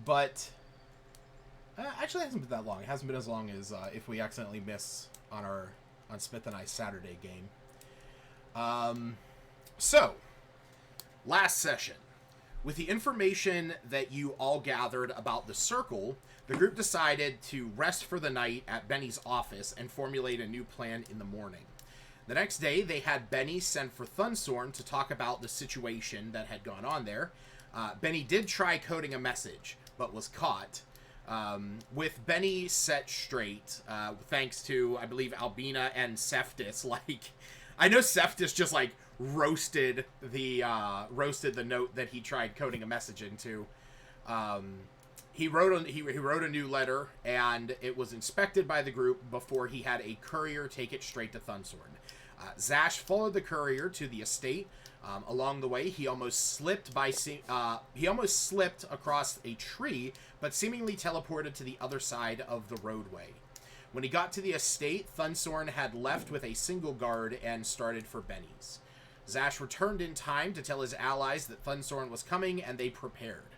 but actually it hasn't been that long. It hasn't been as long as if we accidentally miss on Smith and I's Saturday game. So, last session. With the information that you all gathered about the Circle, the group decided to rest for the night at Benny's office and formulate a new plan in the morning. The next day, they had Benny send for Thunsorn to talk about the situation that had gone on there. Benny did try coding a message, but was caught. With Benny set straight, thanks to, I believe, Albina and Seftis, I know Seftis just, roasted the note that he tried coding a message into. He wrote a new letter, and it was inspected by the group before he had a courier take it straight to Thunsorn. Zash followed the courier to the estate. Along the way, he almost slipped across a tree, but seemingly teleported to the other side of the roadway. When he got to the estate, Thunsorn had left with a single guard and started for Benny's. Zash returned in time to tell his allies that Thunsorn was coming, and they prepared.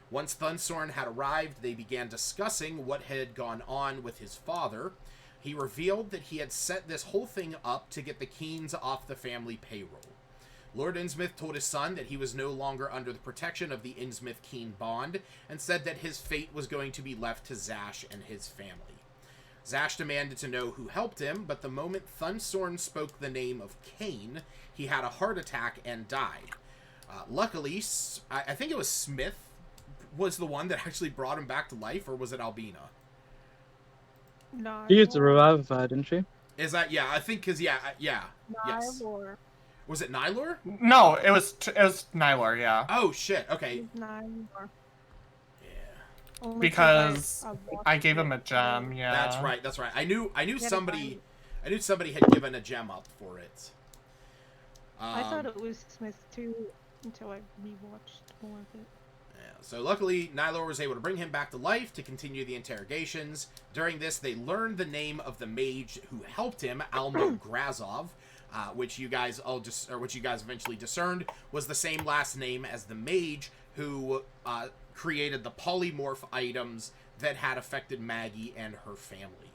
Once Thunsorn had arrived, they began discussing what had gone on with his father. He revealed that he had set this whole thing up to get the Keens off the family payroll. Lord Innsmouth told his son that he was no longer under the protection of the Innsmouth-Keen bond, and said that his fate was going to be left to Zash and his family. Zash demanded to know who helped him, but the moment Thunsorn spoke the name of Kane, he had a heart attack and died. Luckily, I think it was Smith was the one that actually brought him back to life, or was it Albina? No. She used to revive, didn't she? Is that, yeah, I think, because, yes. Nylor. Was it Nylor? No, it was Nylor, yeah. Oh, shit, okay. Nylor. Yeah. Because I gave him a gem, yeah. That's right. I knew somebody had given a gem up for it. I thought it was Smith too, until I rewatched more of it. So luckily, Nylor was able to bring him back to life to continue the interrogations. During this, they learned the name of the mage who helped him, Almo Grazov, which you guys eventually discerned was the same last name as the mage who created the polymorph items that had affected Maggie and her family.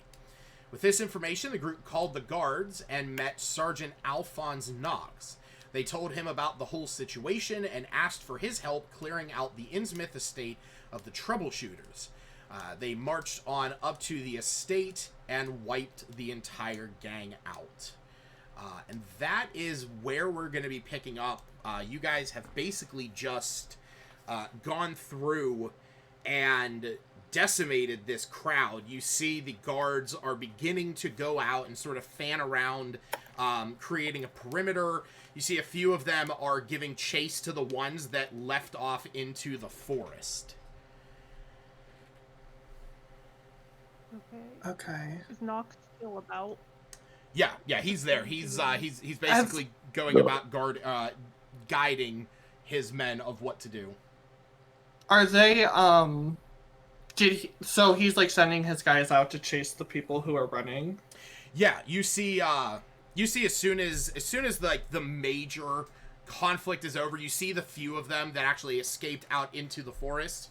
With this information, the group called the guards and met Sergeant Alphonse Knox. They told him about the whole situation and asked for his help clearing out the Innsmouth estate of the troubleshooters. They marched on up to the estate and wiped the entire gang out. And that is where we're going to be picking up. You guys have basically just gone through and decimated this crowd. You see the guards are beginning to go out and sort of fan around, creating a perimeter. You see a few of them are giving chase to the ones that left off into the forest. Okay. Is Knox still about? Yeah, he's there. He's basically going about guiding his men of what to do. Are they so he's sending his guys out to chase the people who are running? Yeah, you see as soon as the major conflict is over, you see the few of them that actually escaped out into the forest.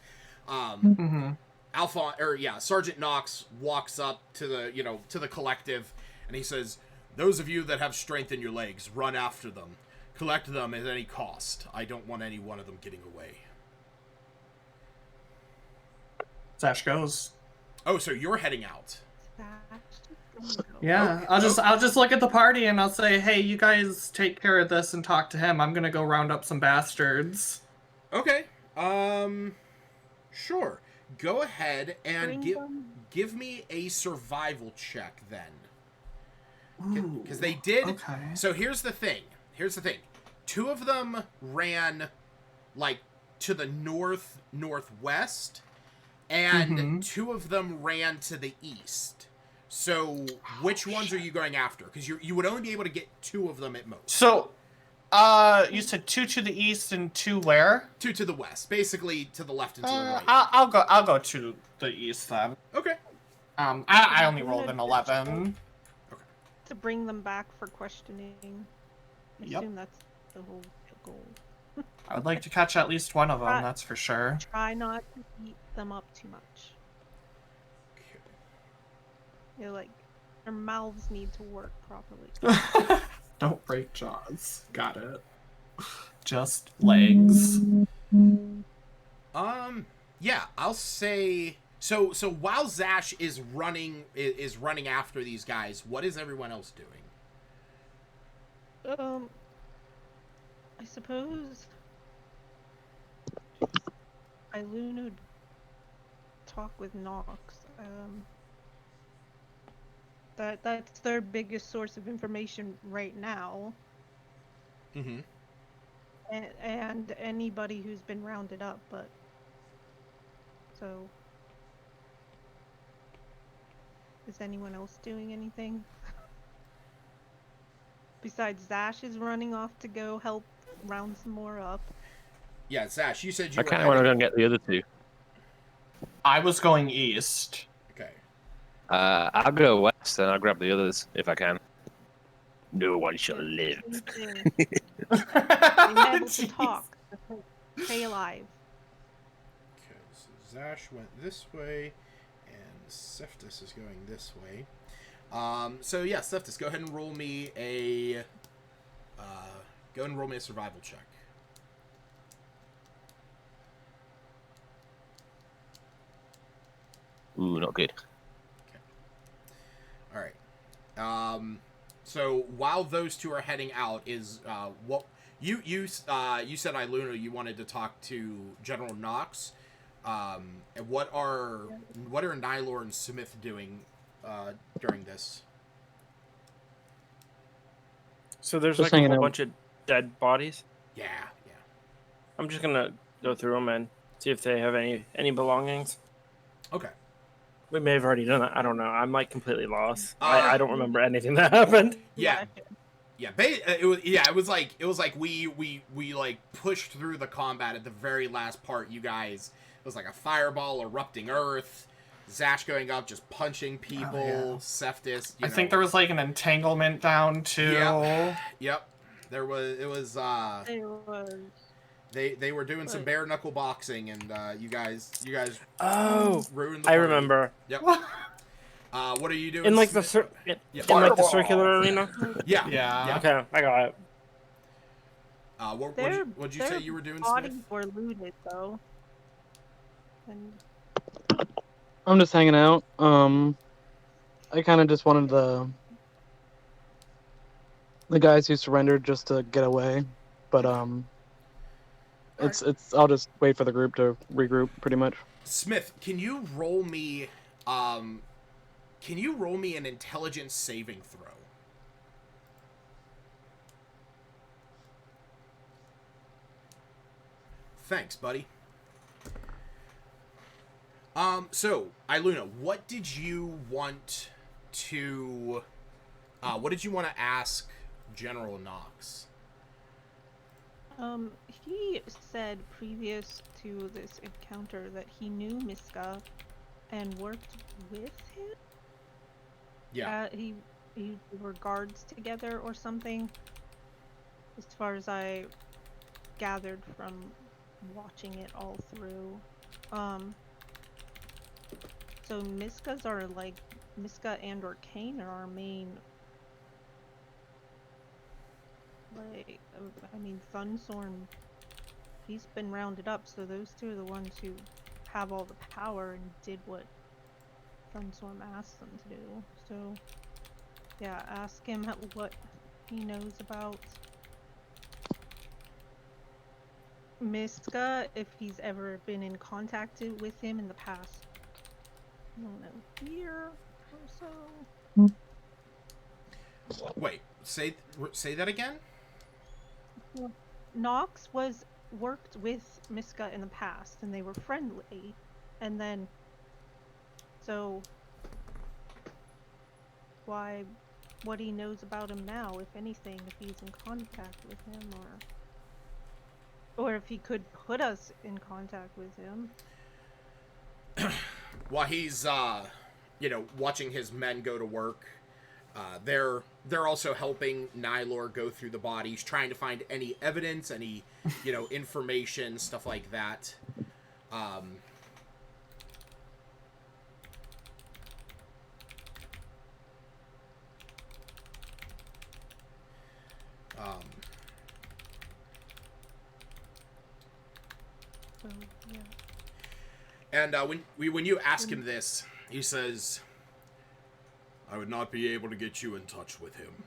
Sergeant Knox walks up to the collective, and he says, "Those of you that have strength in your legs, run after them. Collect them at any cost. I don't want any one of them getting away." Zash goes. Oh, so you're heading out. Yeah, I'll just look at the party and I'll say, "Hey, you guys take care of this and talk to him. I'm gonna go round up some bastards." Okay. Sure. Go ahead and give me a survival check then. Because they did. Okay. So here's the thing. Two of them ran to the northwest, and two of them ran to the east. So which ones are you going after? Because you would only be able to get two of them at most. So, you said 2 to the east and 2 where? 2 to the west, basically to the left and to the right. I'll go to the east then. Okay. I only rolled an 11. Okay. To bring them back for questioning. I assume that's the whole goal. I would like to catch at least one of them, that's for sure. Try not to eat them up too much. They're like, their mouths need to work properly. Don't break jaws. Got it. Just legs. Yeah, I'll say so while Zash is running after these guys, what is everyone else doing? I suppose Iluna would talk with Nox. That's their biggest source of information right now. Mm-hmm. And anybody who's been rounded up, but so is anyone else doing anything? Besides Zash is running off to go help round some more up. Yeah, Zash, you said you I kind of want to go and get the other two. I was going east. Okay. I'll go west and I'll grab the others if I can. No one shall live. Being able to talk. Stay alive. Okay, so Zash went this way, and Seftis is going this way. So yeah, Seftis, go ahead and roll me a survival check. Ooh, not good. Okay. All right. So while those two are heading out, is what you said, Iluna, you wanted to talk to General Knox. And what are Nylor and Smith doing during this? So there's Just like a hanging whole out. bunch of dead bodies. Yeah. I'm just gonna go through them and see if they have any belongings. Okay. We may have already done that. I don't know. I'm like completely lost. I don't remember anything that happened. Yeah. Yeah, it was like we like pushed through the combat at the very last part. You guys, it was like a fireball erupting Earth, Zash going up, just punching people, Seftis. I think there was like an entanglement down too. Yep. There was. It was. They were doing some bare knuckle boxing, and you guys. Oh, ruined the I party. remember. Yep. What are you doing? In like the circular arena. Yeah. Yeah. Okay, I got it. What'd you say you were doing, bodies Smith? were looted, though. And I'm just hanging out. I kind of just wanted the guys who surrendered just to get away, but it's I'll just wait for the group to regroup, pretty much. Smith, can you roll me an intelligence saving throw? Thanks, buddy. So, Iluna, what did you want to ask General Knox? He said previous to this encounter that he knew Miska and worked with him. Yeah. He were guards together or something. As far as I gathered from watching it all through. So Miska and or Kane are our main, Thunstorm, he's been rounded up, so those two are the ones who have all the power and did what Thunstorm asked them to do. So, yeah, ask him what he knows about Miska, if he's ever been in contact with him in the past, I don't know, year or so. Wait, say that again? Nox worked with Miska in the past, and they were friendly, and then, so, what he knows about him now, if anything, if he's in contact with him, or if he could put us in contact with him. While he's, watching his men go to work, They're also helping Nylor go through the bodies, trying to find any evidence, any information, stuff like that. Um, So yeah. And when you ask him this, he says, "I would not be able to get you in touch with him.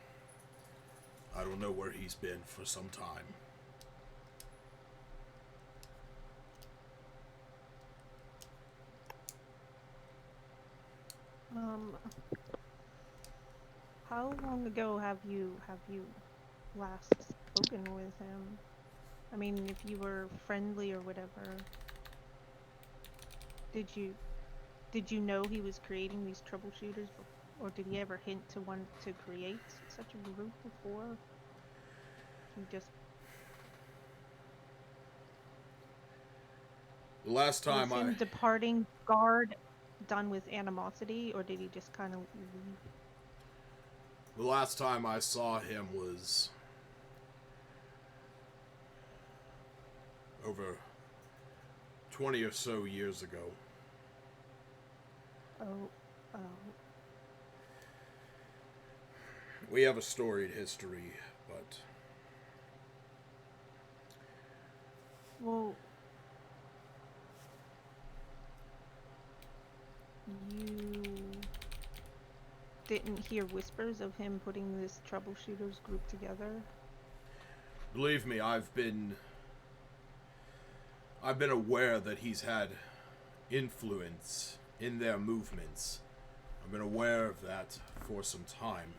I don't know where he's been for some time." How long ago have you last spoken with him? I mean, if you were friendly or whatever, did you know he was creating these troubleshooters, or did he ever hint to want to create such a group before? He just The last time was him departing guard done with animosity, or did he just kind of leave? The last time I saw him was over 20 or so years ago. Oh. We have a storied history, but Well, you didn't hear whispers of him putting this troubleshooters group together? believe me, I've been aware that he's had influence in their movements. I've been aware of that for some time.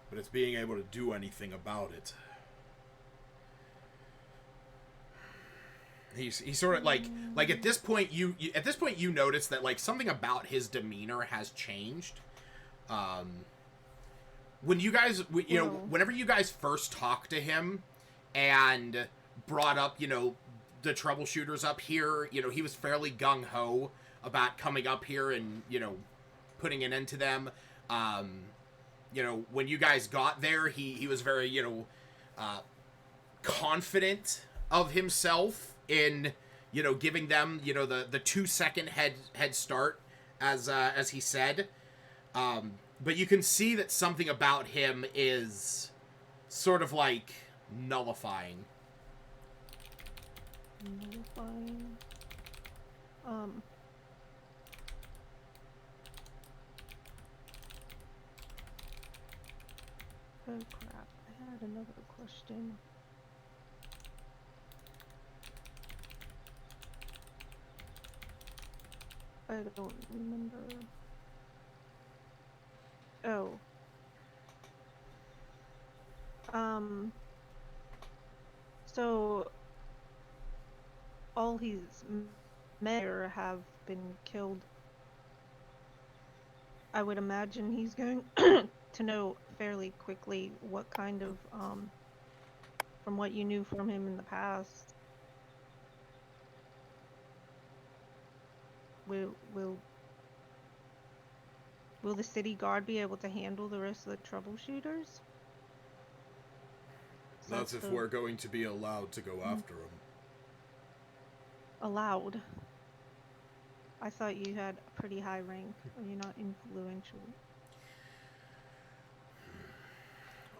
But it's being able to do anything about it. He's sort of like at this point you notice that like something about his demeanor has changed. When you guys whenever you guys first talked to him and brought up the troubleshooters up here, he was fairly gung-ho about coming up here and putting an end to them. When you guys got there, he was very confident of himself in giving them the 2-second head start as he said, but you can see that something about him is sort of like nullifying. Oh crap, I had another question. I don't remember. Oh. So all his men have been killed. I would imagine he's going to know fairly quickly what kind of, from what you knew from him in the past, will the city guard be able to handle the rest of the troubleshooters? That's if we're going to be allowed to go after him. Allowed? I thought you had a pretty high rank. Are you not influential?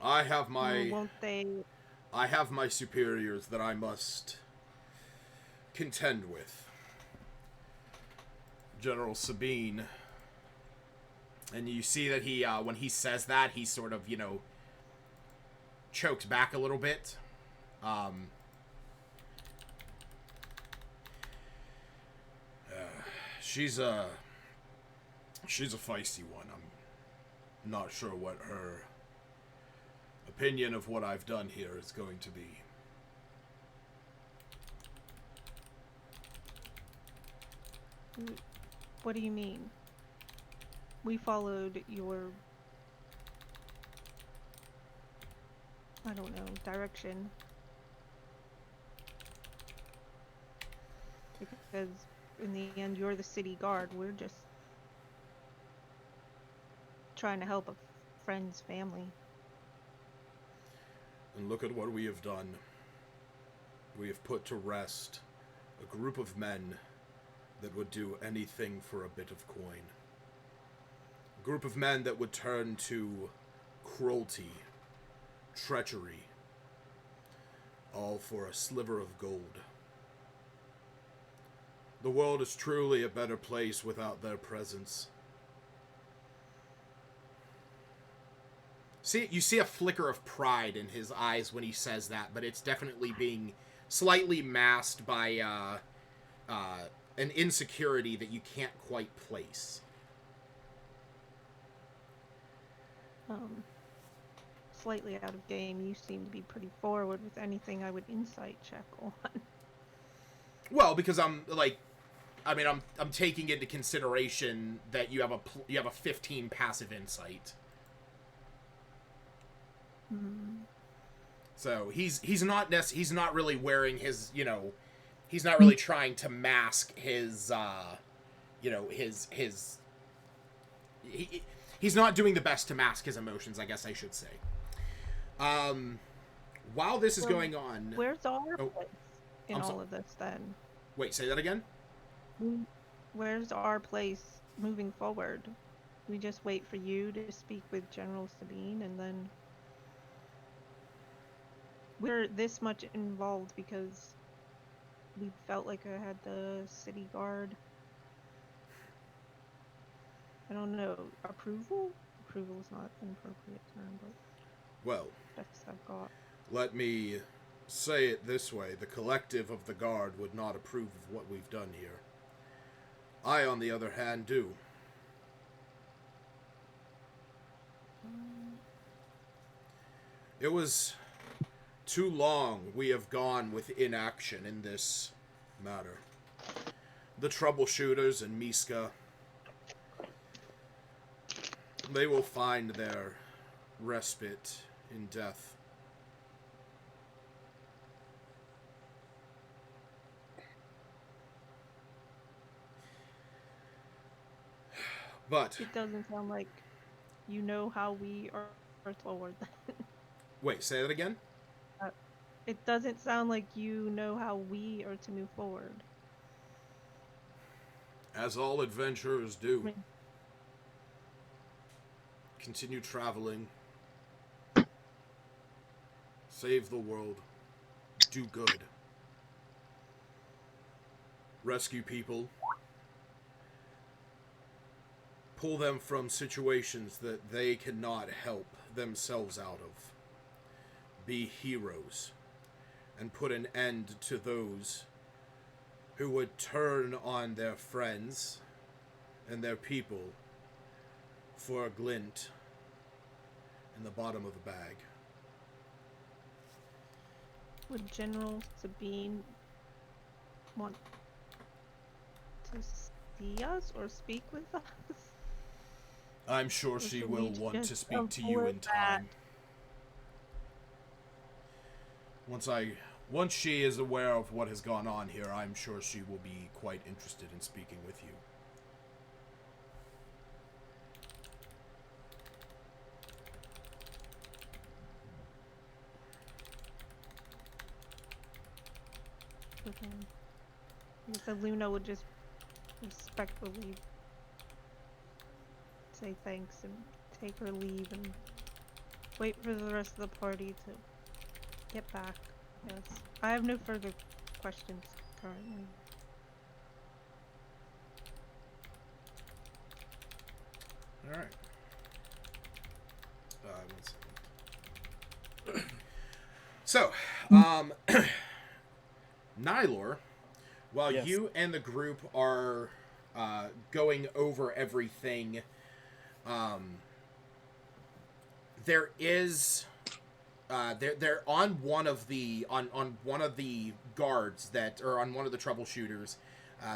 I have Or my won't they? I have my superiors that I must contend with. General Sabine. And you see that he, when he says that, he sort of, chokes back a little bit. She's a feisty one. I'm not sure what her opinion of what I've done here is going to be. What do you mean? We followed your, I don't know, direction. Because in the end, you're the city guard. We're just trying to help a friends, family. And look at what we have done. We have put to rest a group of men that would do anything for a bit of coin. A group of men that would turn to cruelty, treachery, all for a sliver of gold. The world is truly a better place without their presence. You see a flicker of pride in his eyes when he says that, but it's definitely being slightly masked by an insecurity that you can't quite place. Slightly out of game, you seem to be pretty forward with anything I would insight check on. Well, because I'm taking into consideration that you have a 15 passive insight. So he's not really wearing his, he's not really trying to mask his he's not doing the best to mask his emotions, I guess I should say. While this is going on, Where's our place in I'm all sorry. of this then? Wait, say that again? Where's our place moving forward? We just wait for you to speak with General Sabine, and then we're this much involved because we felt like I had the city guard. I don't know, approval? Approval is not an appropriate term, but Well, that's I've got. let me say it this way. The collective of the Guard would not approve of what we've done here. I, on the other hand, do. It was too long we have gone with inaction in this matter. The troubleshooters and Miska, they will find their respite in death. But It doesn't sound like you know how we are forward. wait, say that again? It doesn't sound like you know how we are to move forward. As all adventurers do. I mean- Continue traveling. Save the world. Do good. Rescue people. Pull them from situations that they cannot help themselves out of. Be heroes. And put an end to those who would turn on their friends and their people for a glint in the bottom of the bag. Would General Sabine want to see us or speak with us? I'm sure Or she should will we want to just speak to you in avoid that? time. Once she is aware of what has gone on here, I'm sure she will be quite interested in speaking with you. Okay. So Luna would just respectfully say thanks and take her leave and wait for the rest of the party to get back. Yes. I have no further questions currently. Alright. One second. So, Nylor, while Yes. you and the group are going over everything, there is they're on one of the guards that, or on one of the troubleshooters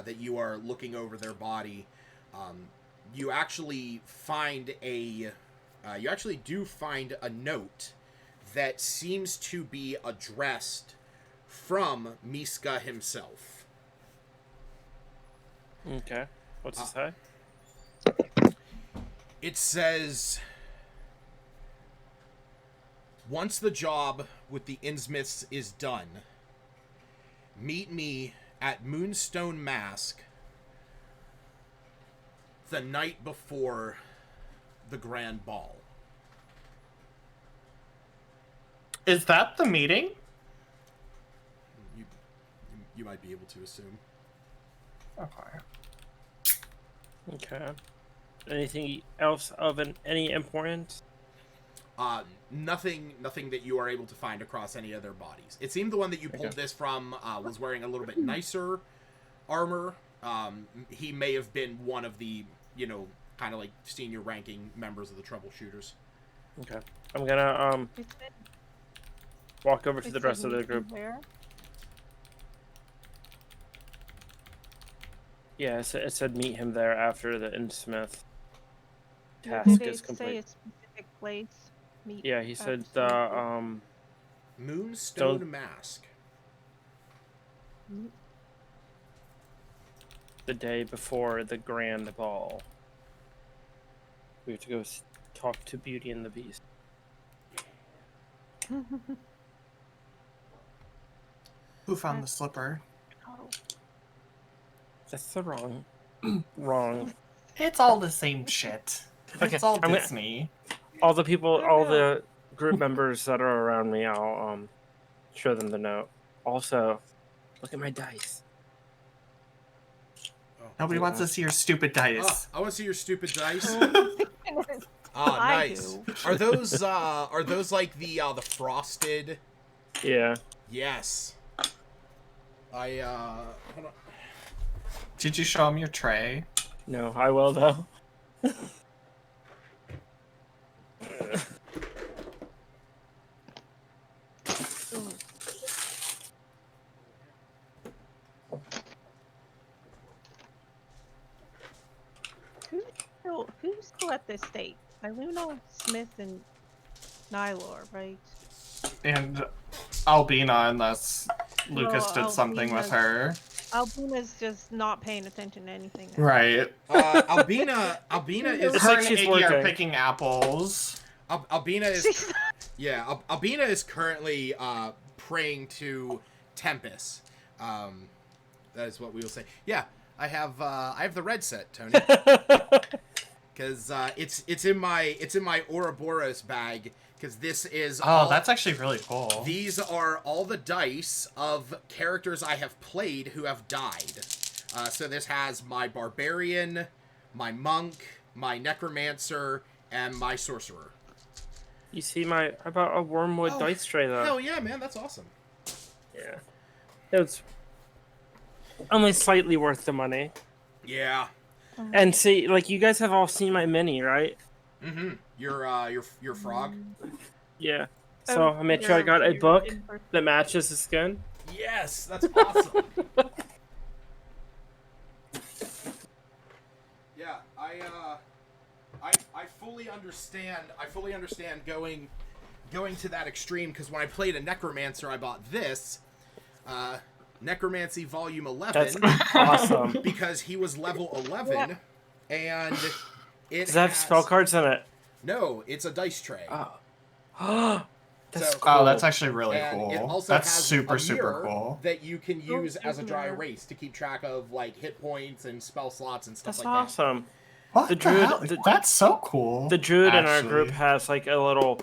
that you are looking over their body. You actually do find a note that seems to be addressed from Miska himself. Okay. What's it say? It says, Once the job with the Innsmouths is done, meet me at Moonstone Mask the night before the grand ball. Is that the meeting? You might be able to assume. Okay. Okay. Anything else of any importance? Nothing that you are able to find across any other bodies. It seemed the one that you pulled this from was wearing a little bit nicer armor. He may have been one of the, kind of like senior ranking members of the troubleshooters. Okay. I'm gonna walk over to the rest of the group. Where? Yeah, it said meet him there after the Innsmouth Did task they is say complete. a specific place? Meet Yeah, he at said a specific Moonstone Don't- Mask. place? the day before the grand ball. We have to go talk to Beauty and the Beast. Who found the slipper? Oh. That's the wrong. It's all the same shit. Okay, It's all I'm gonna- Disney. All the people, Oh, all no. the group members that are around me, I'll show them the note. Also, look at my dice. Nobody wants to see your stupid dice. I want to see your stupid dice. Goodness. Ah, I nice. do. Are those like the frosted? Yeah. Yes. Hold on. Did you show him your tray? No, I will though. Who's still at this state? Iluna, Smith, and Nylor, right? And Albina, unless Lucas did something with her. Albuna's just not paying attention to anything. now. Right. Albina is It's Her like and she's Iggy are working. picking apples. Albina is She's- Albina is currently praying to Tempest. That is what we will say. Yeah, I have the red set, Tony, because it's in my Ouroboros bag. Because this is That's actually really cool. These are all the dice of characters I have played who have died. So this has my barbarian, my monk, my necromancer, and my sorcerer. You see I bought a wormwood Oh, dice tray though. Hell yeah, man, that's awesome. Yeah. It was only slightly worth the money. Yeah. And see, like you guys have all seen my mini, right? Mm-hmm. Your frog. Yeah. So I made sure I got a book that matches the skin. Yes, that's awesome. Yeah, I fully understand. I fully understand going to that extreme because when I played a necromancer, I bought this. Necromancy Volume 11. That's awesome. Because he was level 11, and it Does that have has- spell cards in it? No, it's a dice tray. Oh. That's So- cool. Oh, that's actually really And it cool. also That's has super, a super mirror cool. that you can use as a dry mirror. erase to keep track of like hit points and spell slots and stuff That's like awesome. What The the, druid- hell? the- That's so cool. The druid in our actually. group has like a little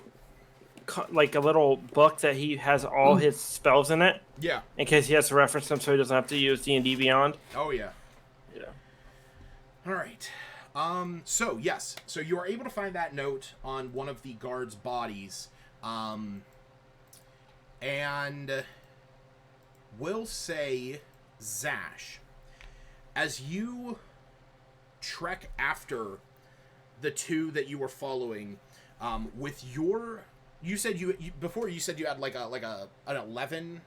book that he has all his spells in it that. Yeah. in case he has to reference them so he doesn't have to use D&D Beyond. Oh yeah. Yeah. All right. So yes. So you are able to find that note on one of the guards' bodies. And we'll say Zash, as you trek after the two that you were following, with your, you said you before you said you had like an 11,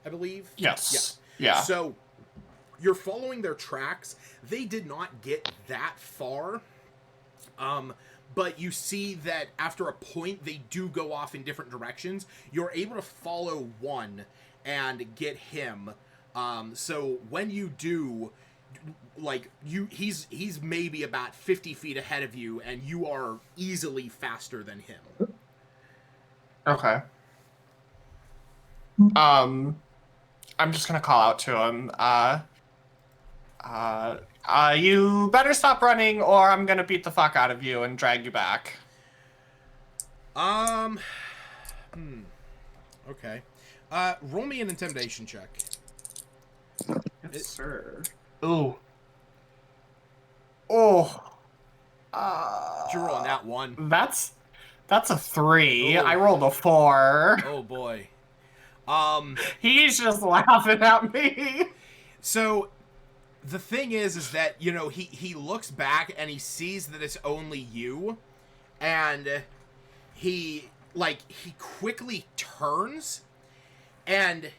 I believe. Yes. Yeah. So you're following their tracks. They did not get that far. But you see that after a point, they do go off in different directions. You're able to follow one and get him. So when you do, like, he's maybe about 50 feet ahead of you, and you are easily faster than him. Okay. I'm just gonna call out to him. You better stop running, or I'm gonna beat the fuck out of you and drag you back. Okay. Roll me an intimidation check. Yes, sir. Ooh. Oh. You're rolling that one. That's a 3. Ooh. I rolled a 4. Oh boy. He's just laughing at me. So the thing is that, you know, he looks back and he sees that it's only you, and he quickly turns, and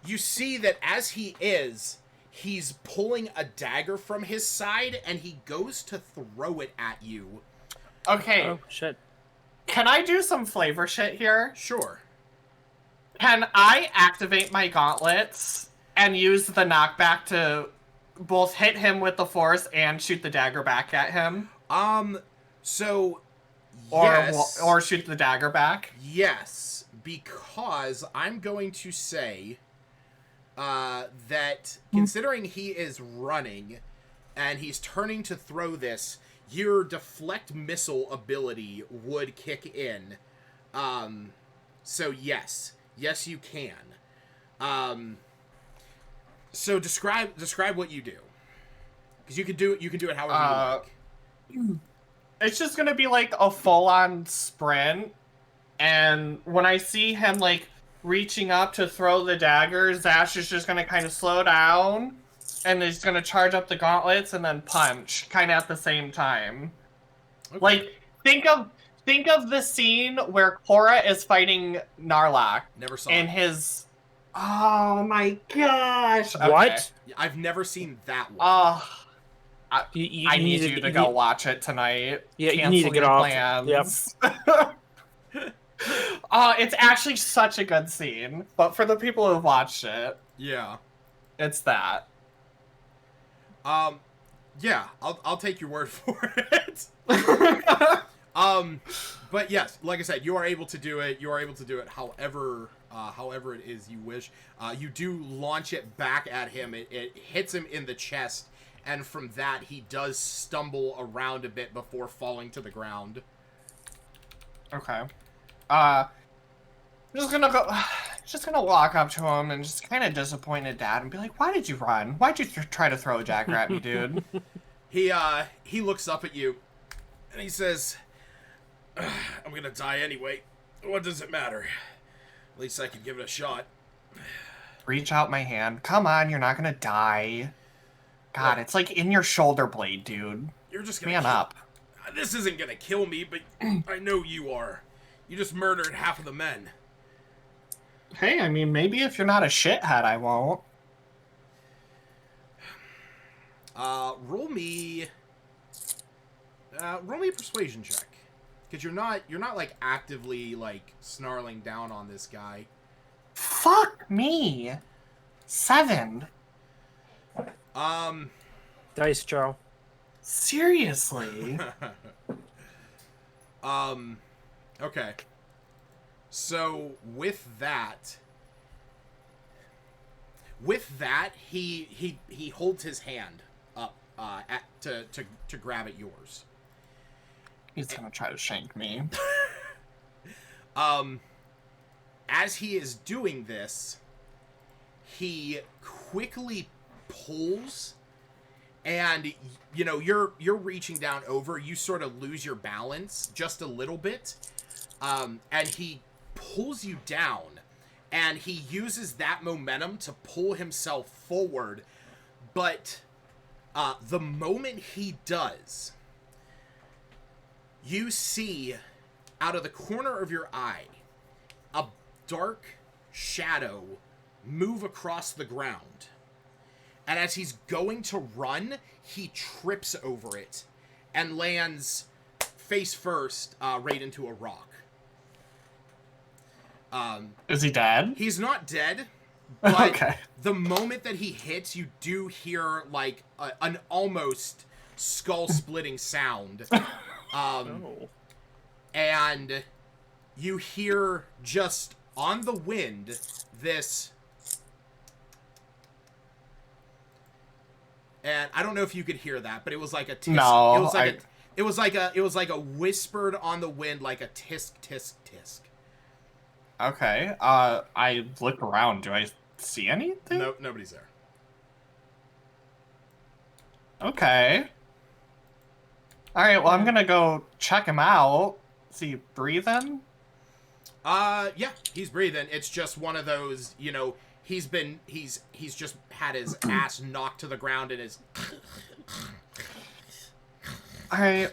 you see that as he's pulling a dagger from his side, and he goes to throw it at you. Okay. Oh shit. Can I do some flavor shit here? Sure. Can I activate my gauntlets and use the knockback to both hit him with the force and shoot the dagger back at him? So Or yes. or shoot the dagger back? Yes, because I'm going to say that considering he is running and he's turning to throw this, your deflect missile ability would kick in. So yes, you can. So describe what you do, because you can do it however you like. It's just gonna be like a full-on sprint, and when I see him like reaching up to throw the dagger, Zash is just gonna kind of slow down, and he's gonna charge up the gauntlets and then punch, kind of at the same time. Okay. Like think of the scene where Korra is fighting Narlock Never saw in it. his. Oh my gosh! Okay. What? I've never seen that one. I need you to go watch it tonight. Yeah, you Cancel need to get your off. plans. It's actually such a good scene. But for the people who've watched it, Yeah. it's that. Yeah, I'll take your word for it. But yes, like I said, you are able to do it. You are able to do it however it is you wish. You do launch it back at him. It hits him in the chest, and from that he does stumble around a bit before falling to the ground. Okay. Just gonna walk up to him and just kind of disappointed dad and be like, "Why did you run? Why'd you try to throw a dagger at me, dude?" He looks up at you, and he says, "I'm gonna die anyway. What does it matter? At least I can give it a shot." Reach out my hand. Come on, you're not gonna die. God, it's like in your shoulder blade, dude. You're just gonna Man up. This isn't gonna kill me, but I know you are. You just murdered half of the men. Hey, I mean, maybe if you're not a shithead, I won't. Roll me a persuasion check, because you're not like actively like snarling down on this guy. Fuck me. 7. Dice, Joe. Seriously. Okay. So with that, he holds his hand up to grab at yours. He's gonna try to shank me. As he is doing this, he quickly pulls, and you know you're reaching down over. You sort of lose your balance just a little bit, and he pulls you down, and he uses that momentum to pull himself forward. But the moment he does, you see out of the corner of your eye a dark shadow move across the ground. And as he's going to run, he trips over it and lands face first right into a rock. Is he dead? He's not dead, but Okay. the moment that he hits, you do hear like an almost skull-splitting sound. Oh. And you hear just on the wind this, and I don't know if you could hear that, but it was like a tisk. No, it was like a whispered on the wind, like a tisk tisk tisk. Okay. I look around. Do I see anything? No, nobody's there. Okay. All right. Well, I'm gonna go check him out. Is he breathing? Yeah, he's breathing. It's just one of those, you know, he's just had his ass knocked to the ground and is. All right.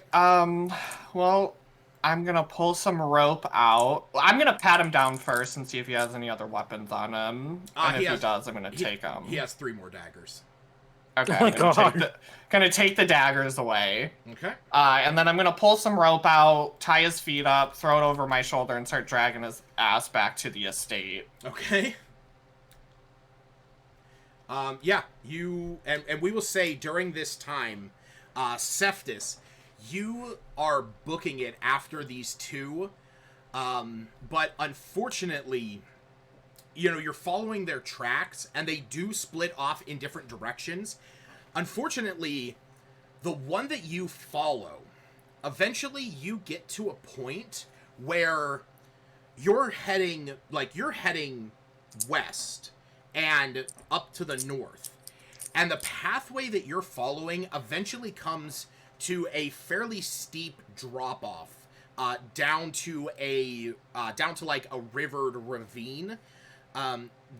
Well, I'm gonna pull some rope out. Well, I'm gonna pat him down first and see if he has any other weapons on him. And if he does, I'm gonna take him. He has 3 more daggers. Okay. Oh my I'm gonna take the daggers away. Okay. And then I'm gonna pull some rope out, tie his feet up, throw it over my shoulder, and start dragging his ass back to the estate. Okay. Yeah, and we will say during this time, Cephas, you are booking it after these two, but unfortunately, you know, you're following their tracks, and they do split off in different directions. Unfortunately, the one that you follow, eventually you get to a point where you're heading west and up to the north. And the pathway that you're following eventually comes to a fairly steep drop-off down to like a rivered ravine.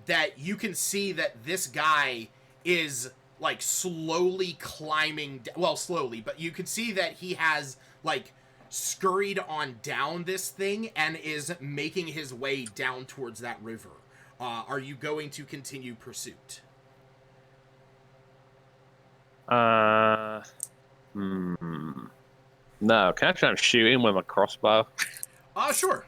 That you can see that this guy is like slowly climbing. Well, slowly, but you can see that he has like scurried on down this thing and is making his way down towards that river. Are you going to continue pursuit? No, can I try and shoot him with my crossbow? Sure.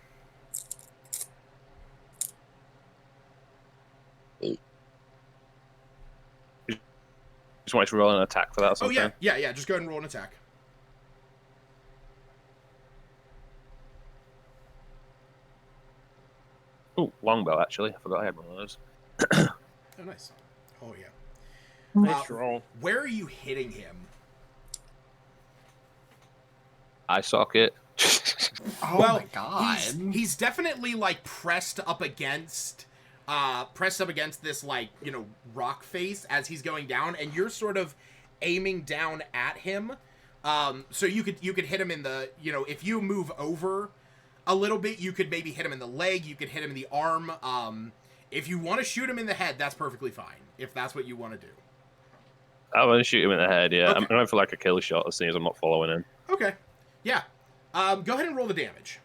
Just want to roll an attack for that or Oh, something? yeah. Just go ahead and roll an attack. Oh, longbow, actually. I forgot I had one of those. Oh, nice. Oh, yeah. Nice roll. Where are you hitting him? Eye socket. Oh Well, my god. He's definitely like pressed up against this, like, you know, rock face as he's going down, and you're sort of aiming down at him. So you could hit him in the, you know, if you move over a little bit, you could maybe hit him in the leg, you could hit him in the arm. If you want to shoot him in the head, that's perfectly fine, if that's what you want to do. I want to shoot him in the head, yeah. Okay. I'm going for like a kill shot as soon as I'm not following him. Okay. Yeah. Go ahead and roll the damage.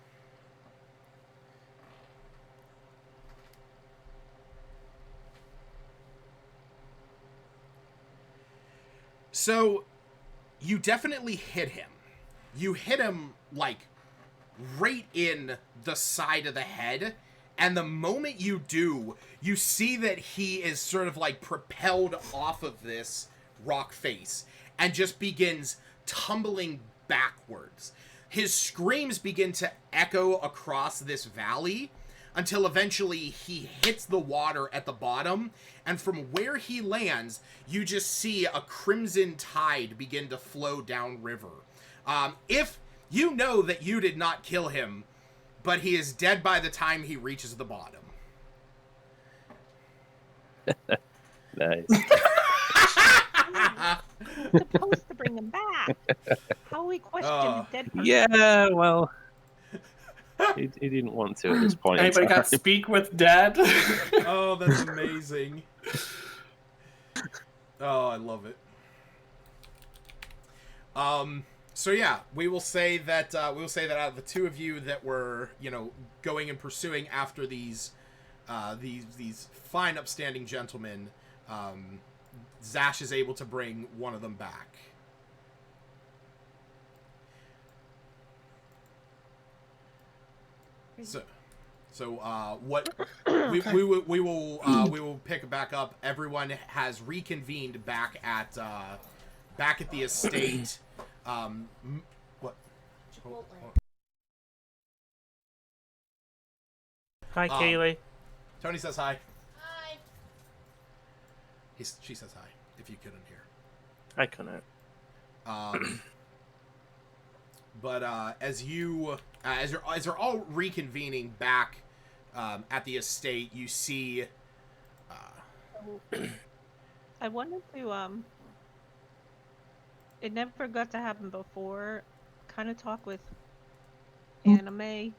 So, you definitely hit him. You hit him, like, right in the side of the head, and the moment you do, you see that he is sort of, like, propelled off of this rock face, and just begins tumbling backwards. His screams begin to echo across this valley, until eventually he hits the water at the bottom, and from where he lands, you just see a crimson tide begin to flow downriver. If you know that you did not kill him, but he is dead by the time he reaches the bottom. Nice. Supposed to bring him back. How we question a dead person? Yeah, well, he didn't want to at this point. Anybody got speak with dead? Oh, that's amazing. Oh, I love it. So yeah, we will say that out of the two of you that were, you know, going and pursuing after these fine, upstanding gentlemen, Zash is able to bring one of them back. So what we will pick back up. Everyone has reconvened back at the estate. What? Hi, Kaylee. Tony says hi. Hi. She says hi, if you couldn't hear. I couldn't. But as you're all reconvening back at the estate, you see. I wanted to it never got to happen before. Kind of talk with Anime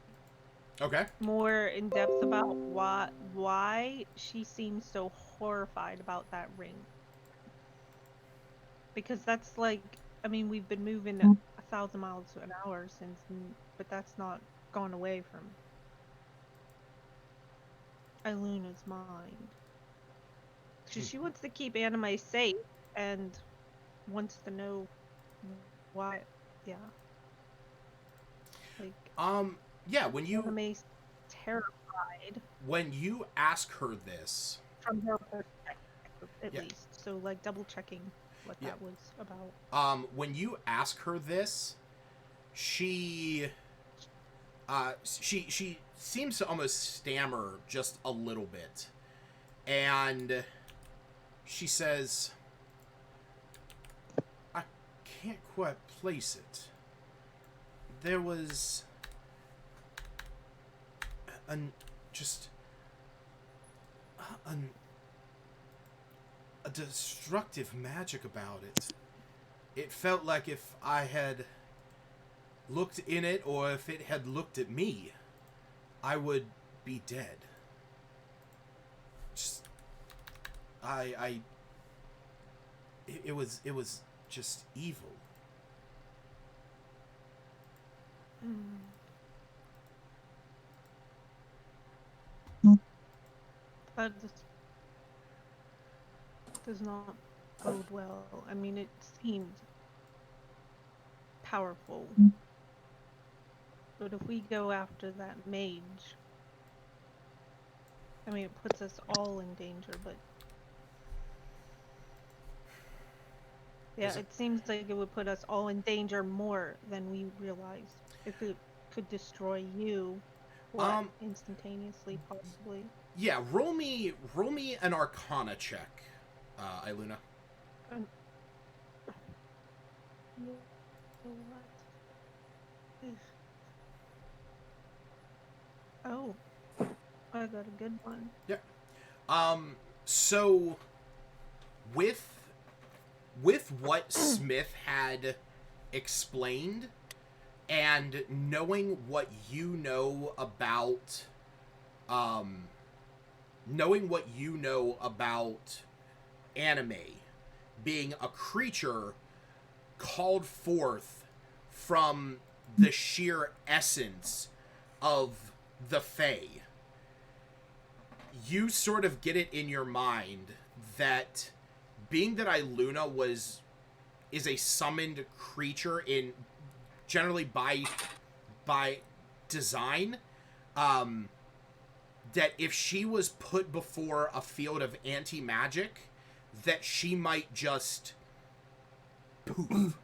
Okay. more in depth about why she seems so horrified about that ring. Because that's like, I mean, we've been moving 1,000 miles an hour since, but that's not gone away from Iluna's mind. She wants to keep Anime safe and wants to know why. Yeah. Like, yeah, when Anime's terrified when you ask her this, from her perspective, at Yeah. least. So, like, double checking what Yeah. that was about. when you ask her this, she seems to almost stammer just a little bit, and she says, "I can't quite place it. There was a destructive magic about it. It felt like if I had looked in it, or if it had looked at me, I would be dead. Just, it was just evil." That does not bode well. I mean, it seemed powerful. But if we go after that mage, I mean, it puts us all in danger, but yeah, it seems like it would put us all in danger more than we realize. If it could destroy you, instantaneously, possibly. Yeah, roll me an Arcana check, Iluna. Oh, I got a good one. Yeah. So with what Smith had explained, and knowing what you know about Anime being a creature called forth from the sheer essence of the Fae, you sort of get it in your mind that being that Iluna is a summoned creature in generally by design, that if she was put before a field of anti-magic, that she might just poof.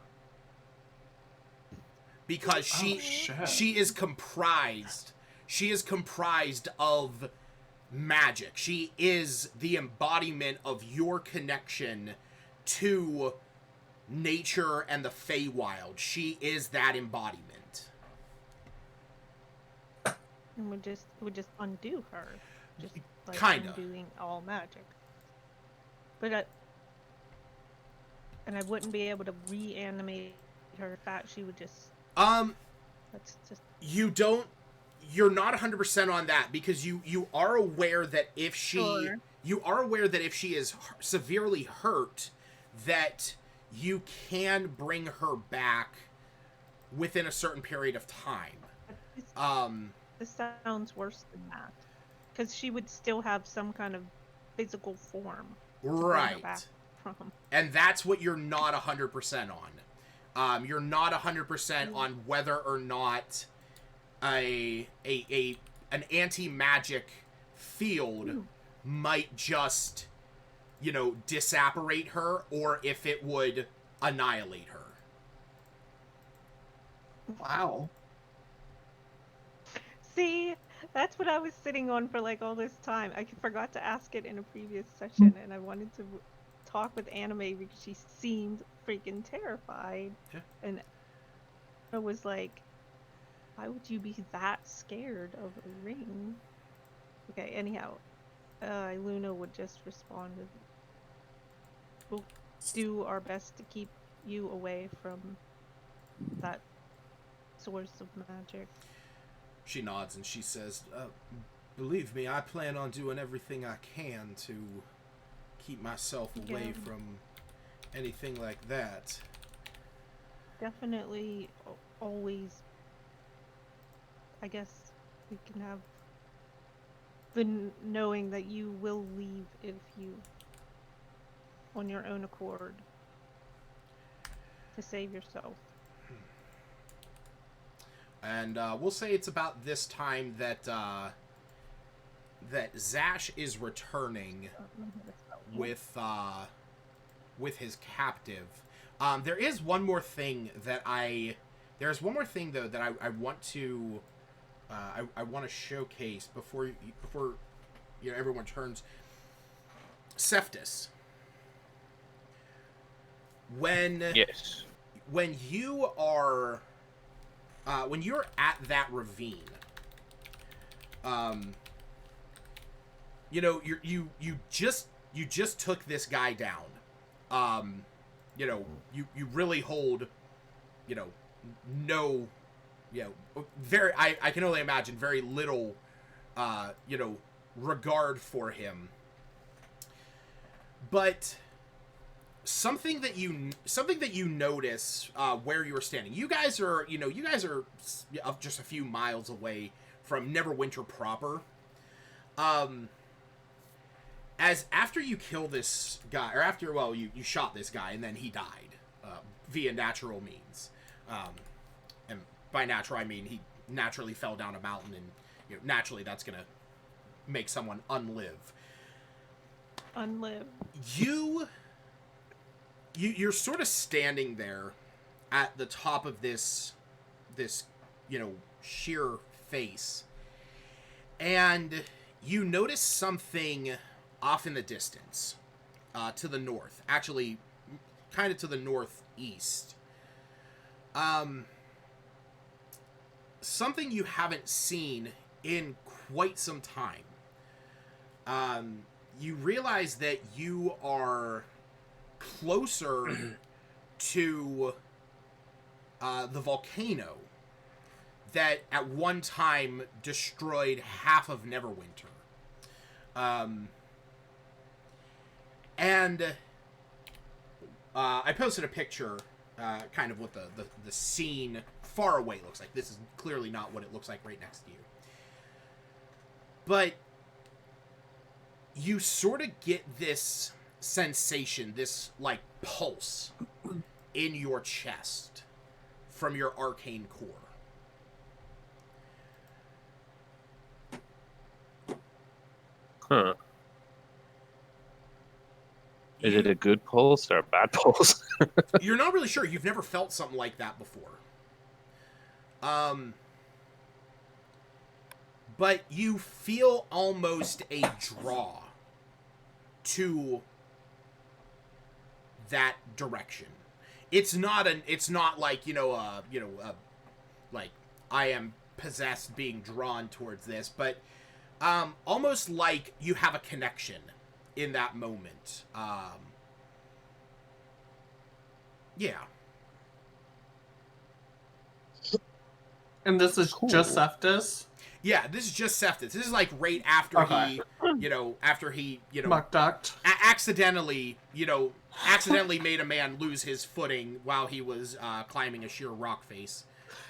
Because she is comprised of magic. She is the embodiment of your connection to nature and the Feywild. She is that embodiment. And would just undo her, just like Kinda. undoing all magic. But and I wouldn't be able to reanimate her. That she would just. That's just. You're not 100% on that, because you are aware that if she Sure. you are aware that if she is severely hurt, that you can bring her back within a certain period of time. This sounds worse than that, because she would still have some kind of physical form. To bring her Right. back from. And that's what you're not 100% on. You're not 100% on whether or not an anti-magic field might just, disapparate her, or if it would annihilate her. Wow. See, That's what I was sitting on for like all this time. I forgot to ask it in a previous session, and I wanted to talk with Anime because she seemed freaking terrified. Yeah. And I was like, why would you be that scared of a ring? Okay, anyhow, Luna would just respond with, we'll do our best to keep you away from that source of magic. She nods and she says, believe me, I plan on doing everything I can to keep myself away from anything like that. Definitely always, I guess we can have the knowing that you will leave if you, on your own accord, to save yourself. And we'll say it's about this time that that Zash is returning with his captive. There's one more thing though that I want to I want to showcase before everyone turns. Cephas. Yes. When you're at that ravine, you just took this guy down. You really hold, no, very, I can only imagine very little, regard for him. But something that you notice where you're standing. You guys are just a few miles away from Neverwinter proper. As after you kill this guy, or after you shot this guy and then he died via natural means. And by natural I mean he naturally fell down a mountain, and naturally that's gonna make someone unlive. You're sort of standing there at the top of this sheer face, and you notice something off in the distance, to the north, actually kind of to the northeast. Something you haven't seen in quite some time. You realize that you are closer to the volcano that at one time destroyed half of Neverwinter. And I posted a picture, kind of what the scene far away looks like. This is clearly not what it looks like right next to you. But you sort of get this sensation, this like pulse in your chest from your arcane core. Huh. Is it a good pulse or a bad pulse? You're not really sure. You've never felt something like that before. But you feel almost a draw to that direction. It's not like, like I am possessed being drawn towards this, but almost like you have a connection in that moment. Yeah. And this is Cool. just Cephas? Yeah, this is just Cephas. This is like right after Okay. he Muck ducked. accidentally made a man lose his footing while he was climbing a sheer rock face,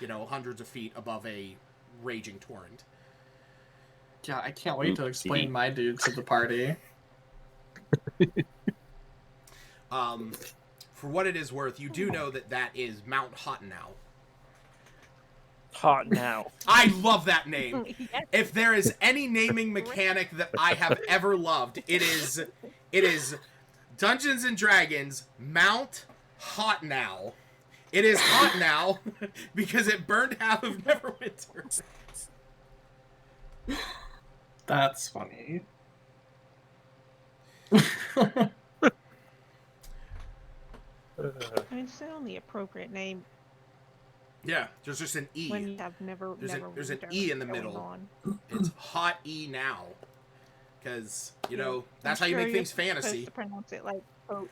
hundreds of feet above a raging torrent. Yeah, I can't wait to explain my dude to the party. For what it is worth, you do know that is Mount Hottenau. Hot now. I love that name. Yes. If there is any naming mechanic that I have ever loved, it is Dungeons and Dragons Mount Hottenau. It is hot now because it burned half of Neverwinter. That's funny. I mean, it's the only appropriate name Yeah, there's just an E. when you have never There's an winter E in the going middle. on. It's hot E now. Because, you Yeah. know, that's I'm how you sure make you're things supposed fantasy. to pronounce it like oat.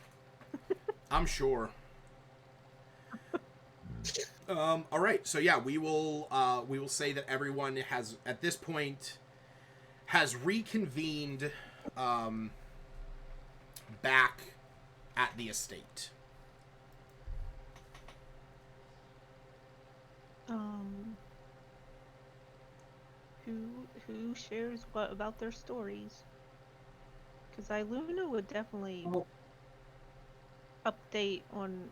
I'm sure. All right. So yeah, we will say that everyone has at this point has reconvened back at the estate. Who shares what about their stories? Because Iluna would definitely update on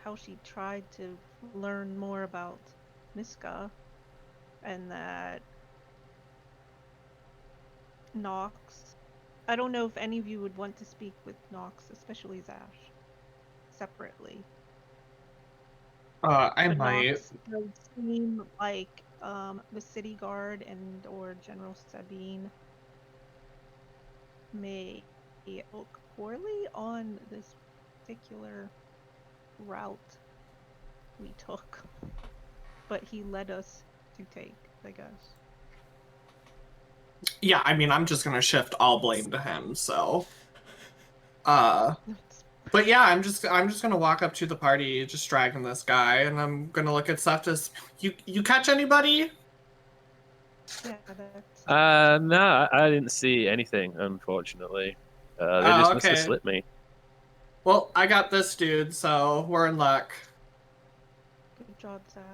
how she tried to learn more about Miska, and that Nox. I don't know if any of you would want to speak with Nox, especially Zash, separately. I But might. Nox does seem like the city guard and or General Sabine may look poorly on this particular route we took, but he led us to take, I guess. Yeah, I mean, I'm just gonna shift all blame to him. So, but yeah, I'm just gonna walk up to the party, just dragging this guy, and I'm gonna look at Septus. You catch anybody? Yeah, that's. No, I didn't see anything, unfortunately. They just must have Okay. slipped me. Well, I got this dude, so we're in luck. Good job, Zash.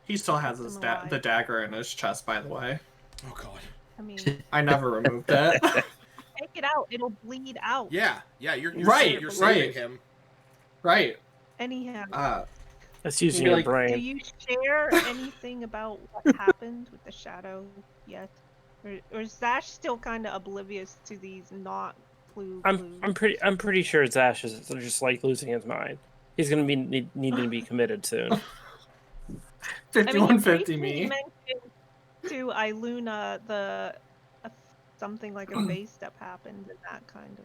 He still has Kept his him alive. the dagger in his chest, by the way. Oh god. I mean, I never removed it. take it out; it'll bleed out. Yeah, you're Right, you're right. saving him. Right. Anyhow, That's using Be your like, do brain. you share anything about what happened with the shadow yet, or is Zash still kind of oblivious to these not clues? I'm pretty sure Zash is just like losing his mind. He's gonna be needing to be committed soon. I mean, he 5150 briefly me. mentioned to Iluna something like a phase step happened and that kind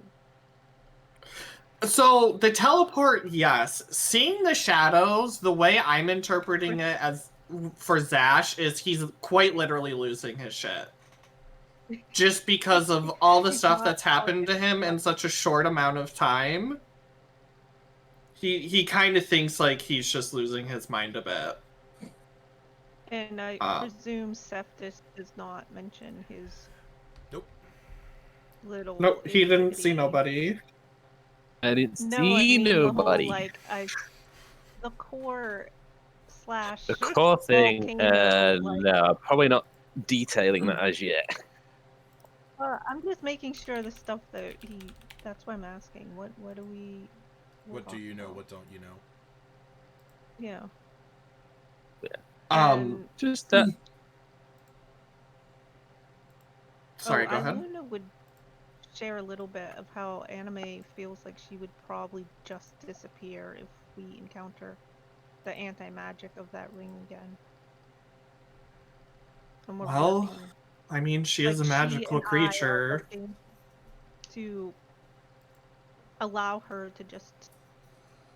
of. So the teleport, yes. Seeing the shadows, the way I'm interpreting it as for Zash is he's quite literally losing his shit. Just because of all the He's stuff not that's happened to him in such a short amount of time. He kind of thinks like he's just losing his mind a bit. And I presume Septus does not mention his. Nope. Little. Nope, he didn't see itty-bitty- nobody. I didn't No, see I mean nobody. the whole, the core slash. The core thing, volcano, no, probably not detailing that as yet. I'm just making sure the stuff that he. That's why I'm asking. What do we? What do you know? What don't you know? Yeah. Just Sorry, go ahead. Luna would share a little bit of how Anime feels like she would probably just disappear if we encounter the anti-magic of that ring again. And we're Well, working, I mean, she is a she magical and I are creature. working to allow her to just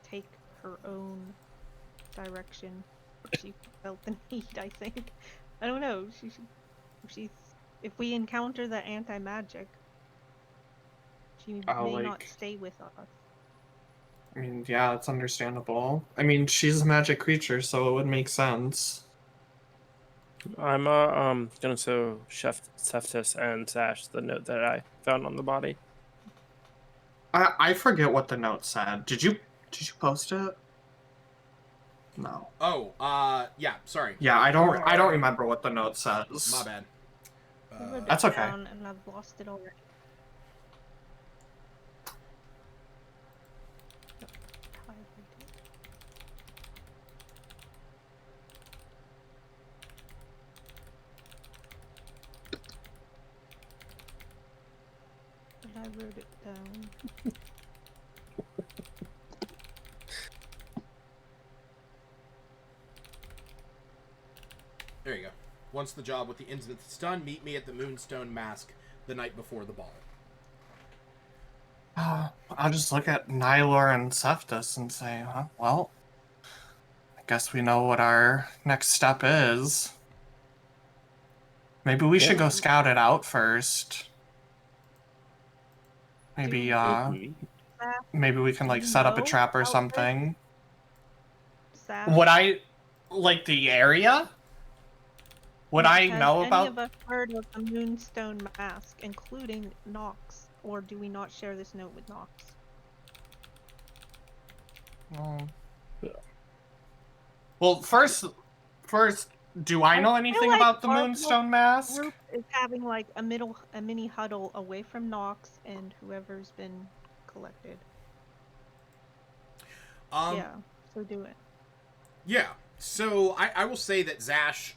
take her own direction. She felt the need, I think. I don't know. If we encounter the anti-magic, she may not stay with us. I mean, yeah, it's understandable. I mean, she's a magic creature, so it would make sense. I'm gonna show Chef Septus and Zash the note that I found on the body. I forget what the note said. Did you post it? No. Oh, yeah, sorry. Yeah, I don't remember what the note says. My bad. I wrote it That's okay. down and I've lost it already. I wrote it down. There you go. Once the job with the Innsmouth is done, meet me at the Moonstone Mask the night before the ball. I'll just look at Nylor and Cephas and say, huh, well, I guess we know what our next step is. Maybe we should go scout it out first. Maybe, maybe we can, like, set up a trap or something. Would I, like, the area? Would I know about... Has any of us heard of the Moonstone Mask, including Nox? Or do we not share this note with Nox? Well, first, do I know anything about the Moonstone Mask? Group is having like a mini huddle away from Nox and whoever's been collected. Yeah, so do it. Yeah, so I will say that Zash,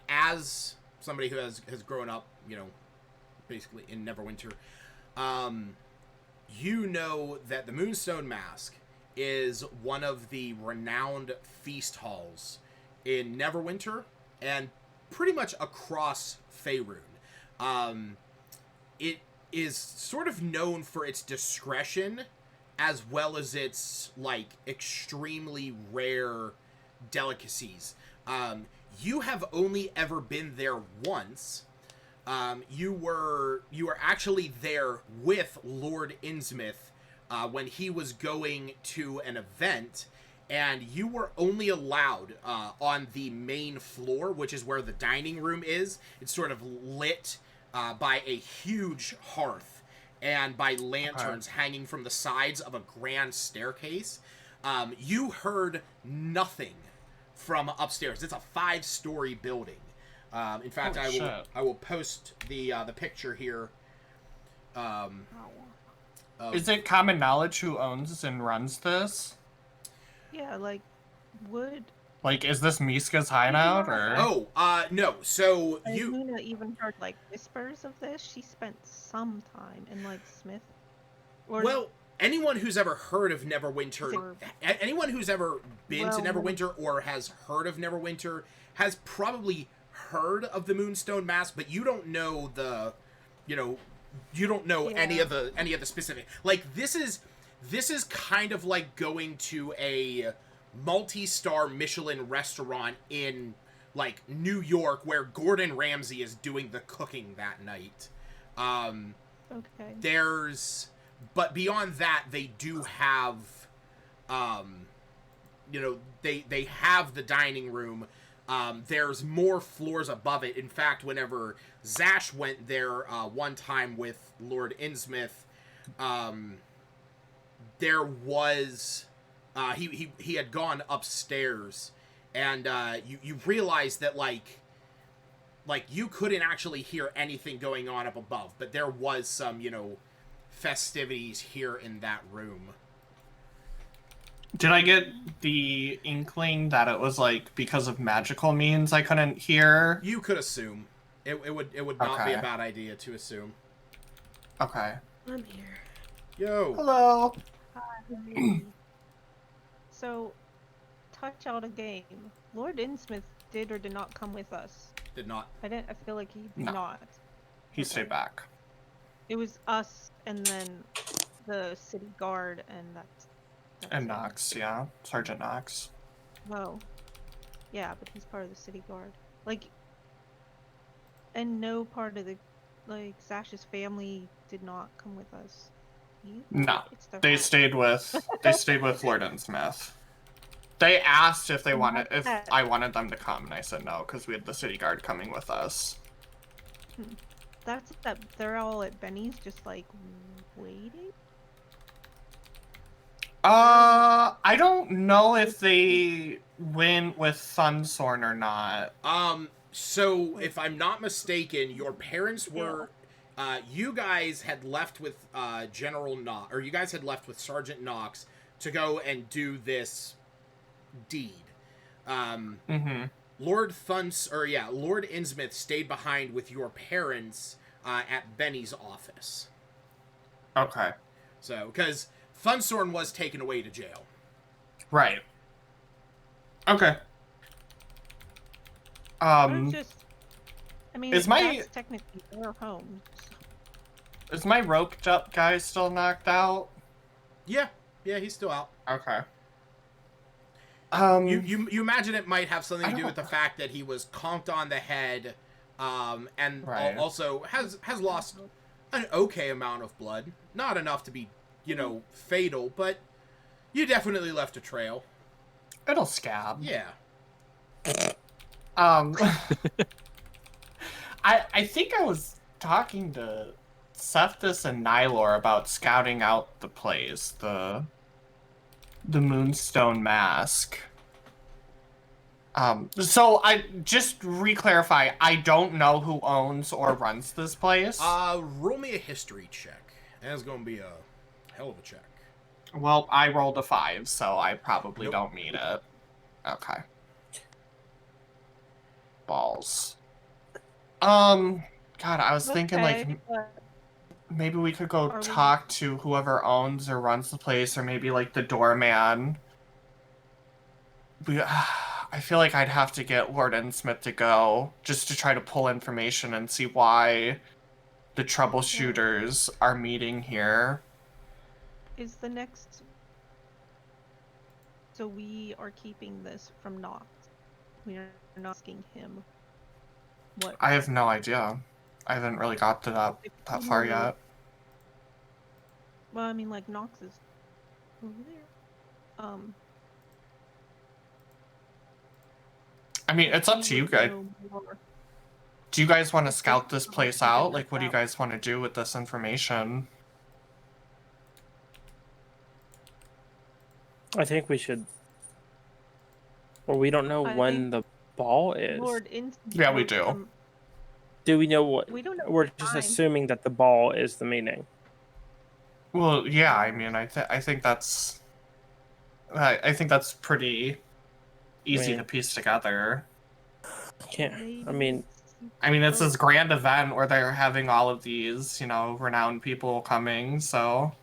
as somebody who has grown up, you know, basically in Neverwinter, you know that the Moonstone Mask is one of the renowned feast halls in Neverwinter and pretty much across Faerun. It is sort of known for its discretion as well as its, like, extremely rare delicacies. You have only ever been there once. You were actually there with Lord Innsmouth when he was going to an event, and you were only allowed on the main floor, which is where the dining room is. It's sort of lit by a huge hearth and by lanterns hanging from the sides of a grand staircase. You heard nothing from upstairs. It's a 5-story building. In fact, I will post the picture here. Is it common knowledge who owns and runs this? Yeah, like, would... Like, is this Miska's hideout, or...? Oh, no, so you... Nuna even heard, like, whispers of this. She spent some time in, like, Smith. Or... Well, anyone who's ever heard of Neverwinter... Anyone who's ever been to Neverwinter or has heard of Neverwinter has probably heard of the Moonstone Mask, but you don't know the... You know, you don't know any of the specific... Like, this is kind of like going to a multi-star Michelin restaurant in, like, New York where Gordon Ramsay is doing the cooking that night. Okay. But beyond that, they do have, you know, they have the dining room. There's more floors above it. In fact, whenever Zash went there one time with Lord Innsmouth, there was he had gone upstairs, and you realize that like you couldn't actually hear anything going on up above, but there was some, you know, festivities here in that room. Did I get the inkling that it was, like, because of magical means I couldn't hear? You could assume. It would not be a bad idea to assume. Okay. I'm here. Yo. Hello. Hi. So, touch out a game. Lord Innsmouth did or did not come with us. Did not. I feel like he did not. He stayed back. It was us and then the city guard, and that's and Knox, yeah. Sergeant Knox. Oh. Yeah, but he's part of the city guard. Like, and no part of the, like, Zash's family did not come with us. No. They stayed with Lord Innsmouth. They asked if I wanted them to come, and I said no, because we had the city guard coming with us. That's that they're all at Benny's, just like waiting. I don't know if they went with Thunsorn or not. So if I'm not mistaken, your parents were, you guys had left with General Knox, or you guys had left with Sergeant Knox to go and do this deed. Lord Innsmouth stayed behind with your parents at Benny's office. Okay. So, because Thunsorn was taken away to jail. Right. Okay. I mean, Is my- that's technically their home. Is my roped up guy still knocked out? Yeah, he's still out. Okay. You imagine it might have something I to do with the don't- fact that he was conked on the head, and Right. also has lost an okay amount of blood. Not enough to be, fatal, but you definitely left a trail. It'll scab. Yeah. I think I was talking to Cephas and Nylor about scouting out the place, the Moonstone Mask. So I just re-clarify, I don't know who owns or runs this place. Roll me a history check. That's gonna be a hell of a check. Well, I rolled a 5, so I probably Nope. don't need it. Okay. Balls. God, I was thinking, like, Okay, but maybe we could go Are we- talk to whoever owns or runs the place, or maybe, like, the doorman. I feel like I'd have to get Lord Innsmouth to go, just to try to pull information and see why the troubleshooters are meeting here. is the next... So we are keeping this from Nox. We are not asking him what... I have no idea. I haven't really got to that far yet. Well, I mean, like, Nox is over there. I mean, it's up he to you would guys. know more. Do you guys want to scout this place out? Like, what do you guys want to do with this information? I think we should. Well, we don't know I when think the ball is. Lord Innsmouth... Yeah, we do. Do we know what? We don't know We're the just time. assuming that the ball is the meaning. Well, yeah. I mean, I think that's. I think that's pretty easy to piece together. Can't. I Maybe mean, I mean, it's this grand event where they're having all of these, renowned people coming. So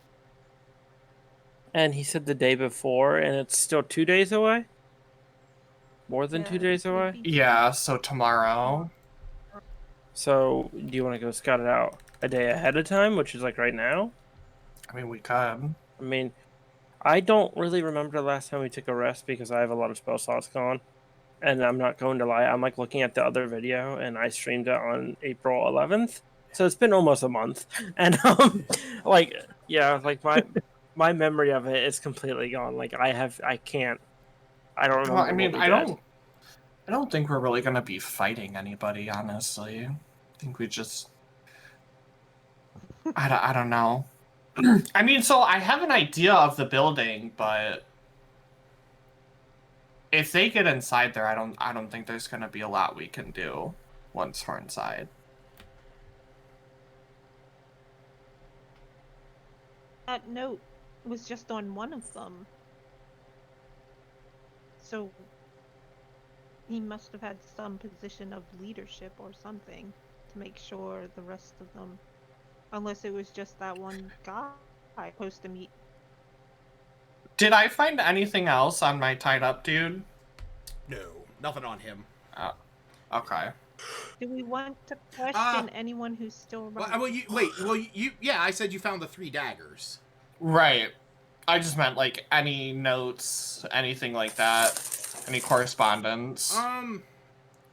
and he said the day before, and it's still 2 days away. More than 2 Yeah, days it would away. be- yeah. So tomorrow. So, do you want to go scout it out a day ahead of time, which is like right now? I mean, we could. I mean, I don't really remember the last time we took a rest because I have a lot of spell slots gone. And I'm not going to lie, I'm like looking at the other video, and I streamed it on April 11th. So it's been almost a month. And like, yeah, like my memory of it is completely gone. Like I don't remember. Well, I mean, what we did. I don't think we're really gonna be fighting anybody, honestly. I think we just. I don't know. I mean, so I have an idea of the building, but if they get inside there, I don't think there's gonna be a lot we can do once we're inside. That note was just on one of them. So he must have had some position of leadership or something to make sure the rest of them, unless it was just that one guy supposed to meet. Did I find anything else on my tied up dude? No, nothing on him. Okay. Do we want to question anyone who's still around? Yeah, I said you found the 3 daggers. Right. I just meant, like, any notes, anything like that. Any correspondence.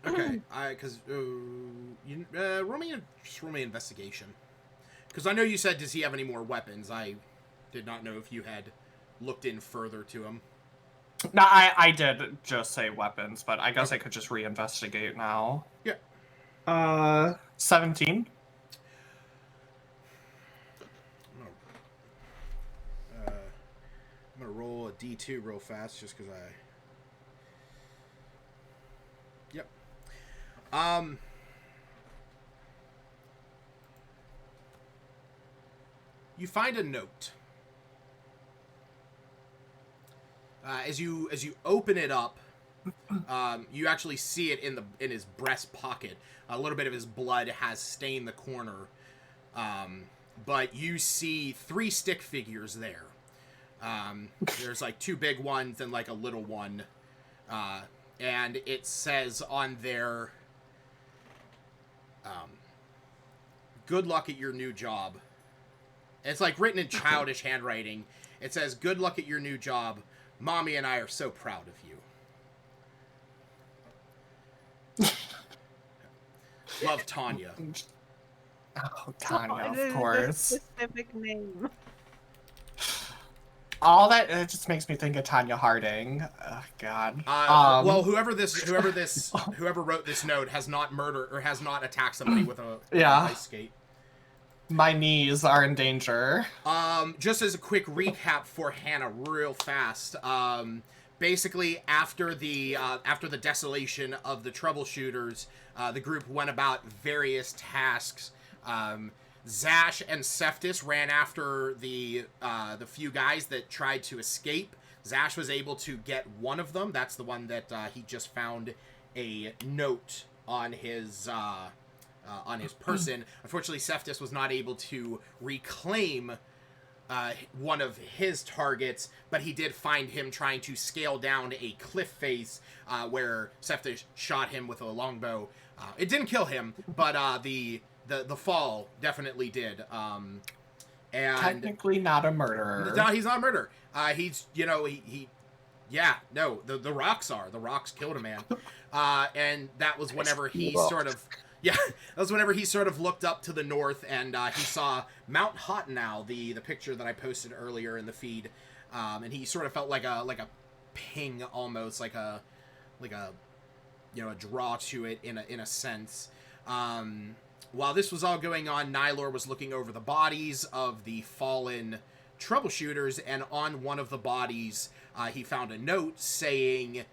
Okay, because roll me investigation. Because I know you said, does he have any more weapons? I did not know if you had looked in further to him. No, I did just say weapons, but I guess I could just reinvestigate now. Yeah. 17. I'm gonna roll a D2 real fast just because I. Yep. You find a note. As you open it up, you actually see it in his breast pocket. A little bit of his blood has stained the corner, but you see 3 stick figures there. There's like 2 big ones and like a little one, and it says on there, Good luck at your new job. It's like written in childish handwriting. It says, good luck at your new job. Mommy and I are so proud of you. Love, Tanya. Oh, Tanya, It of is course. a specific name. All that, it just makes me think of Tanya Harding. Oh, God. Well, whoever wrote this note has not murdered or has not attacked somebody with a ice skate. My knees are in danger. Just as a quick recap for Hannah, real fast. Basically, after the desolation of the troubleshooters, the group went about various tasks. Zash and Seftis ran after the few guys that tried to escape. Zash was able to get one of them. That's the one that he just found a note on his person. Unfortunately, Seftis was not able to reclaim one of his targets, but he did find him trying to scale down a cliff face where Seftis shot him with a longbow. It didn't kill him, but the fall definitely did. And Technically not a murderer. no, he's not a murderer. He's, the rocks are. The rocks killed a man. And that was whenever he sort of... Yeah, that was whenever he sort of looked up to the north and he saw Mount Hotenow, the picture that I posted earlier in the feed, and he sort of felt like a ping almost, like a draw to it in a sense. While this was all going on, Nylor was looking over the bodies of the fallen troubleshooters, and on one of the bodies, he found a note saying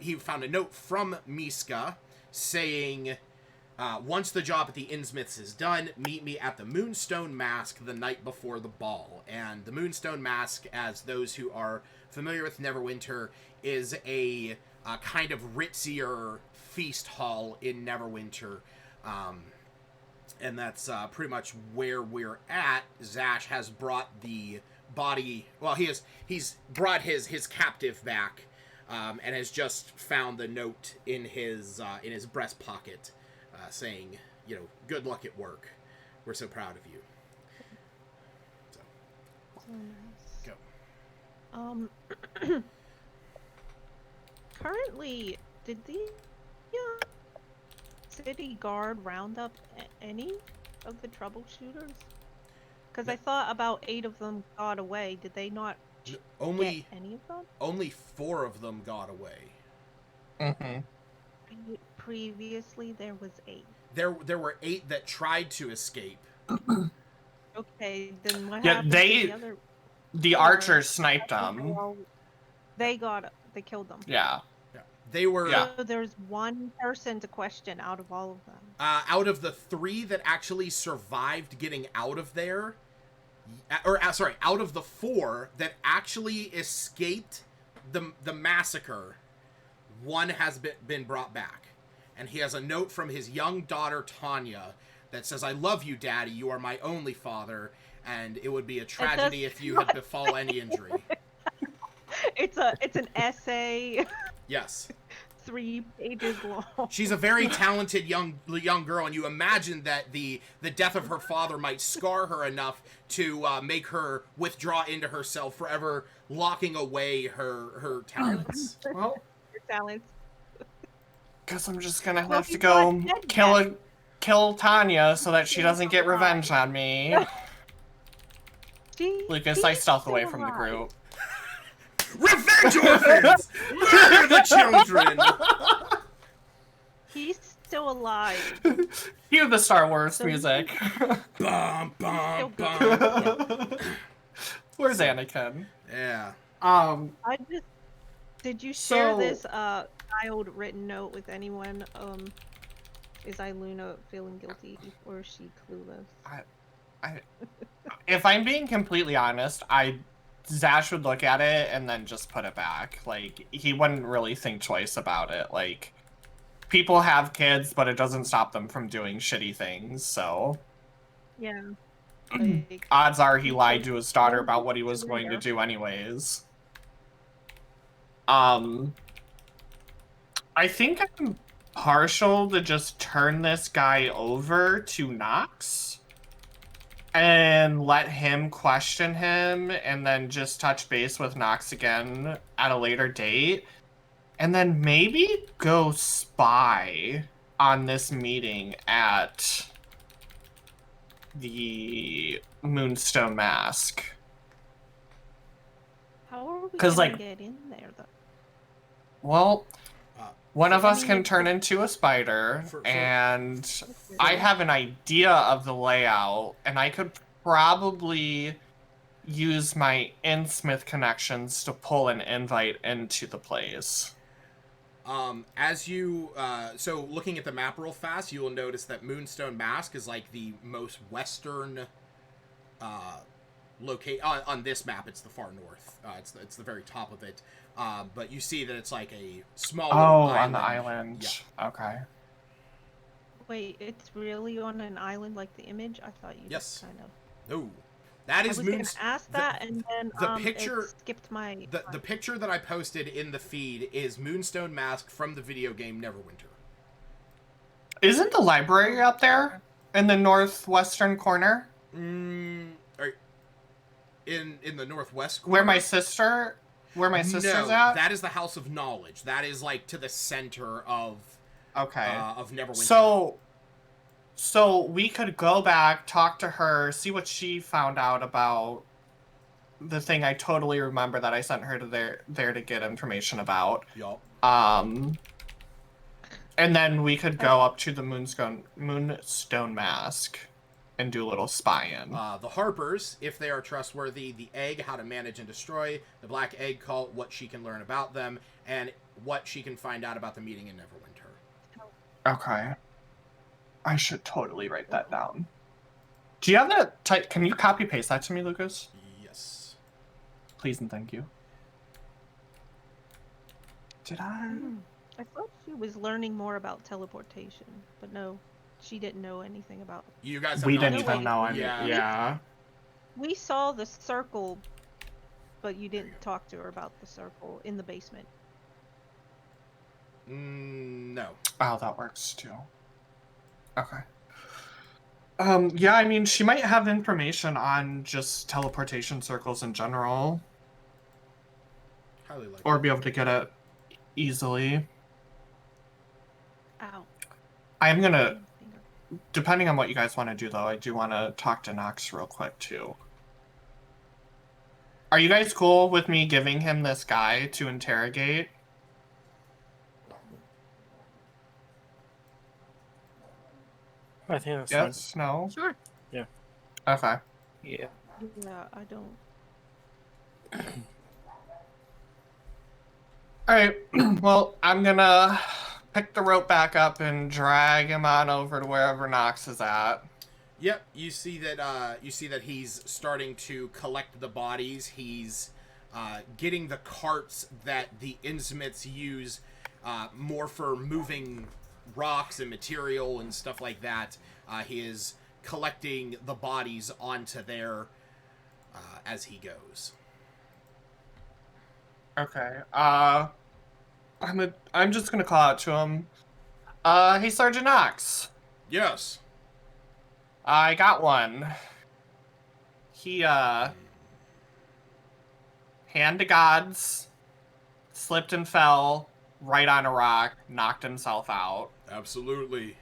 he found a note from Miska saying. Once the job at the Innsmouths is done, meet me at the Moonstone Mask the night before the ball. And the Moonstone Mask, as those who are familiar with Neverwinter, is a kind of ritzier feast hall in Neverwinter. And that's pretty much where we're at. Zash has brought the body... Well, he's brought his captive back, and has just found the note in his breast pocket. Saying, good luck at work. We're so proud of you. So, Nice. Currently, did the city guard round up any of the troubleshooters? Because I thought about 8 of them got away. Did they not get any of them? Only 4 of them got away. Mm-hmm. Previously, there was 8. There were 8 that tried to escape. Okay, then what Yeah, happened to the other? The archers sniped them. They killed them. Yeah. They were... So there's one person to question out of all of them. Out of the 3 that actually survived getting out of there... out of the 4 that actually escaped the massacre, one has been brought back. And he has a note from his young daughter, Tanya, that says, I love you, Daddy. You are my only father. And it would be a tragedy if you had befall any injury. It's an essay. Yes. 3 pages long. She's a very talented young girl, and you imagine that the death of her father might scar her enough to make her withdraw into herself, forever locking away her talents. Well, Your talents. guess I'm just gonna have to go kill Tanya so that she doesn't get revenge on me. Lucas, I stealth away from the group. Revenge orphans! Murder the children! He's still alive. Cue the Star Wars music. Bum, bum, bum. Where's Anakin? Yeah. Did you share this child written note with anyone? Is Iluna feeling guilty or is she clueless? If I'm being completely honest, Zash would look at it and then just put it back. Like, he wouldn't really think twice about it. Like, people have kids, but it doesn't stop them from doing shitty things, so... Yeah. Like, odds are he lied to his daughter about what he was going to do anyways. I think I'm partial to just turn this guy over to Nox and let him question him and then just touch base with Nox again at a later date. And then maybe go spy on this meeting at the Moonstone Mask. How are we 'Cause, gonna like- get in there though? Well, one of I us mean, can if- turn into a spider, For- and I have an idea of the layout, and I could probably use my Insmith connections to pull an invite into the place. As you, so looking at the map real fast, you will notice that Moonstone Mask is like the most western, on this map. It's the far north. It's the very top of it. But you see that it's like a small little On the island. Yeah. Okay. Wait, it's really on an island like the image? I thought you Yes. just kind of. No, that I is was gonna Moonstone. ask that, and then the picture- it skipped my. The picture that I posted in the feed is Moonstone Mask from the video game Neverwinter. Isn't the library up there in the northwestern corner? In the northwest Where corner? my sister's No, at? that is the House of Knowledge. That is like to the center of Okay. of Neverwinter. So we could go back, talk to her, see what she found out about the thing I totally remember that I sent her to there to get information about. Yup. And then we could go up to the Moonstone Mask and do a little spying. The Harpers, if they are trustworthy, the Egg, how to manage and destroy, the Black Egg Cult, what she can learn about them, and what she can find out about the meeting in Neverwinter. Okay. I should totally write that down. Do you have that type? Can you copy paste that to me, Lucas? Yes. Please and thank you. Did I? I thought she was learning more about teleportation, but no, she didn't know anything about. You guys have We not didn't No, even wait. know any. Yeah. Yeah. We saw the circle, but you didn't talk to her about the circle in the basement. No. Oh, that works too. Okay. Yeah, I mean, she might have information on just teleportation circles in general, Highly likely. or be able to get it easily. Ow. I'm gonna, Finger. depending on what you guys want to do, though, I do want to talk to Nox real quick too. Are you guys cool with me giving him this guy to interrogate? I think that's fine. Yes? No? Sure. Okay. Yeah. Yeah, I don't. Alright, well, I'm gonna pick the rope back up and drag him on over to wherever Nox is at. Yep, you see that he's starting to collect the bodies. He's getting the carts that the Innsmiths use more for moving rocks and material and stuff like that. He is collecting the bodies onto there as he goes. Okay. I'm just gonna call out to him. Hey, Sergeant Knox. Yes. I got one. He, hand to gods, slipped and fell right on a rock, knocked himself out. Absolutely.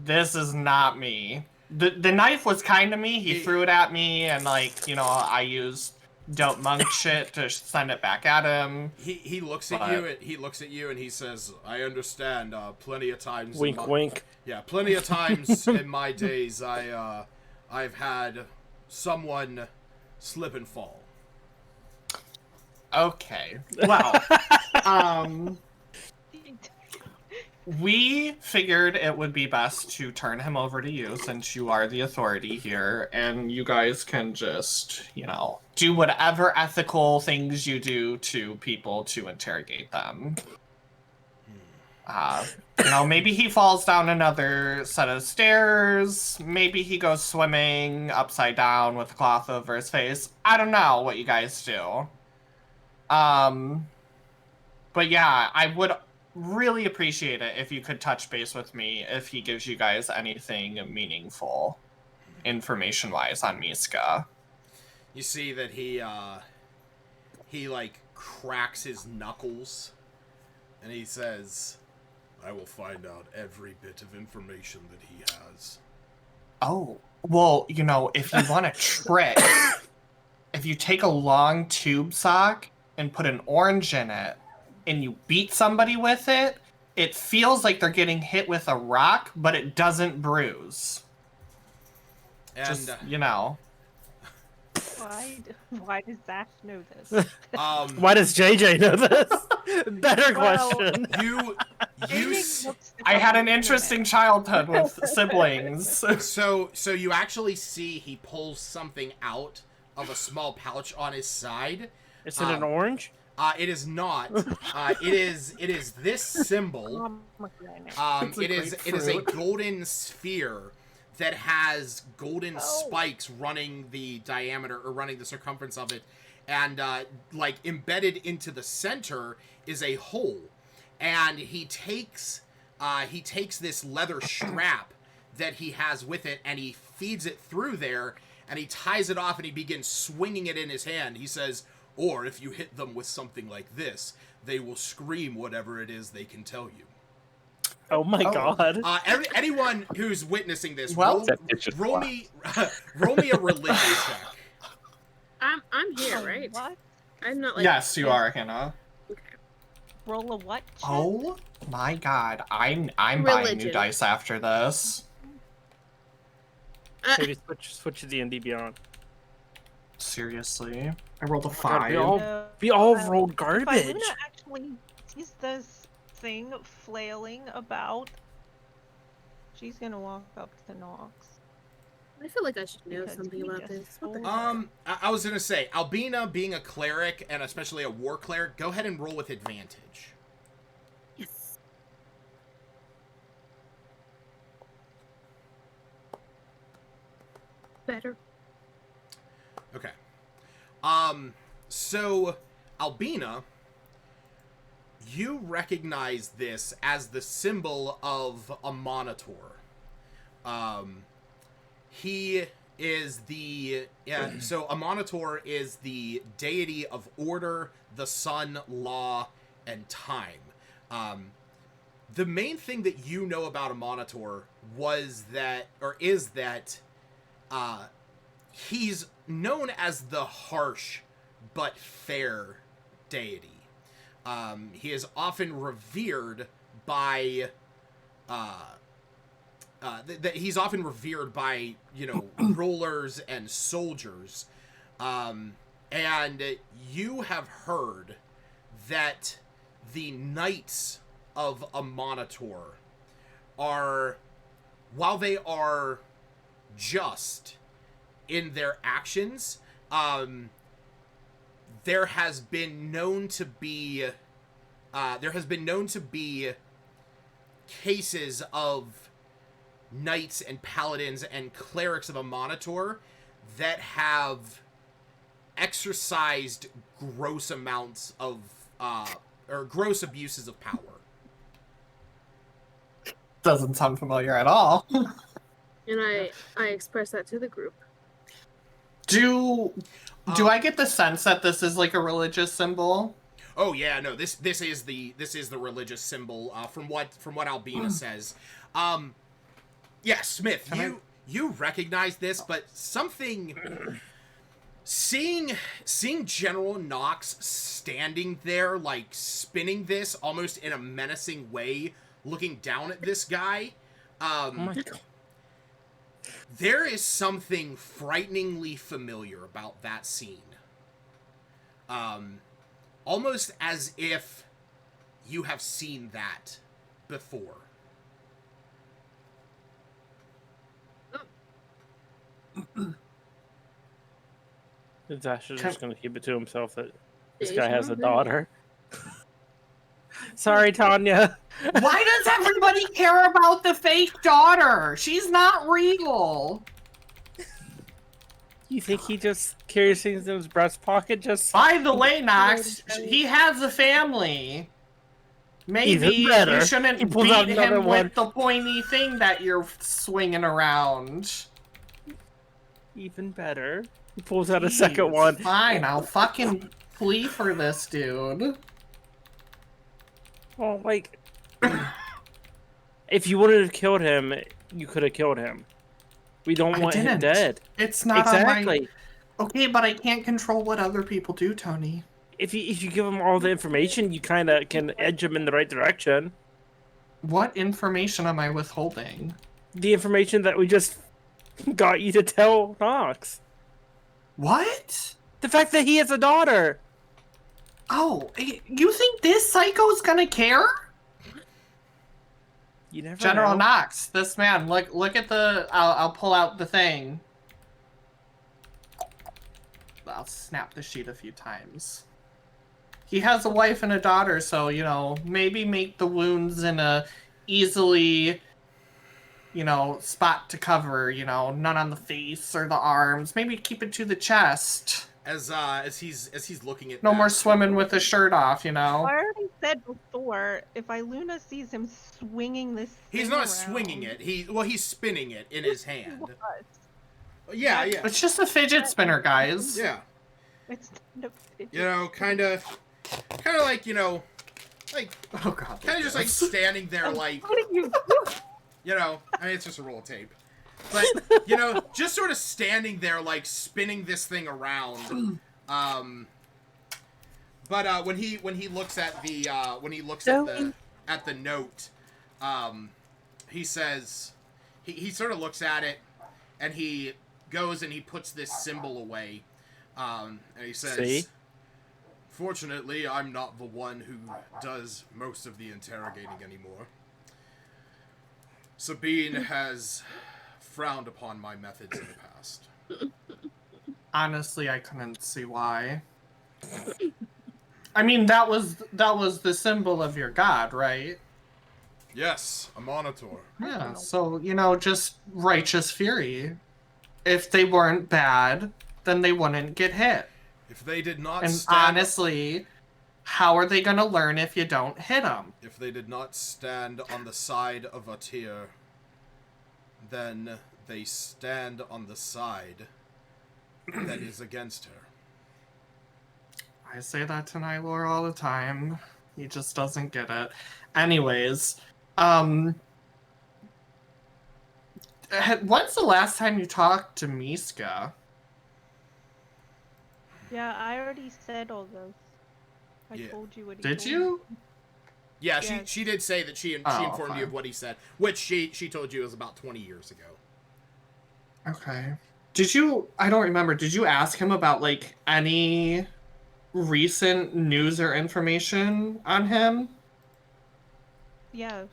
This is not me. The knife was kind of me. He threw it at me, and, like, you know, I used dope monk shit to send it back at him. He looks at you. He looks at you and he says, "I understand. Plenty of times. Wink, wink. Yeah, plenty of times in my days, I've had someone slip and fall." Okay. Well, we figured it would be best to turn him over to you since you are the authority here, and you guys can just, you know, do whatever ethical things you do to people to interrogate them. You know, maybe he falls down another set of stairs. Maybe he goes swimming upside down with a cloth over his face. I don't know what you guys do. But yeah, I would really appreciate it if you could touch base with me if he gives you guys anything meaningful, information-wise, on Miska. You see that he like cracks his knuckles, and he says, "I will find out every bit of information that he has." Oh, well, you know, if you want a trick, if you take a long tube sock and put an orange in it, and you beat somebody with it, it feels like they're getting hit with a rock, but it doesn't bruise. And Just, you know. Why does Zach know this? Why does JJ know this? Better Well, question. you I had an interesting childhood with siblings. so you actually see he pulls something out of a small pouch on his side. Is it an orange? It is not. It is this symbol. It is a golden sphere that has golden spikes running the diameter or running the circumference of it, and like embedded into the center is a hole, and he takes this leather strap that he has with it, and he feeds it through there, and he ties it off, and he begins swinging it in his hand. He says, "Or if you hit them with something like this, they will scream whatever it is they can tell you." Oh my god. Anyone who's witnessing this, Well, roll me a religion check. I'm here, right? What? I'm not like. Yes, you are, Hannah. Okay. Roll a what? check? Oh my god, I'm buying new Religion. dice after this. Maybe switch to D&D Beyond. Seriously, I rolled a God, 5. we all No, rolled If garbage. Luna actually sees this thing flailing about, she's gonna walk up to Nox. I feel like I should know Because something we about just this. What the told heck? I was gonna say, Albina being a cleric and especially a war cleric, go ahead and roll with advantage. Yes. Better. Okay. So Albina, you recognize this as the symbol of a monitor. He is the so a monitor is the deity of order, the sun, law, and time. The main thing that you know about a monitor is that he's known as the harsh but fair deity. He is often revered by he's often revered by, you know, rulers and soldiers. And you have heard that the knights of a monitor are, while they are just in their actions, there has been known to be cases of knights and paladins and clerics of a monitor that have exercised gross amounts of or gross abuses of power. Doesn't sound familiar at all. And I express that to the group. Do I get the sense that this is like a religious symbol? Oh yeah, no, this is the religious symbol from what Albina says. Yeah, Smith, you recognize this, but something seeing General Knox standing there, like spinning this almost in a menacing way, looking down at this guy. Oh my god. There is something frighteningly familiar about that scene. Almost as if you have seen that before. Dash is just going to keep it to himself that this Yeah, guy he's has a not good. daughter. Sorry, Tanya. Why does everybody care about the fake daughter? She's not real. You think he just carries things in his breast pocket just... By the way, Knox, he has a family. Maybe Even better. you He shouldn't pulls out beat another him one. with the pointy thing that you're swinging around. Even better. He pulls out a second Jeez, one. Fine, I'll fucking plea for this dude. Well, like, if you wanted to have killed him, you could have killed him. We don't I want him didn't. dead. It's not on my... Exactly. Okay, but I can't control what other people do, Tony. If you give him all the information, you kind of can edge him in the right direction. What information am I withholding? The information that we just got you to tell Knox. What? The fact that he has a daughter. Oh, you think this psycho's gonna care? You never General know. Knox, this man, look at the... I'll pull out the thing. I'll snap the sheet a few times. He has a wife and a daughter, so, you know, maybe make the wounds in a easily, you know, spot to cover, you know, none on the face or the arms. Maybe keep it to the chest. As he's looking at No that, more swimming with the shirt off, you know. I already said before, if Iluna sees him swinging this he's thing not around, swinging it. He's spinning it in his hand. What? Yeah, yeah, It's just a fidget spinner, guys. yeah. It's not a fidget You know, kind of like, you know, like Oh god. kind of just like standing there, like, What are you doing? you know, I mean, it's just a roll of tape. But, you know, just sort of standing there, like, spinning this thing around. But when he looks at the at the note, he says, he sort of looks at it, and he goes and he puts this symbol away, and he says, See? "Fortunately, I'm not the one who does most of the interrogating anymore. Sabine has frowned upon my methods in the past." Honestly, I couldn't see why. I mean, that was the symbol of your god, right? Yes, a monitor. Yeah, so, you know, just righteous fury. If they weren't bad, then they wouldn't get hit. If they did not And stand, honestly, how are they gonna learn if you don't hit them? if they did not stand on the side of Atir, then they stand on the side that is against her. I say that to Nylor all the time. He just doesn't get it. Anyways, when's the last time you talked to Miska? Yeah, I already said all those. I Yeah. told you what he Did told you? Yeah, Yes. she did say that she Oh, informed you of fine. what he said, which she told you was about 20 years ago. Okay. Did you... I don't remember. Did you ask him about, like, any recent news or information on him? Yeah,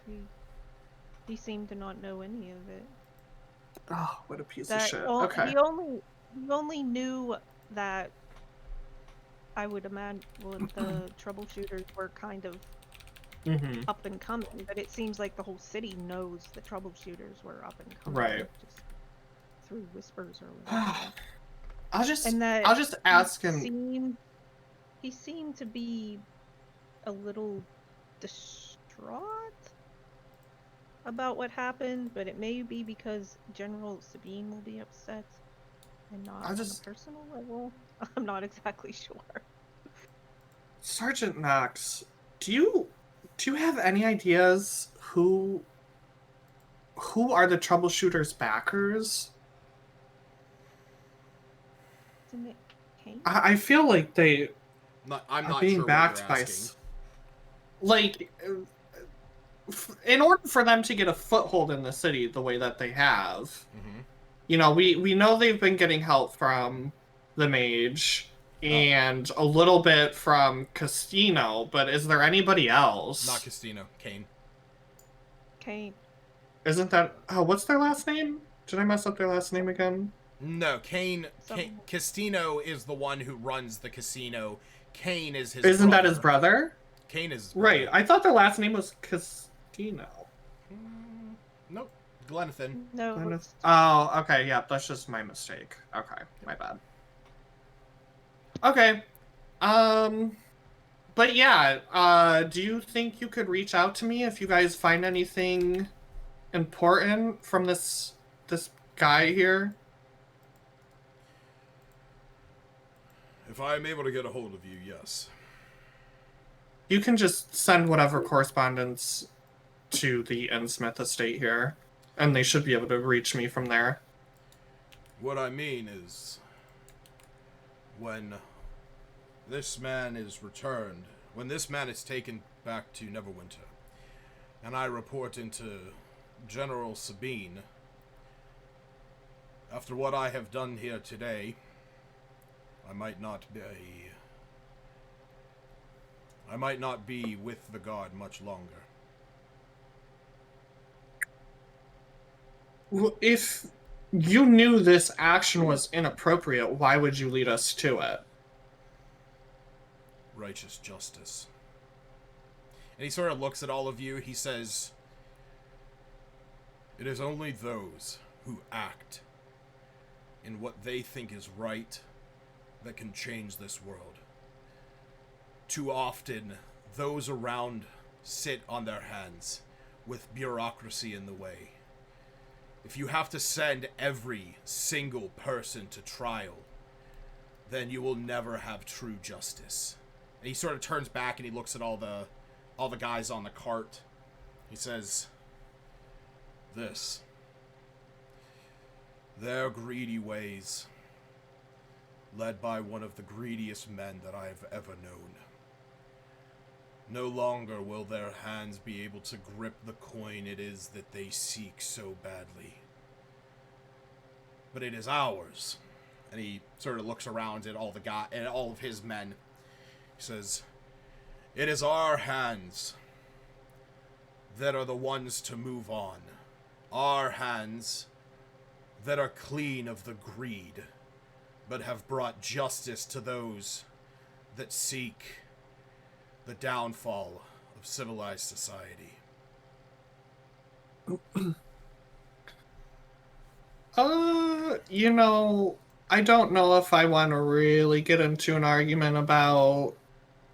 he seemed to not know any of it. Oh, what a piece of That shit. well, Okay. he only knew that I would imagine the troubleshooters were kind of Mm-hmm. up and coming, but it seems like the whole city knows the troubleshooters were up and coming. Right. Just through whispers or whatever. I'll just And that ask him. He seemed to be a little distraught about what happened, but it may be because General Sabine will be upset and not on a personal level. I'm not exactly sure. Sergeant Knox, do you have any ideas who are the troubleshooters' backers? Isn't it Kane? I feel like they I'm are not being sure backed what by you're asking. like in order for them to get a foothold in the city the way that they have. Mhm. You know, we know they've been getting help from the mage and a little bit from Castino, but is there anybody else? Not Castino, Kane. Kane. Isn't that... Oh, what's their last name? Did I mess up their last name again? No, Kane. Some- Castino is the one who runs the casino. Kane is his. Isn't brother. that his brother? Kane is his Right. brother. I thought their last name was Castino. Nope. Glenathan. No, it's Oh, okay. Yeah, that's just my mistake. Okay, my bad. Okay. But yeah, do you think you could reach out to me if you guys find anything important from this guy here? If I am able to get a hold of you, yes. You can just send whatever correspondence to the Innsmouth estate here, and they should be able to reach me from there. What I mean is, when this man is returned, when this man is taken back to Neverwinter, and I report into General Sabine, after what I have done here today, I might not be with the guard much longer. Well, if you knew this action was inappropriate, why would you lead us to it? Righteous justice. And he sort of looks at all of you. He says, "It is only those who act in what they think is right that can change this world. Too often, those around sit on their hands with bureaucracy in the way. If you have to send every single person to trial, then you will never have true justice." And he sort of turns back and he looks at all the guys on the cart. He says, "Their greedy ways, led by one of the greediest men that I have ever known. No longer will their hands be able to grip the coin it is that they seek so badly. But it is ours." And he sort of looks around at all of his men. He says, "It is our hands that are the ones to move on. Our hands that are clean of the greed, but have brought justice to those that seek the downfall of civilized society." I don't know if I want to really get into an argument about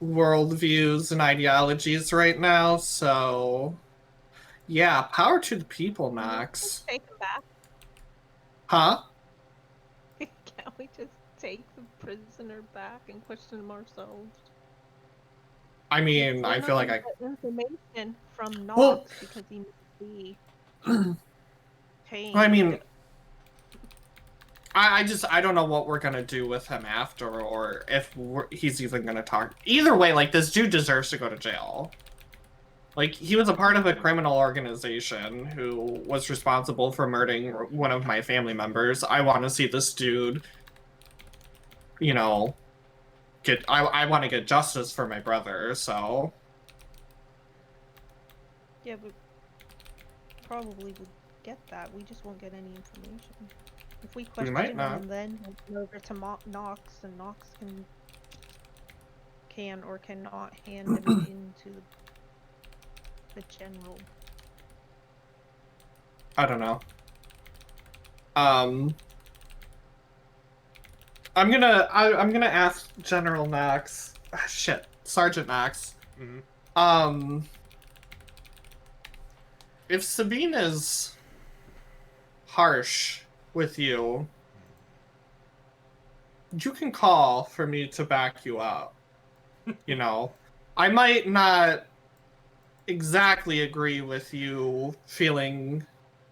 worldviews and ideologies right now, so yeah, power to the people, Max. Take him back. Huh? Can't we just take the prisoner back and question him ourselves? I mean, We're I not feel like gonna I... get information from Knox Well- because he must be paid. I mean, I don't know what we're gonna do with him after, or if he's even gonna talk. Either way, like, this dude deserves to go to jail. Like, he was a part of a criminal organization who was responsible for murdering one of my family members. I want to see this dude, I want to get justice for my brother, so... Yeah, but probably would get that. We just won't get any information. If we question might him, not. then we'll go over to Knox, and Knox can or cannot hand him into the general. I don't know. I'm gonna ask General Max. Sergeant Max. Mm-hmm. If Sabine is harsh with you, you can call for me to back you up. I might not exactly agree with you feeling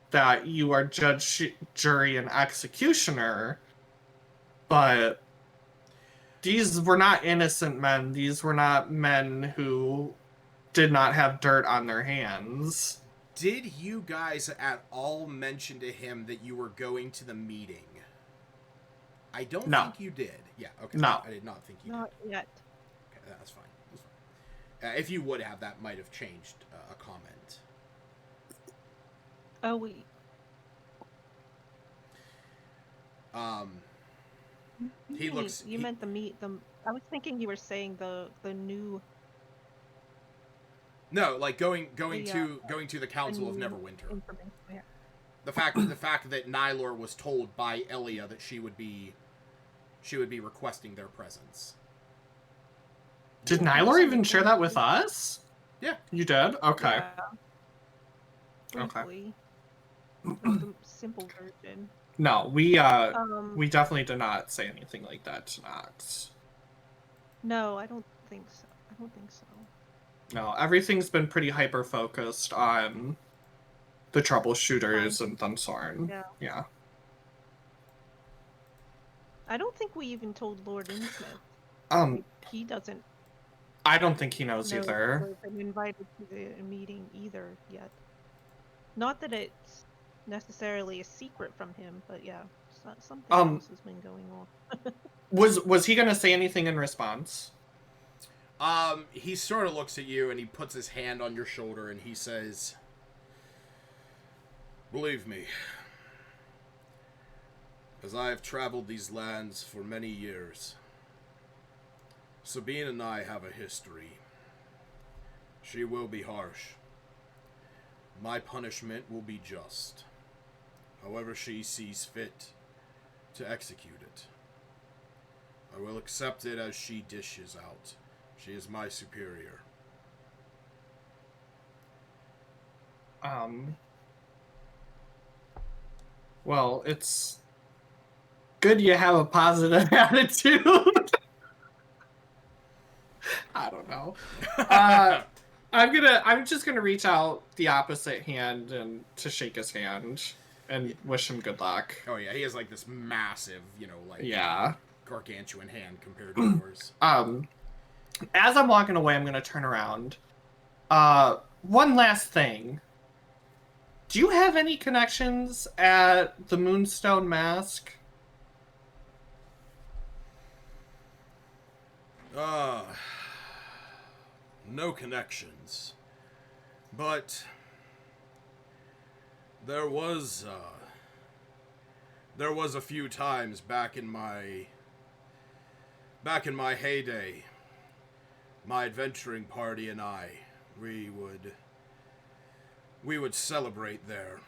that you are judge, jury, and executioner, but these were not innocent men. These were not men who did not have dirt on their hands. Did you guys at all mention to him that you were going to the meeting? I don't think you did. Yeah, okay. No. I did not think you did. Not yet. Okay, that's fine. If you would have, that might have changed a comment. Oh, wait. He looks... You meant the I was thinking you were saying the new... No, like going to the Council of Neverwinter. Information. Yeah. The fact that Nylor was told by Elia that she would be requesting their presence. Did Yeah, Nylor so even share that with us? Yeah. You did? Okay. Yeah. Okay. Briefly. Like the simple version. No, we definitely did not say anything like that to not. No, I don't think so. I don't think so. No, everything's been pretty hyper focused on the troubleshooters and Thunsorn. Yeah. Yeah. I don't think we even told Lord Innsmouth. Um, He doesn't I don't think he knows know either. we've been invited to the meeting either yet. Not that it's necessarily a secret from him, but yeah, something else has been going on. Was he gonna say anything in response? He sort of looks at you and he puts his hand on your shoulder and he says, "Believe me, as I have traveled these lands for many years, Sabine and I have a history. She will be harsh. My punishment will be just, however she sees fit to execute it. I will accept it as she dishes out. She is my superior." Well, it's good you have a positive attitude. I don't know. I'm just gonna reach out the opposite hand and to shake his hand and wish him good luck. Oh yeah, he has like this massive, Yeah. gargantuan hand compared to yours. As I'm walking away, I'm gonna turn around. One last thing. Do you have any connections at the Moonstone Mask? No connections. But there was a few times back in my heyday, my adventuring party and I, we would celebrate there.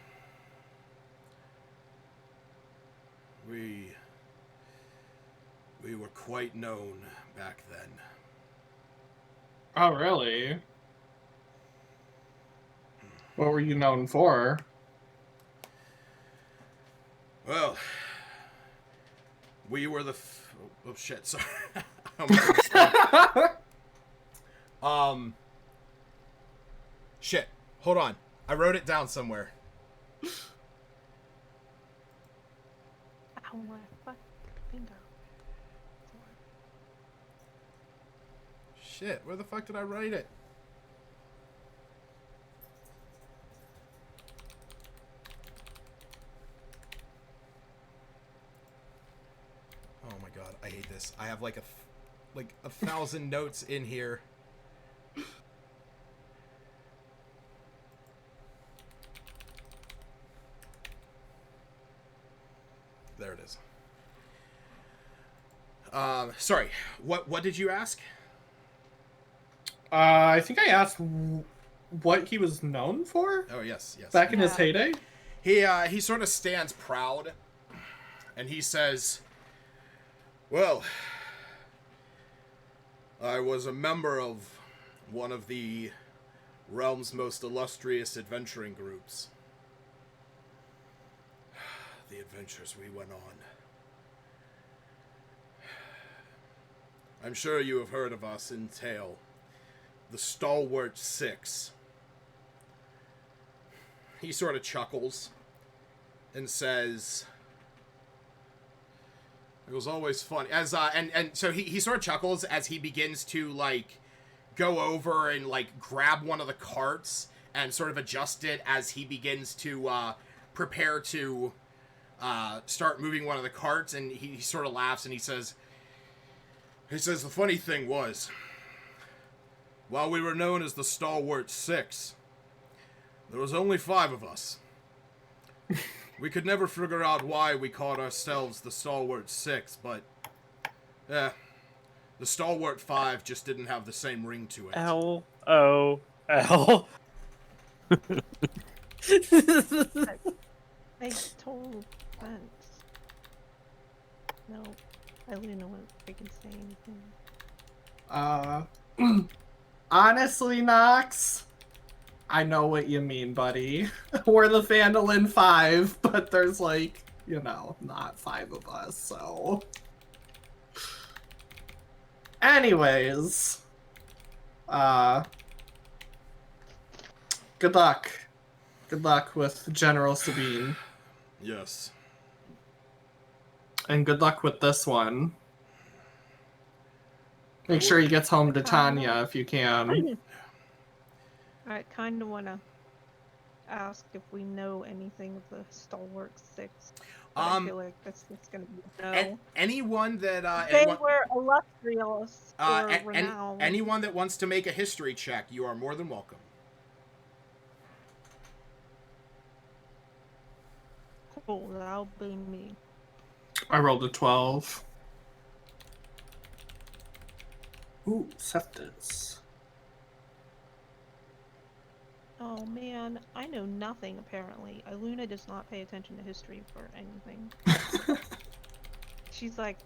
We were quite known back then. Oh, really? What were you known for? Well, we were the oh shit, sorry. Shit. Hold on. I wrote it down somewhere. Ow, my fuck finger. Shit, where the fuck did I write it? Oh my god, I hate this. I have like a 1,000 notes in here. There it is. Sorry. What did you ask? I think I asked what he was known for Oh yes. back in his heyday. He sort of stands proud, and he says, "Well, I was a member of one of the realm's most illustrious adventuring groups. The adventures we went on. I'm sure you have heard of us in tale. The Stalwart Six." He sort of chuckles and says, "It was always fun." As and so he sort of chuckles as he begins to go over and grab one of the carts and sort of adjust it as he begins to prepare to start moving one of the carts, and he sort of laughs and he says, "The funny thing was, while we were known as the Stalwart Six, there was only 5 of us. We could never figure out why we called ourselves the Stalwart Six, but the Stalwart Five just didn't have the same ring to it." LOL. Makes total sense. No, I don't know what I can say anything. Honestly, Nox, I know what you mean, buddy. We're the Phandalin Five, but there's like, not 5 of us, so. Anyways, good luck. Good luck with General Sabine. Yes. And good luck with this one. Make sure he gets home to Tanya if you can. I kind of want to ask if we know anything of the Stalwart Six. But I feel like that's going to be a no. Anyone that They were illustrious or renowned. anyone that wants to make a history check, you are more than welcome. Cool, that'll be me. I rolled a 12. Ooh, Septus. Oh man, I know nothing apparently. Luna does not pay attention to history for anything. She's like,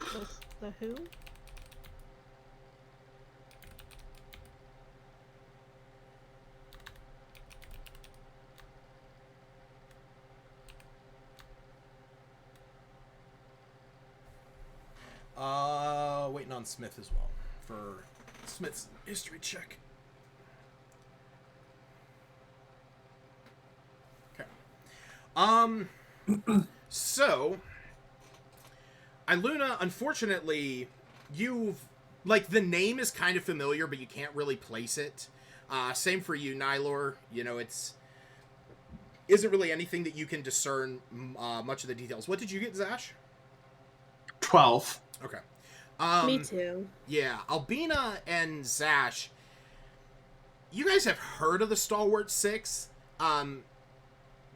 the who? Waiting on Smith as well for Smith's history check. Okay. So, Iluna, unfortunately, the name is kind of familiar, but you can't really place it. Same for you, Nylor. Isn't really anything that you can discern much of the details. What did you get, Zash? 12. Okay. Me too. Yeah, Albina and Zash, you guys have heard of the Stalwart Six.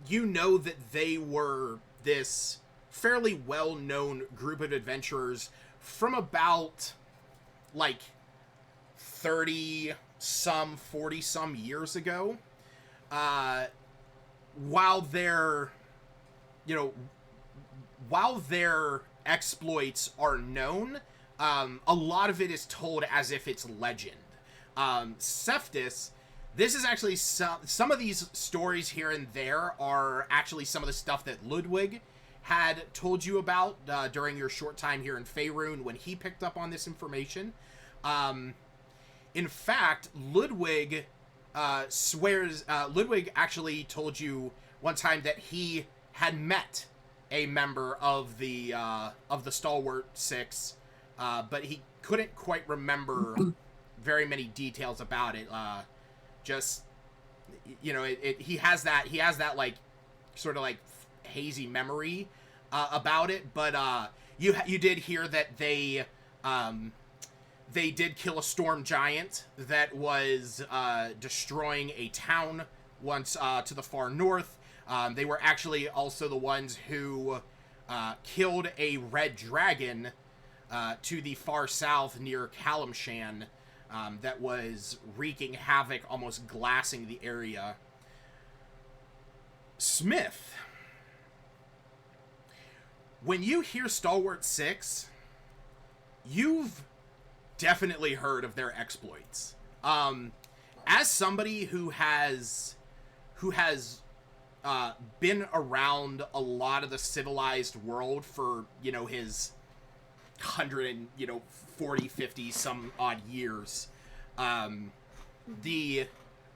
You know that they were this fairly well-known group of adventurers from about, 30-some, 40-some years ago. While their exploits are known, a lot of it is told as if it's legend. Cephtus, this is actually some of these stories here and there are actually some of the stuff that Ludwig had told you about during your short time here in Faerun when he picked up on this information. In fact, Ludwig Ludwig actually told you one time that he had met a member of the Stalwart Six, but he couldn't quite remember very many details about it. He has that sort of hazy memory about it. But you did hear that they did kill a storm giant that was destroying a town once to the far north. They were actually also the ones who killed a red dragon to the far south near Kalimshan that was wreaking havoc, almost glassing the area. Smith, when you hear Stalwart Six, you've definitely heard of their exploits. As somebody who has been around a lot of the civilized world for, his 140, 50 some odd years,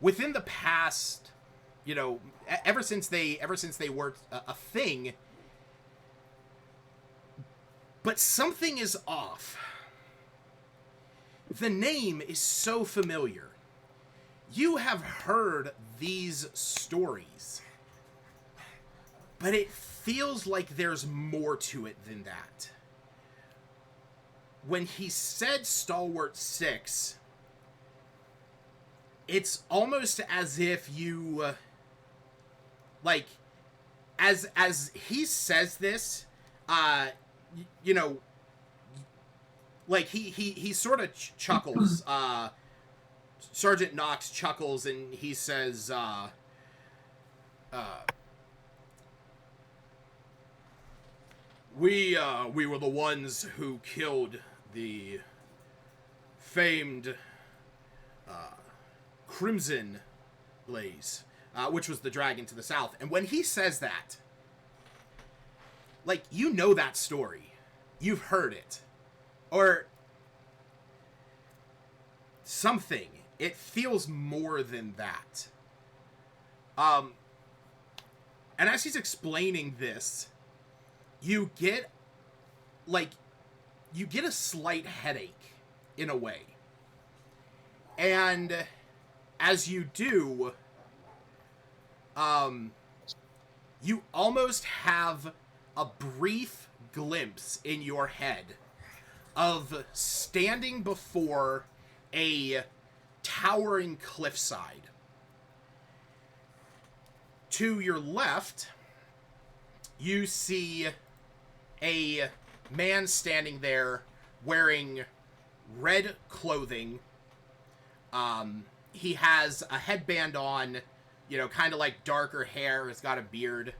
within the past, ever since they were a thing, but something is off. The name is so familiar. You have heard these stories, but it feels like there's more to it than that. When he said Stalwart Six, it's almost as if you, as he says this, he sort of chuckles. Sergeant Knox chuckles and he says, we were the ones who killed the famed Crimson Blaze, which was the dragon to the south. And when he says that, like, you know that story. You've heard it. Or something. It feels more than that. And as he's explaining this, you get a slight headache, in a way. And as you do, you almost have a brief glimpse in your head of standing before a towering cliffside. To your left, you see a man standing there wearing red clothing. He has a headband on, kind of like darker hair. He's got a beard.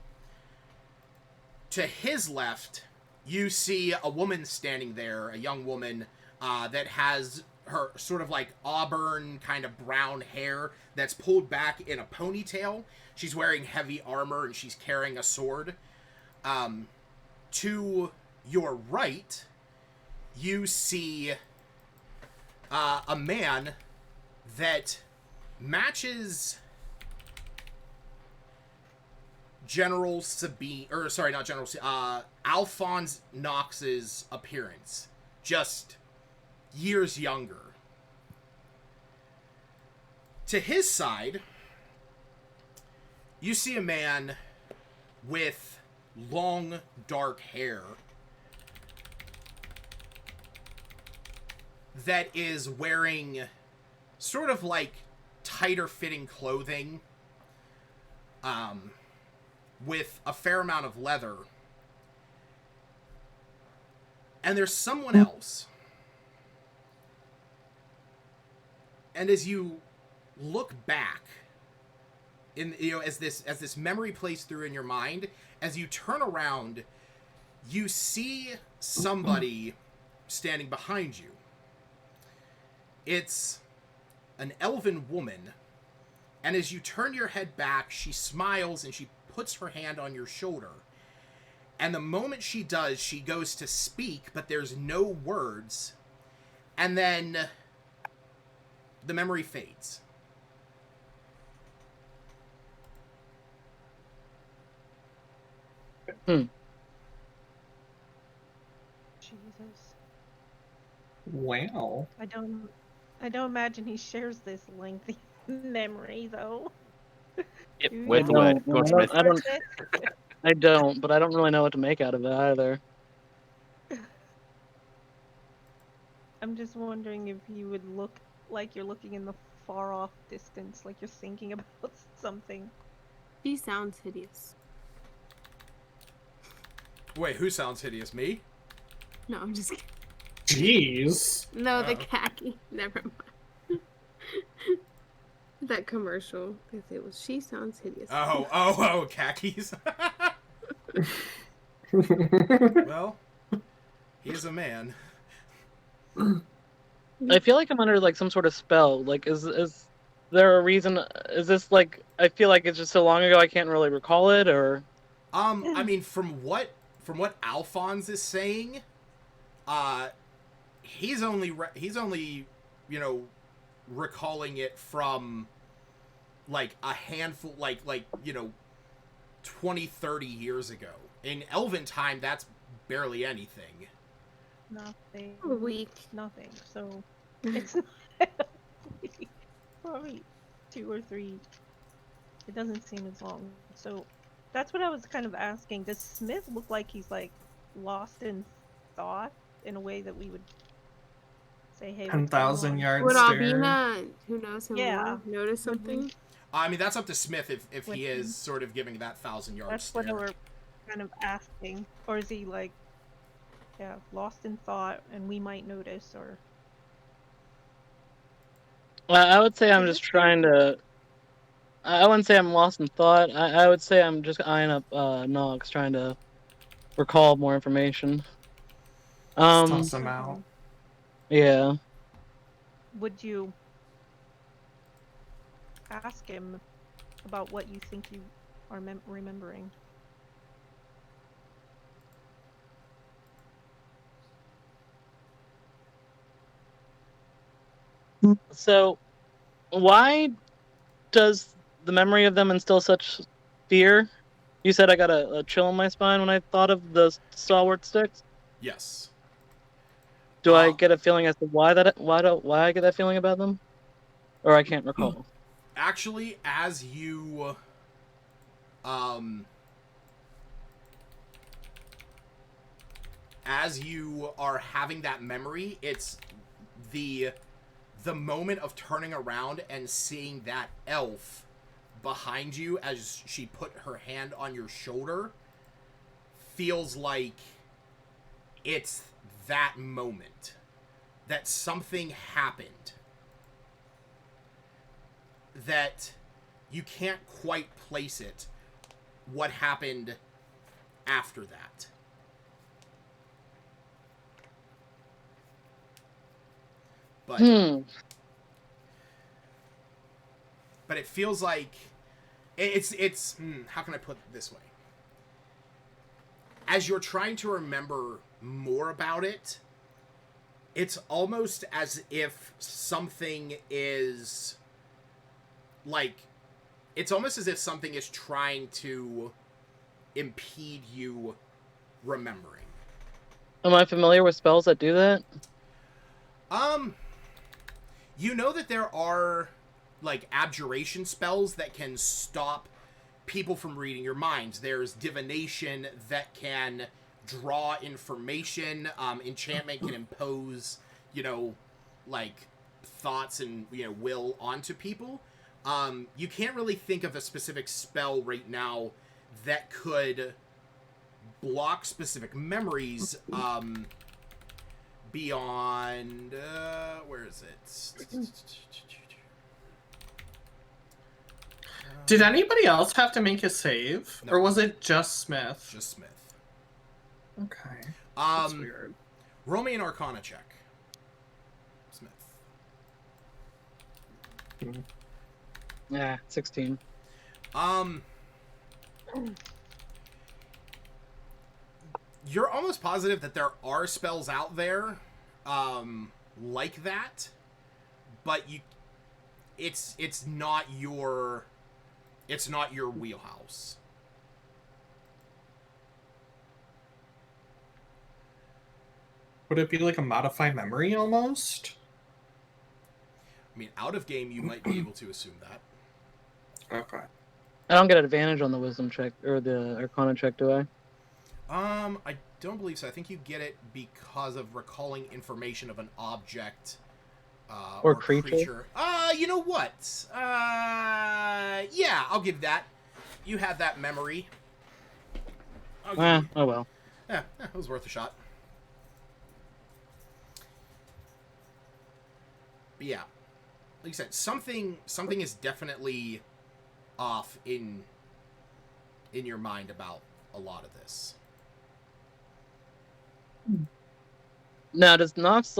To his left, you see a woman standing there, a young woman that has her sort of like auburn kind of brown hair that's pulled back in a ponytail. She's wearing heavy armor and she's carrying a sword. To your right, you see a man that matches General Sabine, or sorry, not General, Alphonse Knox's appearance, just years younger. To his side, you see a man with long, dark hair that is wearing sort of like tighter fitting clothing, with a fair amount of leather. And there's someone else. And as you look back, as this memory plays through in your mind, as you turn around, you see somebody standing behind you. It's an elven woman, and as you turn your head back, she smiles and she puts her hand on your shoulder. And the moment she does, she goes to speak, but there's no words. And then the memory fades. Jesus. Wow. I don't imagine he shares this lengthy memory though. Yep, Do with you? what? Goldsmith. I don't, but I don't really know what to make out of it either. I'm just wondering if you would look like you're looking in the far off distance, like you're thinking about something. She sounds hideous. Wait, who sounds hideous? Me? No, I'm just kidding. Jeez. No, the khaki. Never mind. That commercial. It was she sounds hideous. Oh, khakis. Well, he's a man. I feel like I'm under like some sort of spell. Like, is there a reason? Is this like, I feel like it's just so long ago I can't really recall it, or? I mean, from what Alphonse is saying, he's only recalling it from like a handful, like 20, 30 years ago. In Elven time, that's barely anything. Nothing. A week. Nothing. So it's probably 2 or 3. It doesn't seem as long. So that's what I was kind of asking. Does Smith look like he's like lost in thought in a way that we would say, "Hey, what's going 10,000 on?" yard Would stare. Albina, who knows him Yeah. more, notice something? I mean, that's up to Smith if With he him. is sort of giving that 1,000-yard That's stare. what we're kind of asking. Or is he like, lost in thought, and we might notice, or I would say I'm just trying to. I wouldn't say I'm lost in thought. I would say I'm just eyeing up Nox, trying to recall more information. Toss him out. Yeah. would you ask him about what you think you are remembering. So, why does the memory of them instill such fear? You said I got a chill in my spine when I thought of the stalwart sticks. Yes. Do I get a feeling as to why I get that feeling about them, or I can't recall? Actually, as you are having that memory, it's the moment of turning around and seeing that elf behind you as she put her hand on your shoulder feels like it's that moment that something happened that you can't quite place it, what happened after that. But but it feels like it's how can I put it this way? As you're trying to remember more about it, it's almost as if something is like, it's almost as if something is trying to impede you remembering. Am I familiar with spells that do that? You know that there are like abjuration spells that can stop people from reading your minds. There's divination that can draw information. Enchantment can impose, like thoughts and will onto people. You can't really think of a specific spell right now that could block specific memories beyond where is it? Did anybody else have to make a save? No. Or was it just Smith? Just Smith. Okay. That's weird. Roll me an Arcana check. Smith. Yeah, 16. You're almost positive that there are spells out there like that, but it's not your wheelhouse. Would it be like a modified memory almost? I mean, out of game, you might be able to assume that. Okay. I don't get an advantage on the wisdom check or the arcana check, do I? I don't believe so. I think you get it because of recalling information of an object or creature. You know what? Yeah, I'll give that. You had that memory. Oh well. Yeah, it was worth a shot. But yeah, like I said, something is definitely off in your mind about a lot of this. Now, does Nox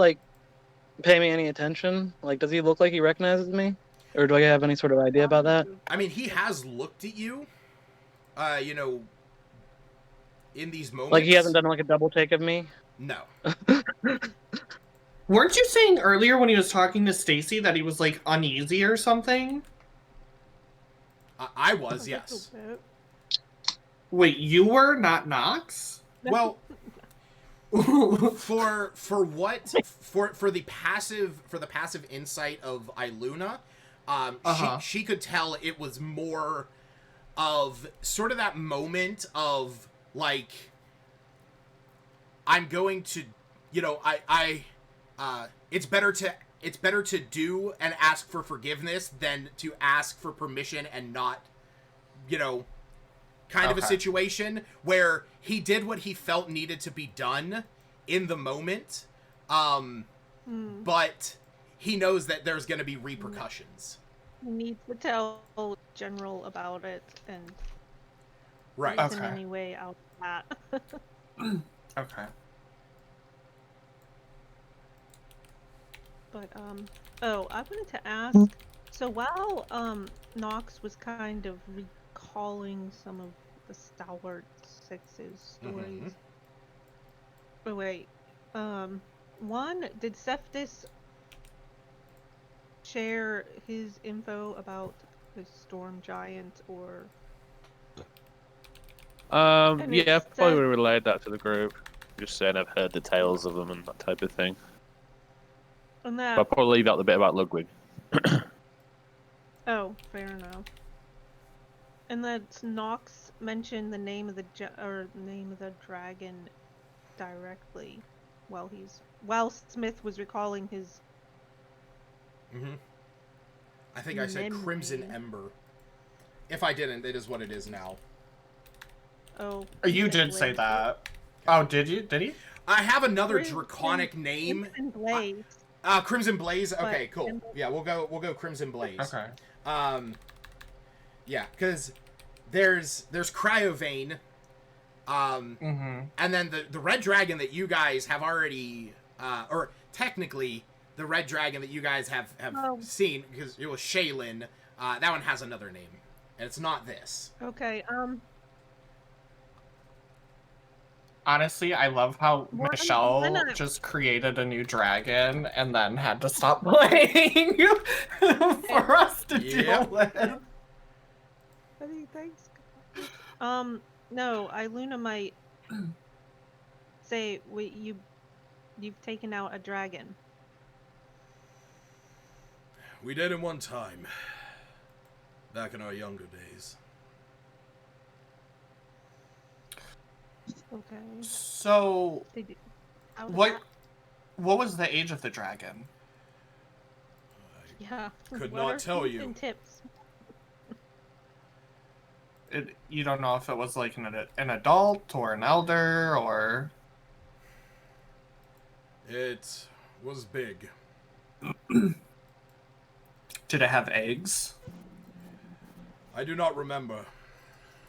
pay me any attention? Like, does he look like he recognizes me, or do I have any sort of idea about that? I mean, he has looked at you. In these moments. Like he hasn't done a double take of me. No. Weren't you saying earlier when he was talking to Stacy that he was uneasy or something? I was, yes. Wait, you were, not Nox? Well, for the passive insight of Iluna, she could tell it was more of sort of that moment of I'm going to, it's better to do and ask for forgiveness than to ask for permission and not, kind of a situation where he did what he felt needed to be done in the moment, but he knows that there's going to be repercussions. He needs to tell General about it and right. in any way out of that. Okay. But I wanted to ask, So while Nox was kind of recalling some of the Stalwart Six's stories. Oh wait. One, did Cephas share his info about the storm giant or And Yeah, it probably said- would have relayed that to the group. Just saying I've heard the tales of them and that type of thing. and But that I'll probably leave out the bit about Ludwig. Oh, fair enough. And that Nox mentioned the name of the name of the dragon directly while Smith was recalling his I think I said Crimson memory. Ember. If I didn't, it is what it is now. Oh, You did say that. Oh, did you? Did he? I have another Crimson- draconic name. Crimson Blaze. Crimson Blaze. Okay, But- cool. Yeah, we'll go Crimson Blaze. Okay. Yeah, because there's Cryovane, and then the red dragon that you guys have already, or technically the red dragon that you guys have Oh. seen, because it was Shaylin. That one has another name, and it's not this. Okay, Honestly, I love how Well, Michelle then I- just created a new dragon and then had to stop playing for us to deal Yep. with. Hey, thanks. No, Iluna might say, "Wait, you've taken out a dragon." We did it one time, back in our younger days. Okay. So, How did what that- what was the age of the dragon? Yeah. Could what not are tell hints you. and tips? You don't know if it was like an adult or an elder or... It was big. Did it have eggs? I do not remember.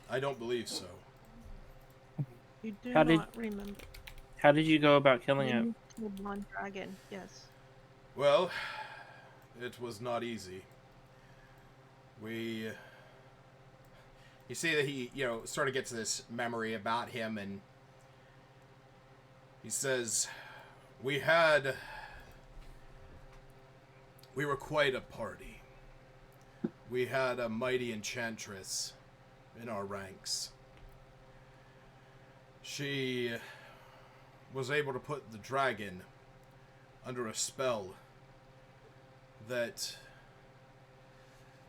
I don't believe so. You do How did- not remember. How did you go about killing it? You killed one dragon. Yes. Well, it was not easy. You see that he, sort of gets this memory about him, and he says, we were quite a party. We had a mighty enchantress in our ranks. She was able to put the dragon under a spell that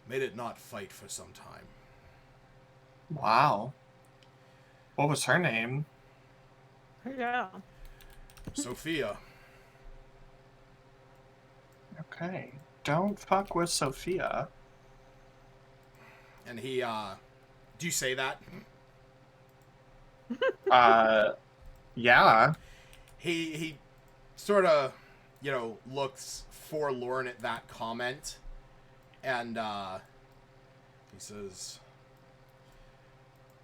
made it not fight for some time. Wow. What was her name? Yeah. Sophia. Okay. Don't fuck with Sophia. And he, do you say that? Yeah. He sort of, looks forlorn at that comment. And, he says,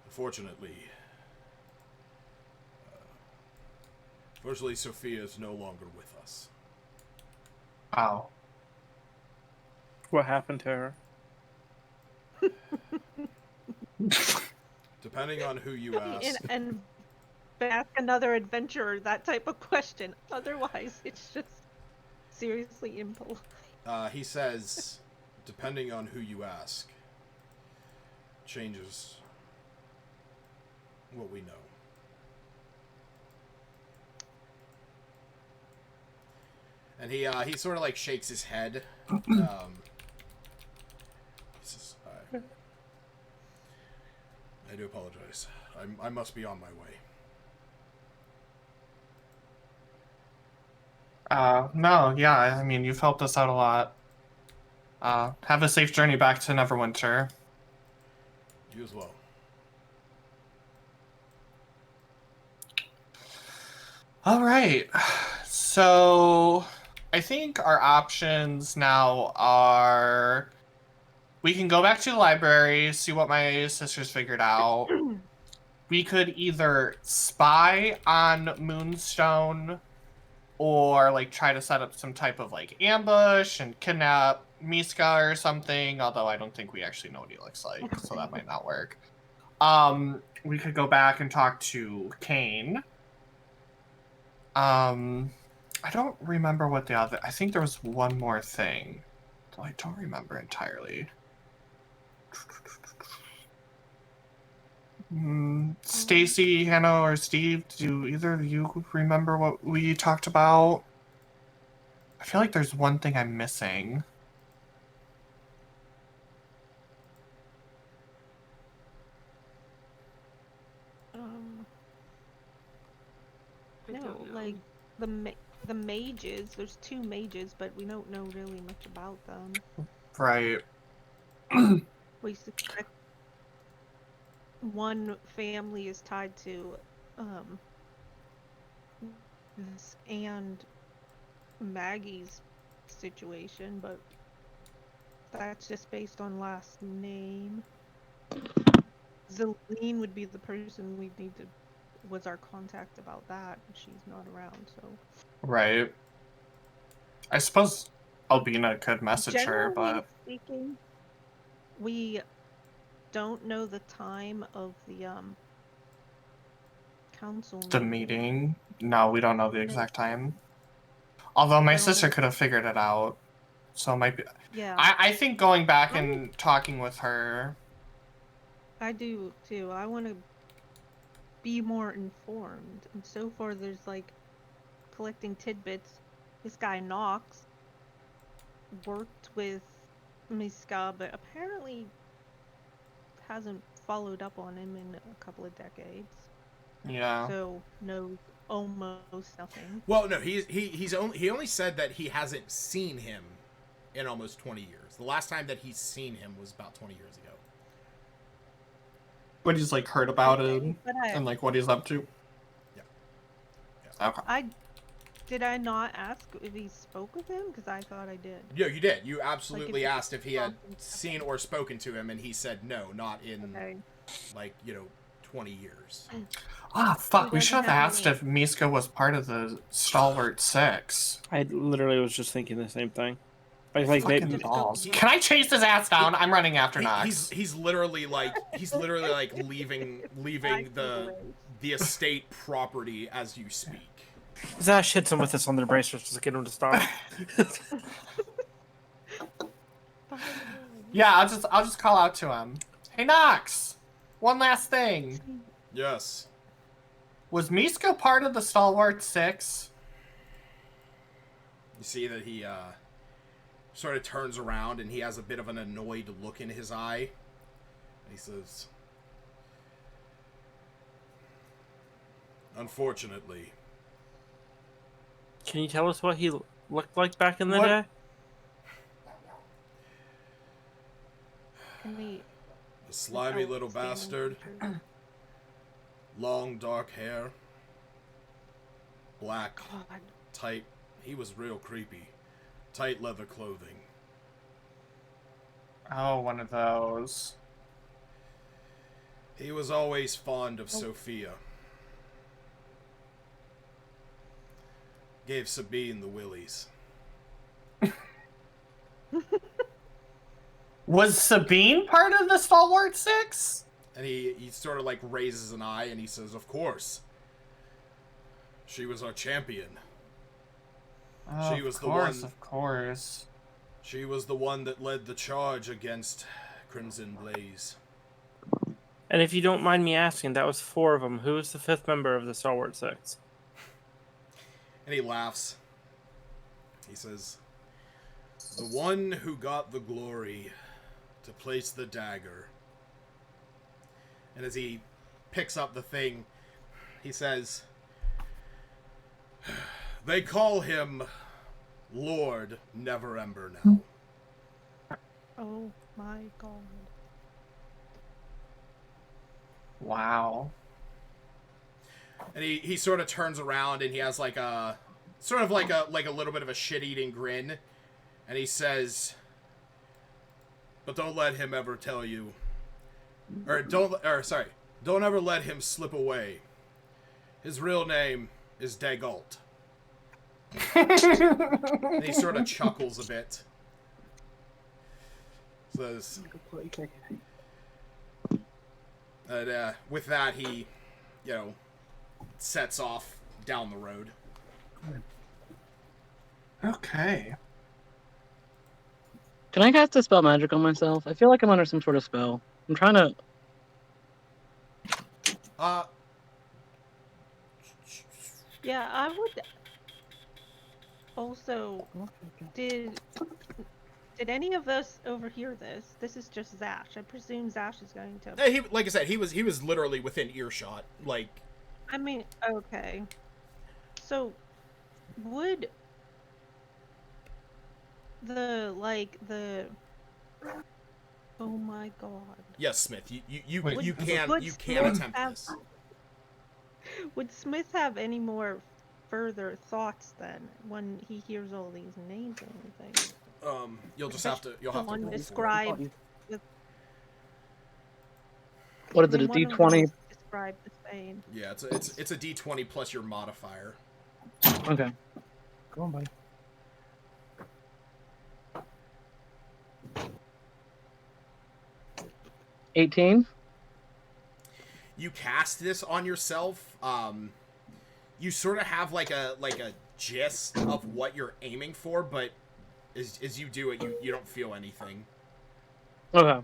unfortunately, Sophia is no longer with us. Wow. What happened to her? Depending on who you ask. and back another adventurer, that type of question. Otherwise, it's just seriously impolite. He says, depending on who you ask, changes what we know. And he sort of like shakes his head. He says, I do apologize. I must be on my way. No, yeah, I mean, you've helped us out a lot. Have a safe journey back to Neverwinter. You as well. All right. So, I think our options now are... We can go back to the library, see what my sisters figured out. We could either spy on Moonstone or, like, try to set up some type of, like, ambush and kidnap Miska or something, although I don't think we actually know what he looks like, so that might not work. We could go back and talk to Kane. I don't remember what the other... I think there was one more thing, though I don't remember entirely. Stacy, Hannah, or Steve, do either of you remember what we talked about? I feel like there's one thing I'm missing. I No, don't know. like the mages. There's two mages, but we don't know really much about them. Right. We suspect one family is tied to this and Maggie's situation, but that's just based on last name. Zelene would be the person we need to was our contact about that. She's not around, so Right. I suppose Albina could message her, generally but... speaking, we don't know the time of the council The meeting? No, we don't know the exact time. Although my sister could have figured it out. So it might be... Yeah, I think going back and talking with her... I do too. I want to be more informed, and so far there's like collecting tidbits. This guy Knox worked with Miska, but apparently hasn't followed up on him in a couple of decades. Yeah. So knows almost nothing. Well, no, he only said that he hasn't seen him in almost 20 years. The last time that he's seen him was about 20 years ago. But he's like heard about it But and like what he's up to. Yeah. Okay. Did I not ask if he spoke with him? Because I thought I did. Yeah, you did. You absolutely he asked if he had spoken to seen or spoken to him, and he said no, not in Okay. 20 years. Ah, fuck. Who We should have doesn't have asked any- if Miska was part of the Stalwart Six. I literally was just thinking the same thing. Like Fucking maybe, balls. Can I chase his ass down? I'm running after Knox. He's literally like leaving the estate property as you speak. Zash hits him with this on their bracers just to get him to stop. Yeah, I'll just call out to him. Hey Knox! One last thing. Yes. Was Miska part of the Stalwart Six? You see that he sort of turns around and he has a bit of an annoyed look in his eye. And he says, "Unfortunately." Can you tell us what he looked like back in the What? day? Can we? A slimy Oh, little standing bastard. picture. Long dark hair. Black, God. tight. He was real creepy. Tight leather clothing. Oh, one of those. He was always fond of Sophia. Gave Sabine the willies. Was Sabine part of the Stalwart Six? And he sort of like raises an eye and he says, "Of course. She was our champion. Oh, She was of the course, one- of course. She was the one that led the charge against Crimson Blaze." And if you don't mind me asking, that was 4 of them. Who was the 5th member of the Stalwart Six? And he laughs. He says, "The one who got the glory to place the dagger." And as he picks up the thing, he says, "They call him Lord Neverember now." Oh my God. Wow. And he sort of turns around and he has like a sort of like a little bit of a shit-eating grin, and he says, "But don't let him ever tell you, don't ever let him slip away. His real name is Dagalt." And he sort of chuckles a bit. So with that, he, sets off down the road. Okay. Can I cast Dispel Magic on myself? I feel like I'm under some sort of spell. I'm trying to. Yeah, I would also. Did any of us overhear this? This is just Zash. I presume Zash is going to. He, like I said, he was literally within earshot. Like, I mean, okay. So, would the oh my god. yes, Smith, you Wait, can Smith attempt have- this. Would Smith have any more further thoughts then when he hears all these names and everything? You'll have to The one roll for it. described. What is it, a one of them D20? is described the same. Yeah, it's a D20 plus your modifier. Okay. Go on, buddy. $18? You cast this on yourself. You sort of have like a gist of what you're aiming for, but as you do it, you don't feel anything. Okay.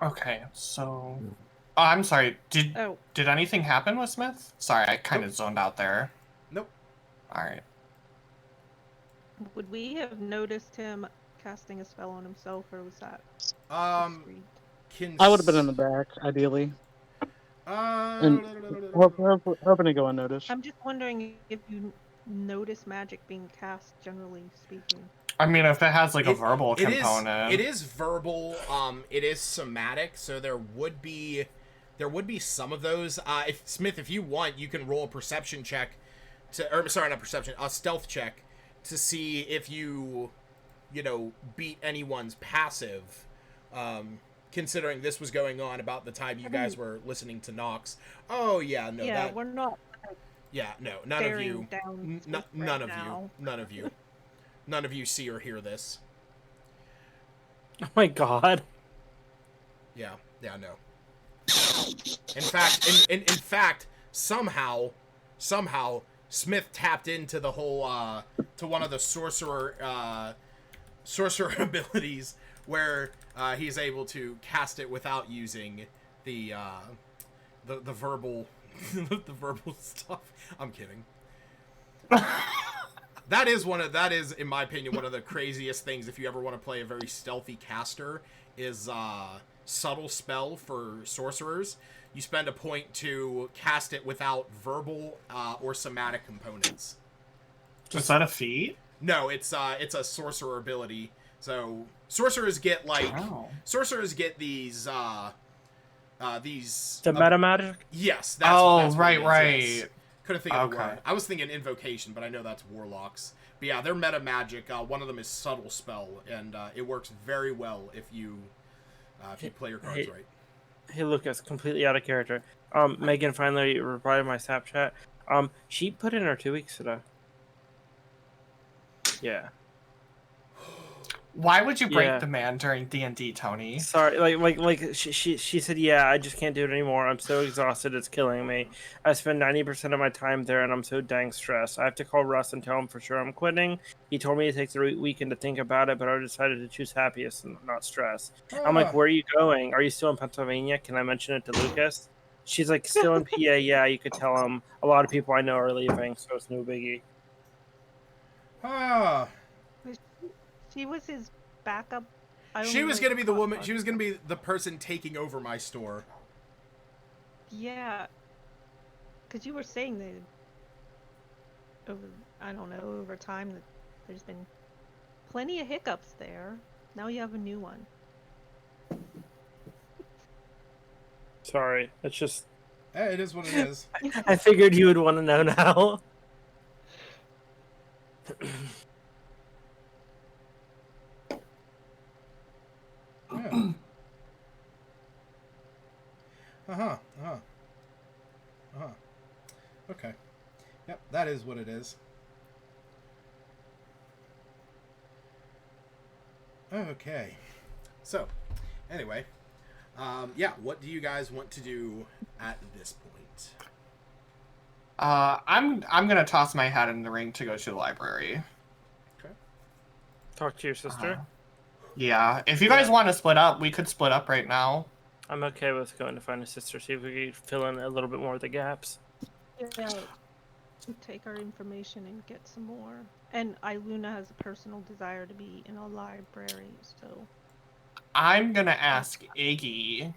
Okay, so... Oh, I'm sorry. Did anything happen with Smith? Sorry, I kind of zoned out there. Nope. Alright. Would we have noticed him casting a spell on himself, or was that discreet? I would have been in the back, ideally. And hoping to go unnoticed. I'm just wondering if you notice magic being cast, generally speaking. I mean, if it has like a verbal component. It is verbal. It is somatic, so there would be some of those. If Smith, if you want, you can roll a perception check a stealth check to see if you beat anyone's passive. Considering this was going on about the time you guys were listening to Nox. Oh yeah, no. Yeah, we're not. Yeah, no, none of you. None of you. None of you see or hear this. Oh my god. Yeah, no. In fact, somehow, Smith tapped into the whole to one of the sorcerer abilities where he's able to cast it without using the verbal the verbal stuff. I'm kidding. That is in my opinion one of the craziest things if you ever want to play a very stealthy caster is subtle spell for sorcerers. You spend a point to cast it without verbal or somatic components. Is that a feat? No, it's a sorcerer ability. So sorcerers get these The meta magic? Yes, that's what right. it is, yes. Couldn't think of the word. I was thinking invocation, but I know that's warlocks. But yeah, they're meta magic. One of them is subtle spell, and it works very well if you play your cards right. Hey Lucas, completely out of character. Megan finally replied to my Snapchat. She put in her 2 weeks today. Yeah. Why would you break the man during D&D, Tony? Sorry, like she said, yeah, I just can't do it anymore. I'm so exhausted, it's killing me. I spend 90% of my time there, and I'm so dang stressed. I have to call Russ and tell him for sure I'm quitting. He told me to take the weekend to think about it, but I decided to choose happiest and not stress. I'm like, where are you going? Are you still in Pennsylvania? Can I mention it to Lucas? She's like, still in PA. Yeah, you could tell him. A lot of people I know are leaving, so it's no biggie. She was his backup. She was gonna be the woman. She was gonna be the person taking over my store. Yeah, because you were saying that over time that there's been plenty of hiccups there. Now you have a new one. Sorry, it's just. Hey, it is what it is. I figured you would want to know now. Yeah. Okay. Yep. That is what it is. Okay. So, anyway, yeah. What do you guys want to do at this point? I'm gonna toss my hat in the ring to go to the library. Okay. Talk to your sister. Yeah, if you guys want to split up, we could split up right now. I'm okay with going to find a sister, see if we can fill in a little bit more of the gaps. Yeah, take our information and get some more. And Luna has a personal desire to be in a library, so I'm gonna ask Iggy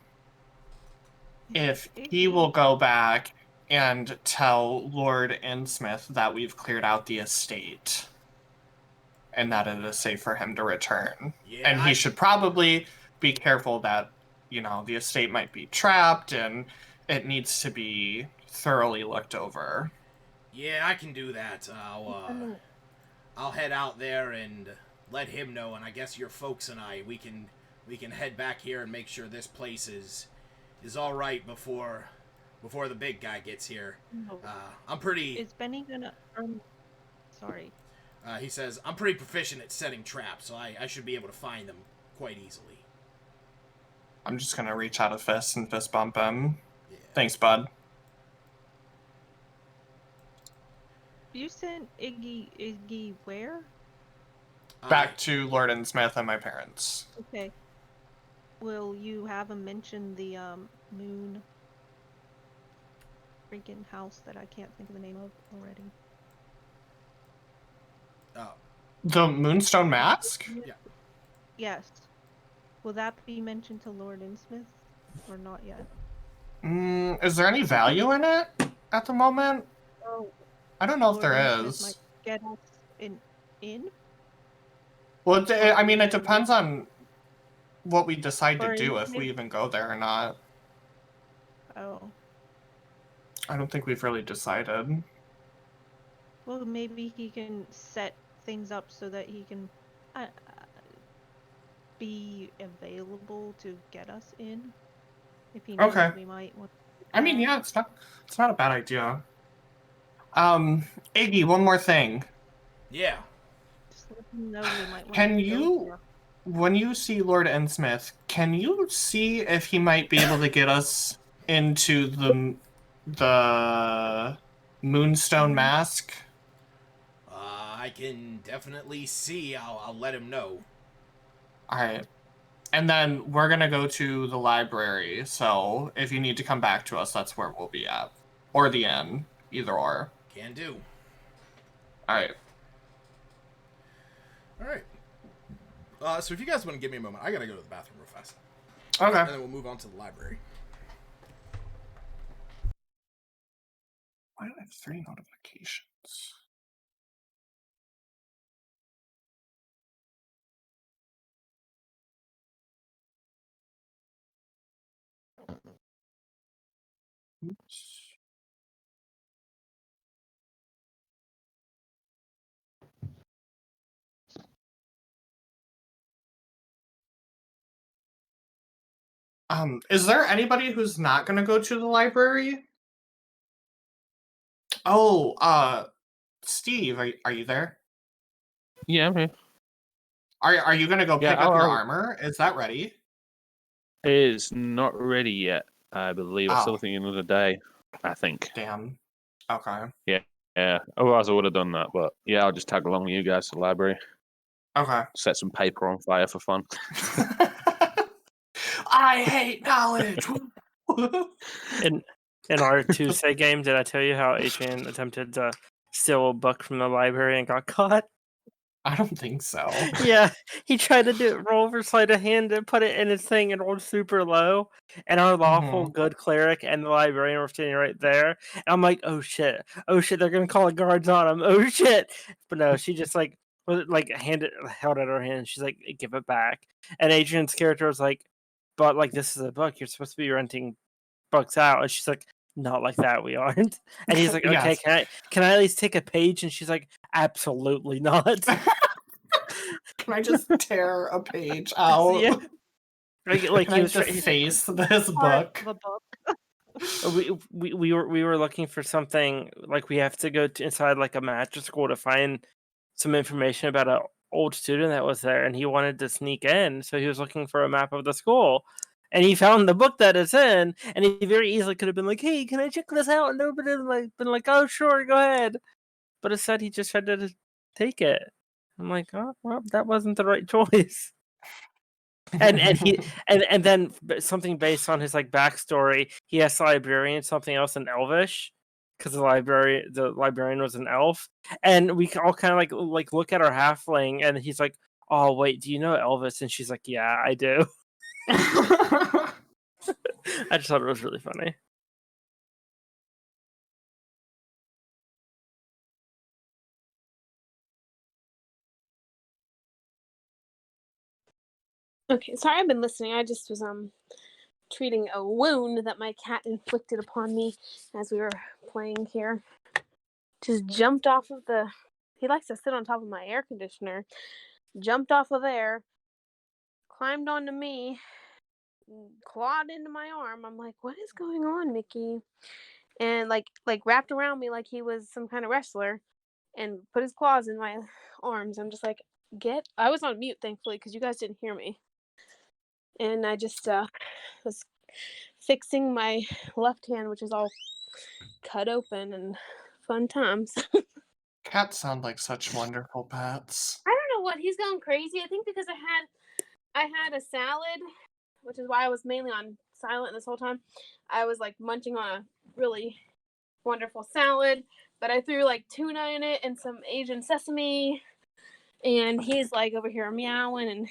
if he will go back and tell Lord Innsmouth that we've cleared out the estate and that it is safe for him to return. Yeah, And he should probably be careful that, you know, the estate might be trapped and it needs to be thoroughly looked over. Yeah, I can do that. I'll head out there and let him know, and I guess your folks and we can head back here and make sure this place is all right before the big guy gets here. No. I'm pretty. Is Benny gonna? Sorry. He says I'm pretty proficient at setting traps, so I should be able to find them quite easily. I'm just gonna reach out a fist and fist bump him. Yeah. Thanks, bud. You sent Iggy where? Back to Lord Innsmouth and my parents. Okay. Will you have him mention the moon freaking house that I can't think of the name of already? The Moonstone Mask? Yeah. Yes. Will that be mentioned to Lord Innsmouth or not yet? Is there any value in it at the moment? Oh, I don't know if Lord there Innsmouth is. might get us in? Well, I mean, it depends on what we decide to Or do, if Innsmouth? we even go there or not. Oh. I don't think we've really decided. Well, maybe he can set things up so that he can be available to get us in. If he knows Okay. we might want. I mean, yeah, it's not a bad idea. Iggy, one more thing. Yeah. Just let him know we might want Can to you- go there. When you see Lord Innsmouth, can you see if he might be able to get us into the Moonstone Mask? I can definitely see. I'll let him know. Alright. And then we're gonna go to the library, so if you need to come back to us, that's where we'll be at. Or the inn. Either or. Can do. Alright. All right. So if you guys want to give me a moment, I gotta go to the bathroom real fast, Okay. and then we'll move on to the library. Why do I have 3 notifications? Oops. Is there anybody who's not gonna go to the library? Oh, Steve, are you there? Yeah, I'm here. Are you gonna go Yeah, pick up your I'll- armor? Is that ready? It's not ready yet, I believe. I'm still Oh. thinking another day, I think. Damn. Okay. Yeah, otherwise I would have done that. But yeah, I'll just tag along with you guys to the library. Okay. Set some paper on fire for fun. I hate knowledge. In our Tuesday game, did I tell you how Adrian attempted to steal a book from the library and got caught? I don't think so. Yeah, he tried to do it, roll over sleight of hand and put it in his thing and rolled super low. And our lawful good cleric and the librarian were sitting right there. And I'm like, oh shit, they're gonna call the guards on him. Oh shit. But no, she just like held out her hand. She's like, give it back. And Adrian's character was like, but like this is a book. You're supposed to be renting books out. And she's like, not like that, we aren't. And he's like, okay, Yes. can I at least take a page? And she's like, absolutely not. Can I just tear a page out? Yeah. Like Can he I was deface this book? The book. We were looking for something, like we have to go to inside like a magic school to find some information about an old student that was there, and he wanted to sneak in, so he was looking for a map of the school, and he found the book that it's in, and he very easily could have been like, "Hey, can I check this out?" And nobody been like, "Oh, sure, go ahead," but instead he just had to take it. I'm like, "Oh, well, that wasn't the right choice." And he and then something based on his like backstory, he asked the librarian something else in Elvish because the librarian was an elf, and we all kind of like look at our halfling, and he's like, "Oh wait, do you know Elvis?" And she's like, "Yeah, I do." I just thought it was really funny. Okay, sorry I've been listening. I just was treating a wound that my cat inflicted upon me as we were playing here. Just jumped off of the. He likes to sit on top of my air conditioner. Jumped off of there, climbed onto me, clawed into my arm. I'm like, what is going on, Mickey? And like wrapped around me like he was some kind of wrestler, and put his claws in my arms. I'm just like, get. I was on mute, thankfully, because you guys didn't hear me. And I just was fixing my left hand, which is all cut open, and fun times. Cats sound like such wonderful pets. I don't know what he's going crazy. I think because I had a salad, which is why I was mainly on silent this whole time. I was like munching on a really wonderful salad, but I threw like tuna in it and some Asian sesame, and he's like over here meowing and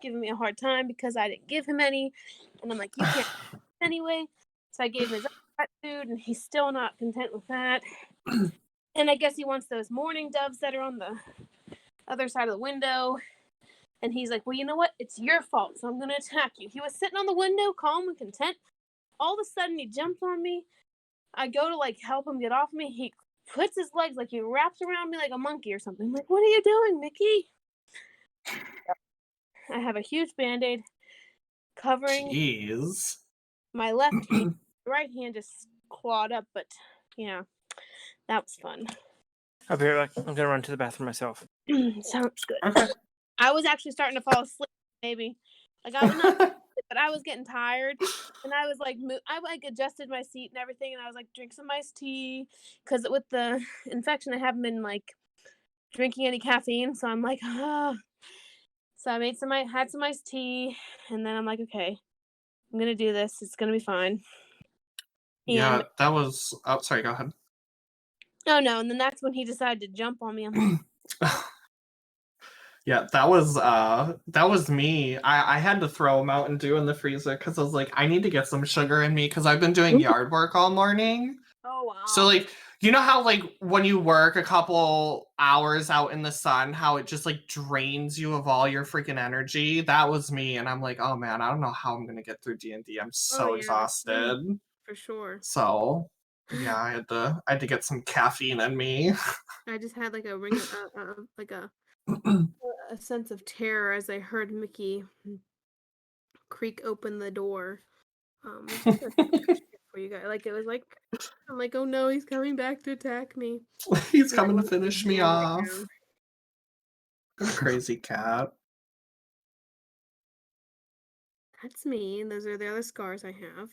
giving me a hard time because I didn't give him any, and I'm like, you can't anyway. So I gave him his cat food, and he's still not content with that. And I guess he wants those mourning doves that are on the other side of the window. And he's like, well, you know what? It's your fault, so I'm going to attack you. He was sitting on the window, calm and content. All of a sudden, he jumps on me. I go to, like, help him get off me. He puts his legs, like, he wraps around me like a monkey or something. I'm like, what are you doing, Mickey? I have a huge Band-Aid covering Jeez. my left hand. The right hand just clawed up, but, yeah, that was fun. I'll be right back. I'm gonna run to the bathroom myself. Sounds good. Okay. I was actually starting to fall asleep, maybe. Like, I was not, but I was getting tired. And I was like, I like adjusted my seat and everything. And I was like, drink some iced tea. Because with the infection, I haven't been like drinking any caffeine. So I'm like, ah. So I had some iced tea. And then I'm like, okay, I'm going to do this. It's going to be fine. Yeah, And, that was. Oh, sorry. Go ahead. oh no. And then that's when he decided to jump on me. I'm like, Yeah, that was me. I had to throw a Mountain Dew in the freezer because I was like, I need to get some sugar in me because I've been doing yard work all morning. oh wow. So like, you know how like when you work a couple hours out in the sun, how it just like drains you of all your freaking energy? That was me, and I'm like, oh man, I don't know how I'm gonna get through D&D. I'm so yeah, exhausted. for sure. So yeah, I had to get some caffeine in me. I just had like a ring, like a sense of terror as I heard Mickey creak open the door. For you guys, like it was like I'm like, oh no, he's coming back to attack me. He's And I coming to left finish the me door right off. now. What a crazy cat. That's me, and those are the other scars I have.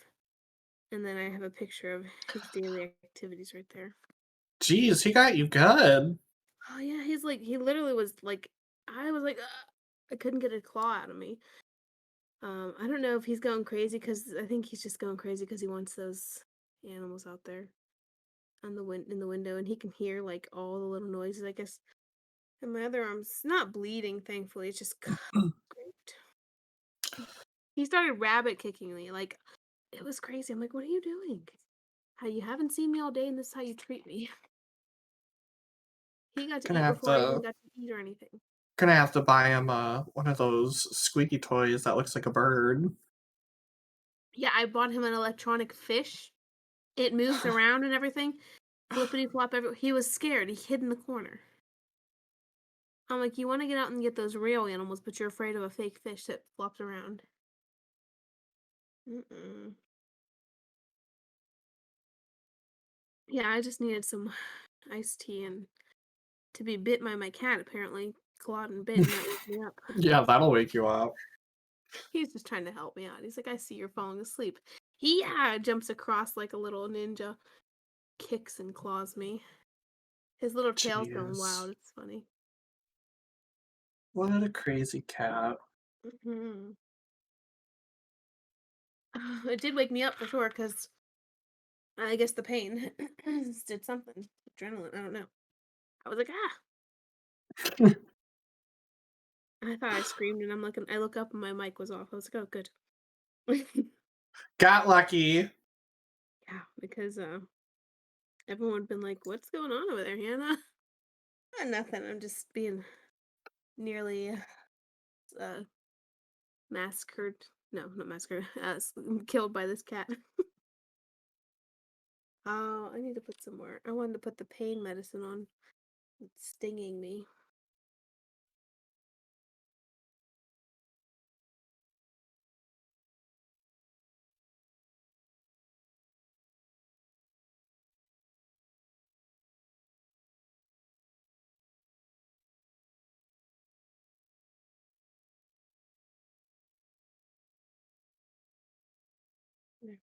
And then I have a picture of his daily activities right there. Jeez, he got you good. Oh yeah, he's like he literally was like I was like I couldn't get a claw out of me. I don't know if he's going crazy because I think he's just going crazy because he wants those animals out there on the in the window, and he can hear like all the little noises, I guess. And my other arm's not bleeding, thankfully. It's just he started rabbit kicking me, like it was crazy. I'm like, what are you doing? How you haven't seen me all day, and this is how you treat me. He got to Gonna eat have before I even to got to eat or anything. gonna have to buy him one of those squeaky toys that looks like a bird. Yeah, I bought him an electronic fish. It moves around and everything. Flippity flop everywhere. He was scared. He hid in the corner. I'm like, you want to get out and get those real animals, but you're afraid of a fake fish that flops around. Mm-mm. Yeah, I just needed some iced tea and to be bit by my cat, apparently. Clawed and bit, and that woke me up. Yeah, that'll wake you up. He's just trying to help me out. He's like, I see you're falling asleep. He jumps across like a little ninja, kicks and claws me. His little tail's going Jeez. wild. It's funny. What a crazy cat. Hmm. It did wake me up for sure, because I guess the pain did something. Adrenaline, I don't know. I was like, ah! I thought I screamed, and I look up and my mic was off. I was like, oh, good. Got lucky. Yeah, because everyone had been like, what's going on over there, Hannah? Nothing. I'm just being nearly massacred. No, not massacred. Killed by this cat. Oh, I need to put some more. I wanted to put the pain medicine on. It's stinging me. There.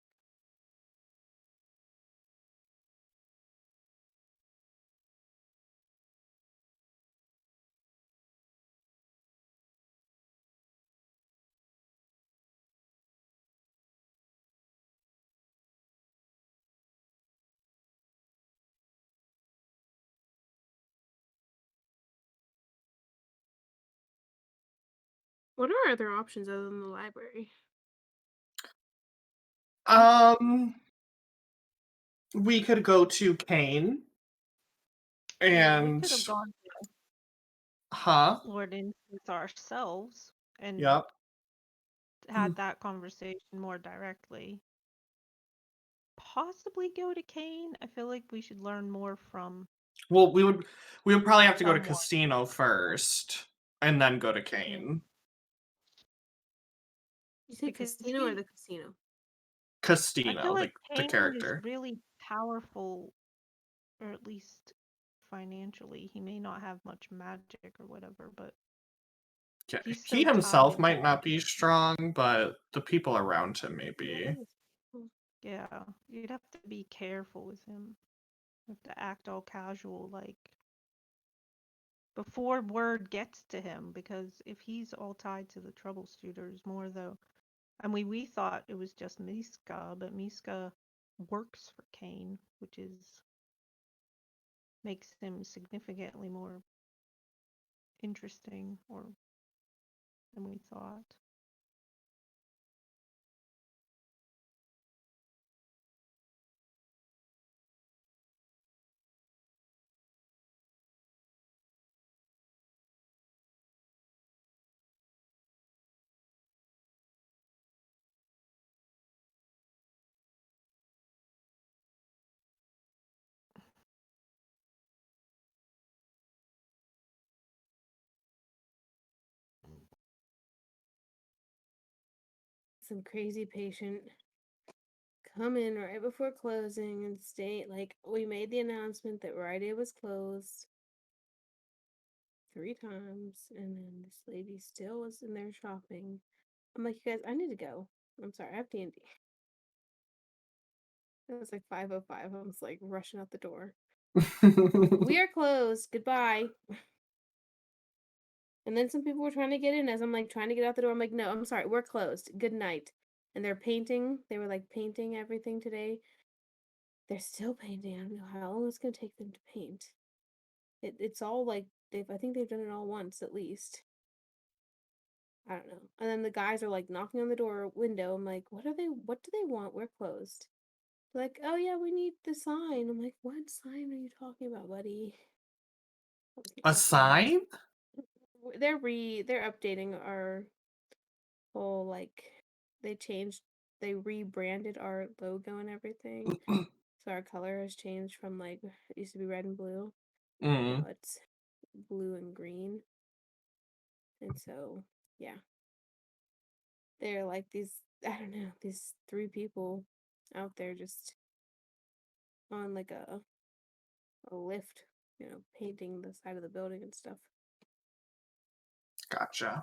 What are other options other than the library? We could go to Kane. Yeah, we And could have gone huh? to Lord Instance ourselves and Yep. had that conversation more directly. Possibly go to Kane. I feel like we should learn more from Well, we would probably have to go to someone. Casino first and then go to Kane. You say Because casino or the casino? I Casino, feel like the Kane character. is really powerful, or at least financially. He may not have much magic or whatever, but Yeah, he's he so tied himself into might not everything. be strong, but the people around him may be. Yeah, you'd have to be careful with him. You have to act all casual, like before word gets to him, because if he's all tied to the troubleshooters more though, I mean, we thought it was just Miska, but Miska works for Kane, which makes him significantly more interesting or than we thought. Some crazy patient come in right before closing and state like we made the announcement that Rite Aid was closed 3 times, and then this lady still was in there shopping. I'm like, you guys, I need to go. I'm sorry, I have D&D. It was like 5:05. I was like rushing out the door. We are closed. Goodbye. And then some people were trying to get in as I'm like trying to get out the door. I'm like, no, I'm sorry, we're closed. Good night. And they're painting. They were like painting everything today. They're still painting. I don't know how long it's gonna take them to paint. It's all like I think they've done it all once at least. I don't know. And then the guys are like knocking on the door window. I'm like, what do they want? We're closed. They're like, oh yeah, we need the sign. I'm like, what sign are you talking about, buddy? A sign? They're updating our whole like they rebranded our logo and everything. So our color has changed from like it used to be red and blue. Mm. Now it's blue and green. And so yeah. They're like these I don't know, these 3 people out there just on like a lift, painting the side of the building and stuff. Gotcha.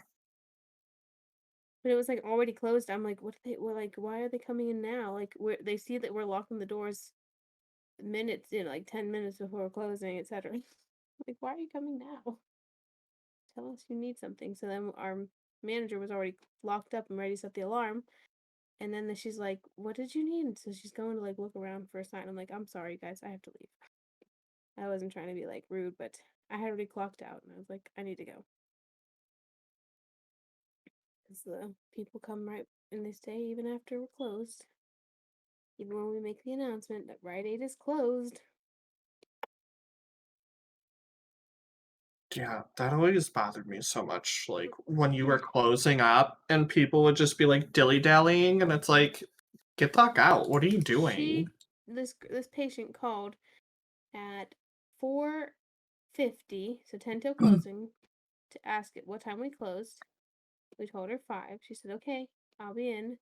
But it was like already closed. I'm like, why are they coming in now? Like, they see that we're locking the doors minutes, like 10 minutes before closing, etc. Like, why are you coming now? Tell us you need something. So then our manager was already locked up and ready to set the alarm. And then she's like, what did you need? And so she's going to like look around for a sign. I'm like, I'm sorry guys, I have to leave. I wasn't trying to be like rude, but I had already clocked out and I was like, I need to go. Because the people come right and they stay even after we're closed. Even when we make the announcement that Rite Aid is closed. Yeah, that always bothered me so much. Like when you were closing up and people would just be like dilly-dallying, and it's like, get the fuck out. What are you doing? This patient called at 4:50, so 10 till closing, to ask it what time we closed. We told her 5. She said, okay, I'll be in.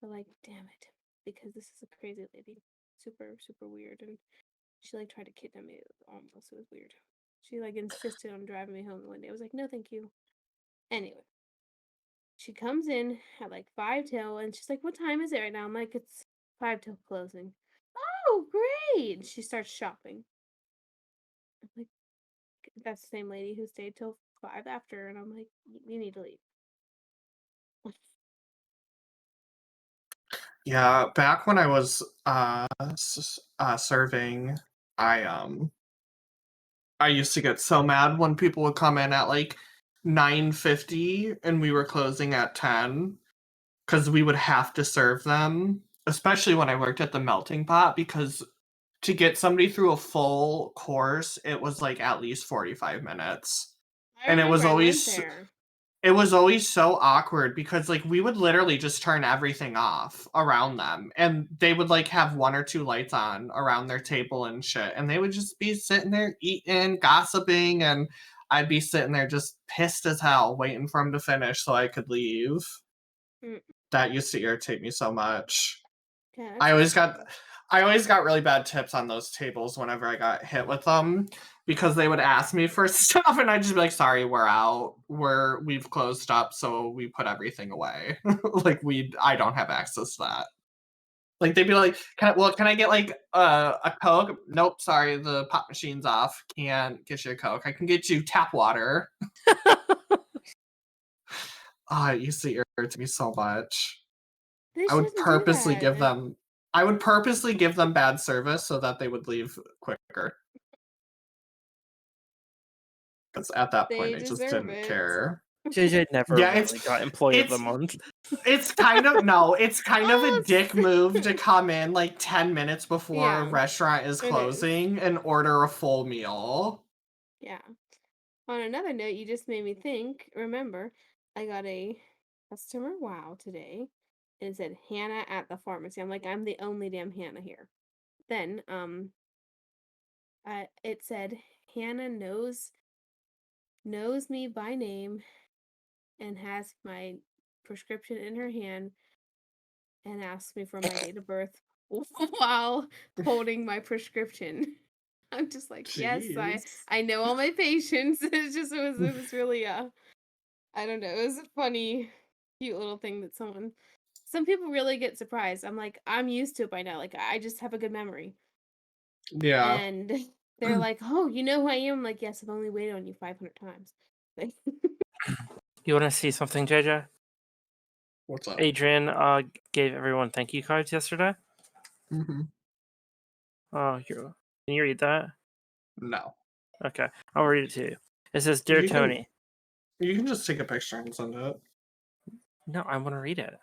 We're like, damn it, because this is a crazy lady. Super, super weird. And she like tried to kidnap me almost. It was weird. She like insisted on driving me home one day. I was like, no, thank you. Anyway, she comes in at like 5 till, and she's like, what time is it right now? I'm like, it's 5 till closing. Oh, great. She starts shopping. I'm like, that's the same lady who stayed till 5 after, and I'm like, you need to leave. Yeah, back when I was serving, I used to get so mad when people would come in at like 9:50 and we were closing at 10 because we would have to serve them, especially when I worked at the melting pot, because to get somebody through a full course, it was like at least 45 minutes. I And remember I went there. it was always so awkward because like we would literally just turn everything off around them, and they would like have 1 or 2 lights on around their table and shit, and they would just be sitting there eating, gossiping, and I'd be sitting there just pissed as hell waiting for them to finish so I could leave. Mm. That used to irritate me so much. Yeah, I always got really bad tips on those tables whenever I got hit with them, because they would ask me for stuff and I'd just be like, sorry, we're out. We've closed up, so we put everything away. Like I don't have access to that. Like they'd be like, can I get like a Coke? Nope, sorry, the pop machine's off. Can't get you a Coke. I can get you tap water. It used to irritate me so much. they I would shouldn't do purposely give that. them bad service so that they would leave quicker. Because at that point, They I just deserve didn't it. care. JJ never Yeah, really got employee of the month. It's kind of a Oh, dick move to come in like 10 minutes before a Yeah, restaurant is it is. closing and order a full meal. Yeah. On another note, you just made me think. Remember, I got a customer wow today, and it said Hannah at the pharmacy. I'm like, I'm the only damn Hannah here. Then, it said Hannah knows me by name and has my prescription in her hand and asks me for my date of birth while holding my prescription. I'm just like, yes, Jeez. I know all my patients. It was really I don't know, it was a funny, cute little thing that some people really get surprised. I'm like, I'm used to it by now. Like I just have a good memory. Yeah. And they're like, oh, you know who I am? I'm like, yes, I've only waited on you 500 times. Like, You want to see something, JJ? What's up? Adrian gave everyone thank you cards yesterday. Mm-hmm. Oh, can you read that? No. Okay, I'll read it to you. It says, "Dear Tony." You can just take a picture and send it. No, I want to read it.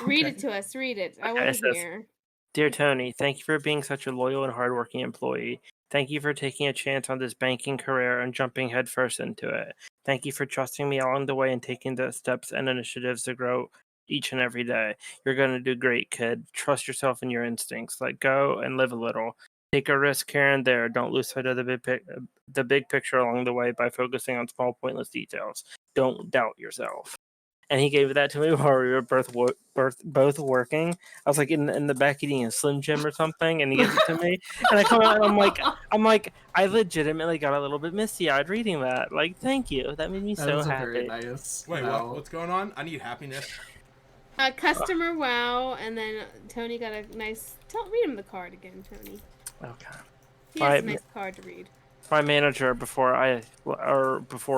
read it to us. Read it. I Okay, want it to says, hear. "Dear Tony, thank you for being such a loyal and hardworking employee. Thank you for taking a chance on this banking career and jumping headfirst into it. Thank you for trusting me along the way and taking the steps and initiatives to grow each and every day. You're going to do great, kid. Trust yourself and your instincts. Let go and live a little. Take a risk here and there. Don't lose sight of the big picture along the way by focusing on small, pointless details. Don't doubt yourself." and he gave that to me while we were both working. I was like in the back eating a Slim Jim or something, and he gives it to me, and I come out and I'm like, I legitimately got a little bit misty eyed reading that. Like, thank you, that made me That so is a happy. very nice. Wait, note. what's going on? I need happiness. Customer wow, and then Tony got a nice. Read him the card again, Tony. Okay. He has Right. a nice card to read. My manager before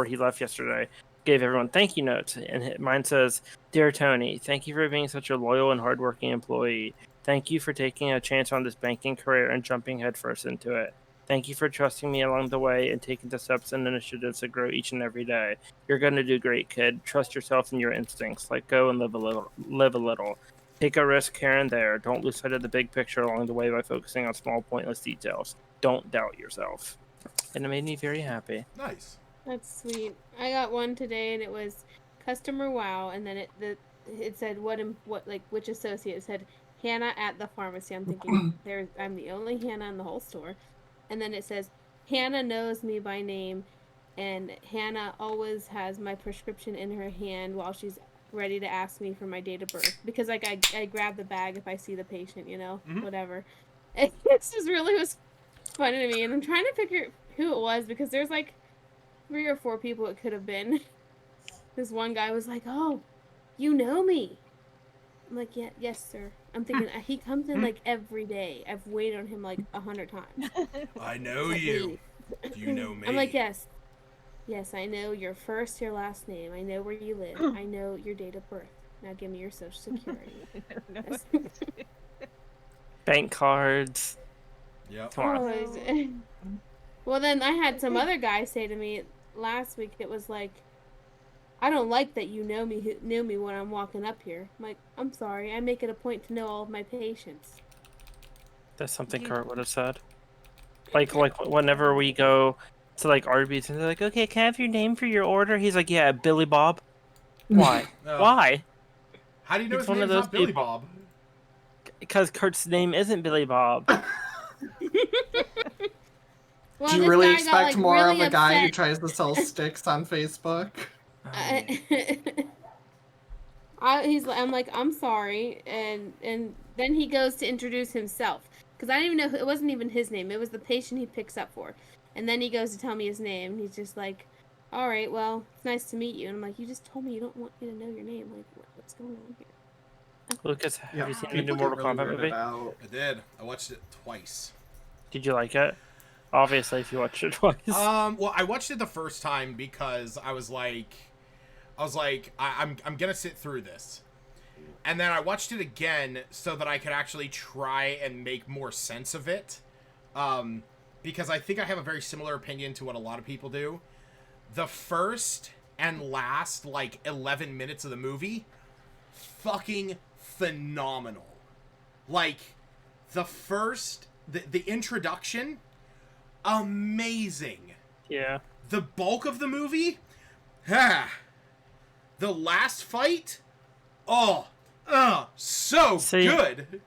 he left yesterday gave everyone thank you notes, and mine says, "Dear Tony, thank you for being such a loyal and hardworking employee. Thank you for taking a chance on this banking career and jumping headfirst into it. Thank you for trusting me along the way and taking the steps and initiatives to grow each and every day. You're going to do great, kid. Trust yourself and your instincts. Let go and live a little. Live a little. Take a risk here and there. Don't lose sight of the big picture along the way by focusing on small, pointless details. Don't doubt yourself." And it made me very happy. Nice. That's sweet. I got one today, and it was customer wow, and then it said which associate. It said Hannah at the pharmacy. I'm thinking I'm the only Hannah in the whole store, and then it says Hannah knows me by name, and Hannah always has my prescription in her hand while she's ready to ask me for my date of birth, because like I grab the bag if I see the patient, whatever. It just really was funny to me, and I'm trying to figure who it was, because there's like 3 or 4 people it could have been. This one guy was like, "Oh, you know me." I'm like, "Yeah, yes, sir." I'm thinking he comes in like every day. I've waited on him like 100 times. I know you. You know me. I'm like, yes, I know your first, your last name. I know where you live. I know your date of birth. Now give me your social security. Bank cards. Yep. Come on. Well, then I had some other guy say to me last week. It was like, "I don't like that you knew me when I'm walking up here." I'm like, "I'm sorry. I make it a point to know all of my patients." That's something Kurt would have said. Like whenever we go to like Arby's and they're like, "Okay, can I have your name for your order?" He's like, "Yeah, Billy Bob." Why? Oh. Why? How do you know He's his one of name's those not Billy people. Bob? Because Kurt's name isn't Billy Bob. Well, Do you this really guy got, expect like, more really of a guy who upset. tries to sell sticks on Facebook? I'm like, "I'm sorry," and then he goes to introduce himself, because I didn't even know it wasn't even his name. It was the patient he picks up for, and then he goes to tell me his name, and he's just like, "All right, well, it's nice to meet you." And I'm like, "You just told me you don't want me to know your name. Like, what's going on here?" Lucas, have you seen the people new get Mortal really Kombat weirded movie? out. I did. I watched it twice. Did you like it? Obviously, if you watched it twice. Well, I watched it the first time because I was like, I'm gonna sit through this, and then I watched it again so that I could actually try and make more sense of it, because I think I have a very similar opinion to what a lot of people do. The first and last 11 minutes of the movie, fucking phenomenal. Like the introduction, amazing. Yeah. The bulk of the movie, the last fight, so good.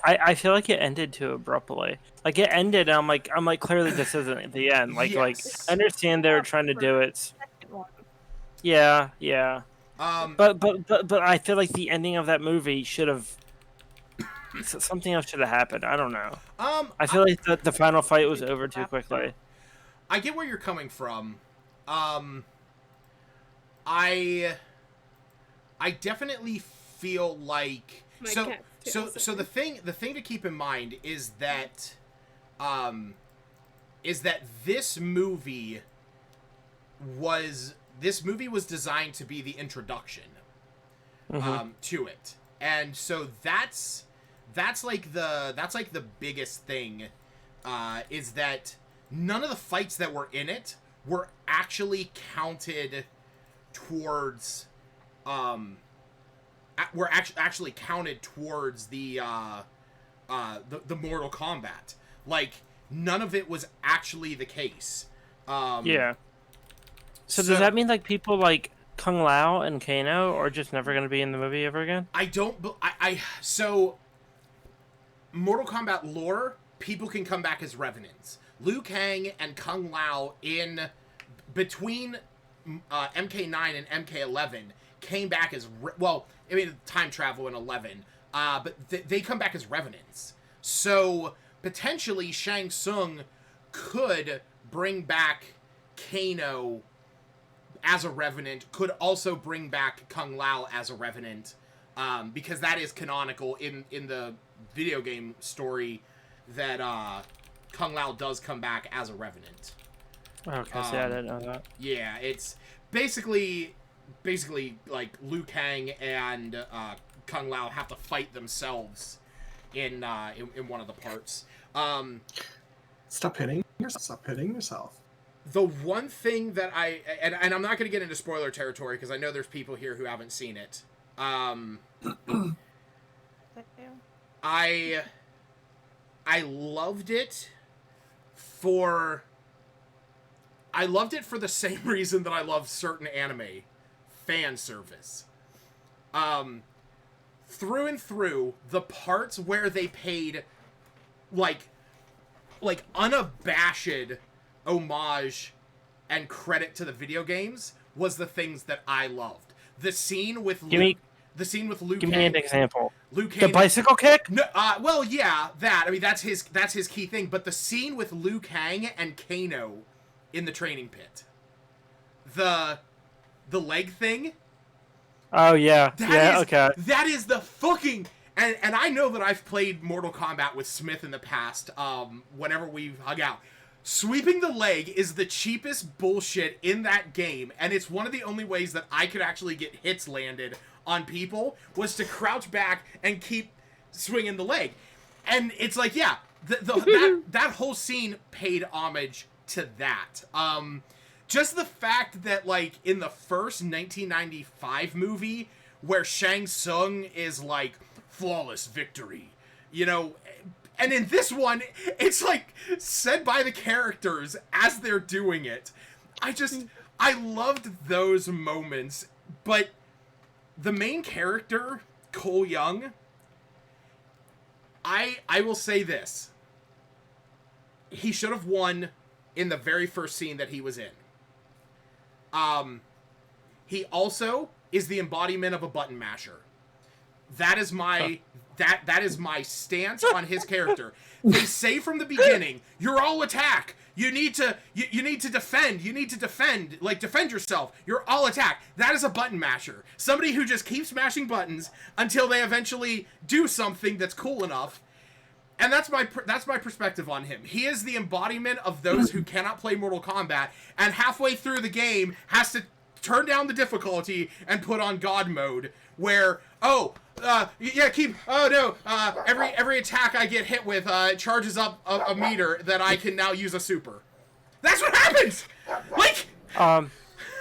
I feel like it ended too abruptly. Like it ended, and I'm like clearly this isn't the end. Like Yes. I understand they were trying to do it. Yeah. But I feel like the ending of that movie should have something else should have happened. I don't know. I feel like the final fight was over too quickly. I get where you're coming from. I definitely feel like so the thing to keep in mind is that this movie was designed to be the introduction to it. And so that's like the biggest thing is that none of the fights that were in it were actually counted towards actually counted towards the Mortal Kombat. Like none of it was actually the case. Yeah. So does that mean like people like Kung Lao and Kano are just never going to be in the movie ever again? So Mortal Kombat lore, people can come back as revenants. Liu Kang and Kung Lao between MK9 and MK11 came back as time travel in 11, but they come back as revenants. So potentially Shang Tsung could bring back Kano as a revenant, could also bring back Kung Lao as a revenant, because that is canonical in the video game story that Kung Lao does come back as a revenant. Okay, see, I didn't know that. Yeah, it's basically like Liu Kang and Kung Lao have to fight themselves in one of the parts. Stop hitting yourself. The one thing that and I'm not going to get into spoiler territory because I know there's people here who haven't seen it. I loved it for the same reason that I love certain anime, fan service. Through and through, the parts where they paid like unabashed homage and credit to the video games was the things that I loved. The scene with Liu Kang. Give me an example. Liu Kang, the bicycle kick? No, well, yeah, that. I mean, that's his key thing. But the scene with Liu Kang and Kano in the training pit, the leg thing. Oh yeah, okay. That is the fucking. And I know that I've played Mortal Kombat with Smith in the past. Whenever we've hung out. Sweeping the leg is the cheapest bullshit in that game, and it's one of the only ways that I could actually get hits landed on people was to crouch back and keep swinging the leg. And it's like, yeah, that whole scene paid homage to that. Just the fact that, like, in the first 1995 movie, where Shang Tsung is like, flawless victory, you know. And in this one, it's like said by the characters as they're doing it. I loved those moments. But the main character, Cole Young, I will say this. He should have won in the very first scene that he was in. He also is the embodiment of a button masher. That is my that is my stance on his character. They say from the beginning, you're all attack. You need to defend. You need to defend. Like, defend yourself. You're all attack. That is a button masher. Somebody who just keeps mashing buttons until they eventually do something that's cool enough. And that's my perspective on him. He is the embodiment of those who cannot play Mortal Kombat, and halfway through the game has to turn down the difficulty and put on God mode, where every attack I get hit with charges up a meter that I can now use a super. That's what happens. Like,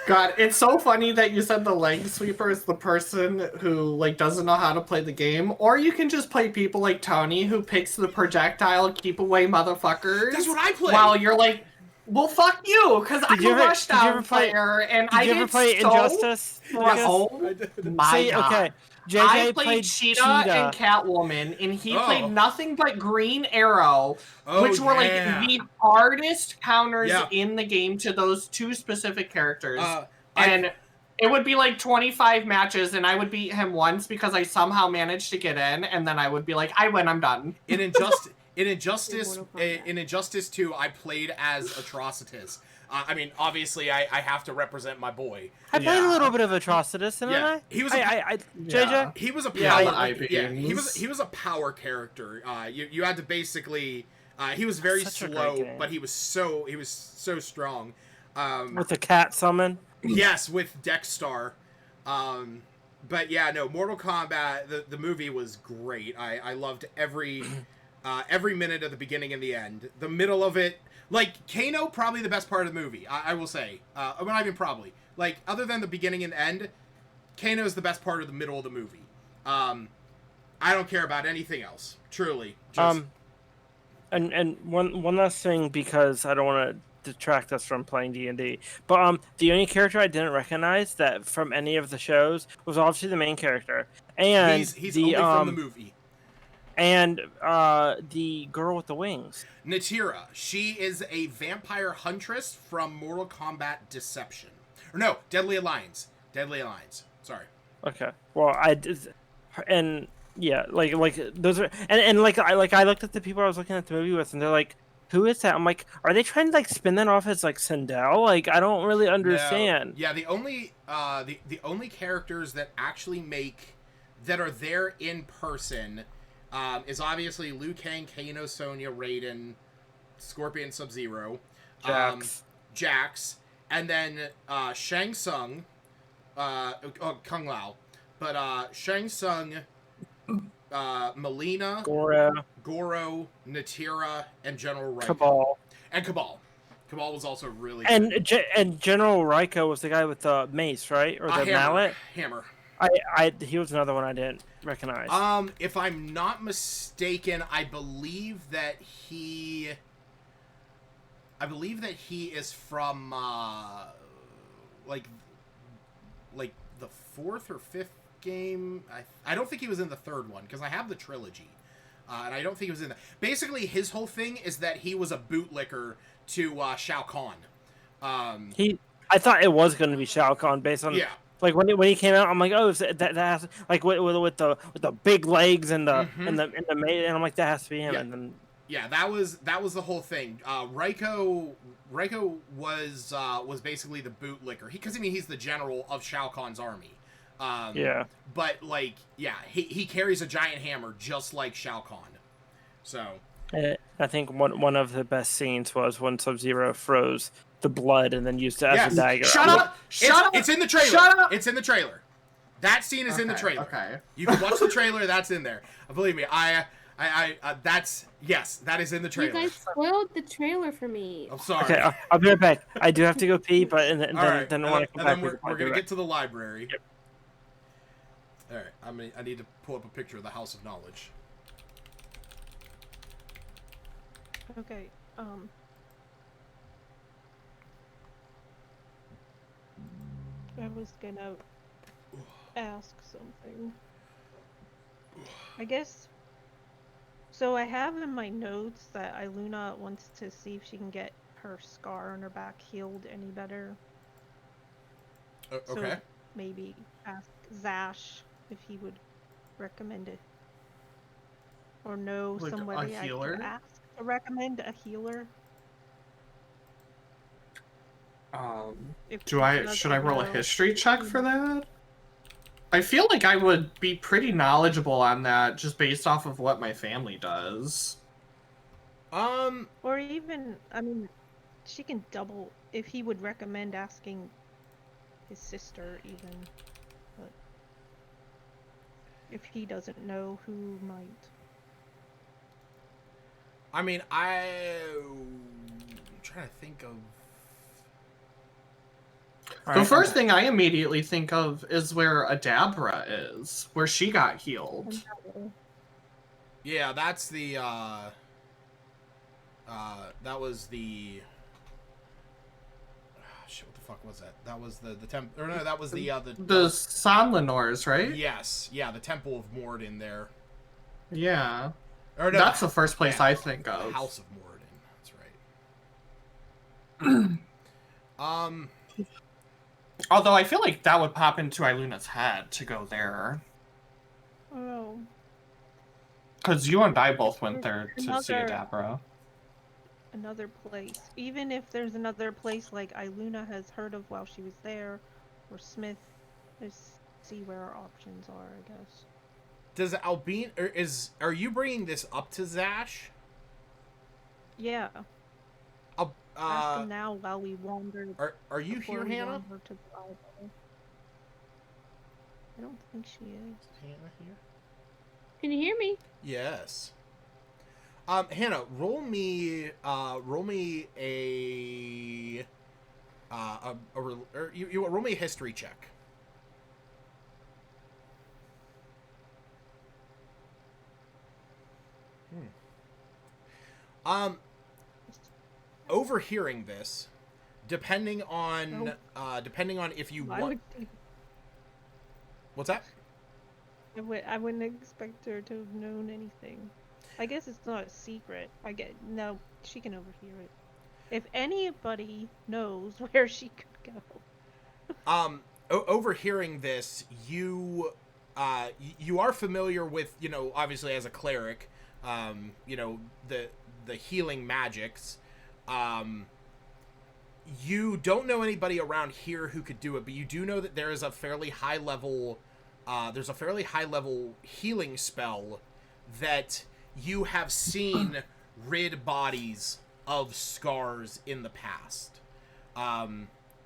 God, it's so funny that you said the leg sweeper is the person who, like, doesn't know how to play the game. Or you can just play people like Tony, who picks the projectile keep away motherfuckers. That's what I play. While you're like, well, fuck you, because I'm a rushdown player, and I get so Injustice? Oh my God. Okay. JJ I played Cheetah and Catwoman, and he played nothing but Green Arrow, which were like the hardest counters in the game to those two specific characters. And it would be like 25 matches, and I would beat him once because I somehow managed to get in, and then I would be like, I win, I'm done. In Injustice 2, I played as Atrocitus. I mean, obviously, I have to represent my boy. I played a little bit of Atrocitus, didn't I? He was JJ? He was a power. He was a power character. You had to basically. He was very slow, but he was so strong. With the cat summon. Yes, with Dexstar. But yeah, no, Mortal Kombat. The movie was great. I loved every minute of the beginning and the end. The middle of it. Like, Kano, probably the best part of the movie, I will say. Well, not even probably. Like, other than the beginning and end, Kano is the best part of the middle of the movie. I don't care about anything else. Truly. Just... And one last thing, because I don't want to detract us from playing D&D, but the only character I didn't recognize that from any of the shows was obviously the main character. And he's only from the movie. And the girl with the wings. Natira. She is a vampire huntress from Mortal Kombat Deception. Or no, Deadly Alliance. Sorry. Okay. Well, and yeah, like those are, and like I looked at the people I was looking at the movie with, and they're like, "Who is that?" I'm like, "Are they trying to like spin that off as like Sindel?" Like, I don't really understand. No. Yeah, the only characters that actually that are there in person is obviously Liu Kang, Kano, Sonya, Raiden, Scorpion, Sub-Zero, Jax, and then Shang Tsung, Kung Lao, but Shang Tsung, Melina, Goro, Natira, and General Raiko. Cabal. And Cabal. Cabal was also really good. good. And General Raiko was the guy with the mace, right? Or the mallet? Hammer. He was another one I didn't recognize. If I'm not mistaken, I believe that he is from like the fourth or fifth game. I don't think he was in the third one because I have the trilogy, and I don't think he was in that. Basically, his whole thing is that he was a bootlicker to Shao Kahn. I thought it was going to be Shao Kahn based on like when he came out. I'm like, oh, that has like with the big legs and the and the maid, and I'm like, that has to be him. Yeah. And then that was the whole thing. Raiko was basically the bootlicker because he's the general of Shao Kahn's army. But like he carries a giant hammer just like Shao Kahn. So I think one of the best scenes was when Sub-Zero froze the blood and then used it as a dagger. Shut up! It's in the trailer. Shut up! It's in the trailer. That scene is in the trailer. Okay. You can watch the trailer. That's in there. Believe me, that is in the trailer. You guys spoiled the trailer for me. I'm sorry. Okay, I'll be right back. I do have to go pee, but then right. then when I come back, we're gonna get to the library. Yep. All right. I need to pull up a picture of the House of Knowledge. Okay. I was gonna ask something. I guess. So I have in my notes that Iluna wants to see if she can get her scar on her back healed any better. Okay. So maybe ask Zash if he would recommend it. Or know Like somebody a I healer? could ask to recommend a healer. Should I roll a history check for that? I feel like I would be pretty knowledgeable on that just based off of what my family does. Or even, she can double if he would recommend asking his sister even. But if he doesn't know, who might? I'm trying to think of. The first thing I immediately think of is where Adabra is, where she got healed. Yeah, that's the, that was the... shit, what the fuck was that? That was the temple... Or no, that was the Sanlinors, right? Yes, yeah, the Temple of Morden there. Yeah. Or no, that's the first place I think of. The House of Morden, that's right. Although I feel like that would pop into Iluna's head to go there. Oh. Because you and I both went there to see Adabra. Another place. Even if there's another place like Iluna has heard of while she was there, or Smith, let's see where our options are, I guess. Does Albine... Are you bringing this up to Zash? Yeah. Ask him now while we wander. Are you here, Hannah? To the library. I don't think she is. Hannah here? Can you hear me? Yes. Hannah, roll me roll me a history check. Overhearing this, depending on if you want. What's that? I wouldn't expect her to have known anything. I guess it's not a secret. No, she can overhear it. If anybody knows where she could go. overhearing this, you are familiar with, obviously as a cleric, the healing magics. You don't know anybody around here who could do it, but you do know that there is a fairly high level healing spell that you have seen rid bodies of scars in the past.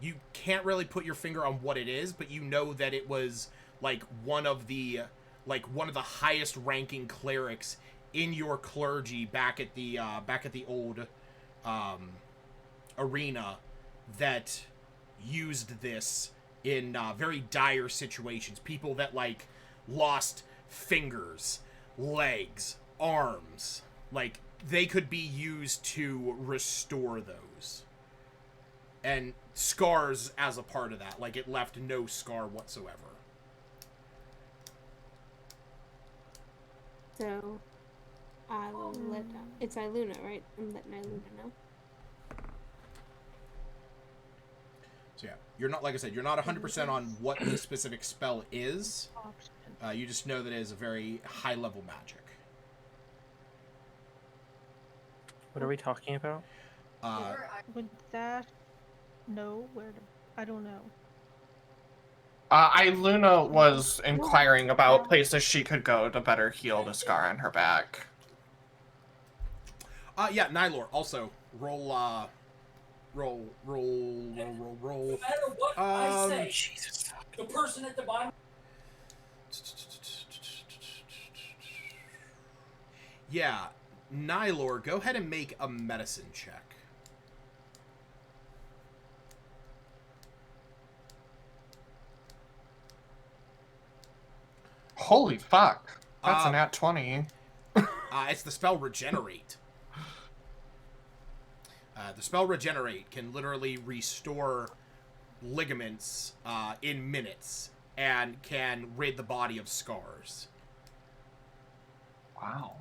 You can't really put your finger on what it is, but you know that it was like one of the highest ranking clerics in your clergy back at the old arena that used this in very dire situations. People that like lost fingers, legs, arms, like they could be used to restore those. And scars as a part of that, like it left no scar whatsoever. So, I will let. It's Iluna, right? I'm letting Iluna know. So yeah, you're not, like I said, you're not 100% on what the specific spell is. You just know that it is a very high level magic. What are we talking about? Would that know where to? I don't know. Iluna was inquiring about places she could go to better heal the scar on her back. Yeah, Nylor, also, roll. No matter what I say, Jesus. the person at the bottom. Yeah, Nylor, go ahead and make a medicine check. Holy fuck. That's a nat 20. It's the spell Regenerate. The spell Regenerate can literally restore ligaments in minutes and can rid the body of scars. Wow.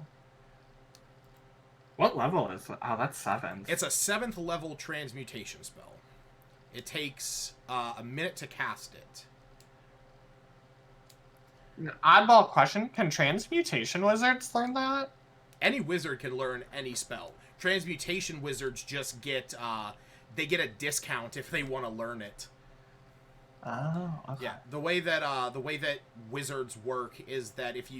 What level is it? Oh, that's 7th. It's a 7th level transmutation spell. It takes a minute to cast it. Oddball question. Can transmutation wizards learn that? Any wizard can learn any spell. Transmutation wizards just get they get a discount if they want to learn it. Oh, okay. Yeah, the way that wizards work is that if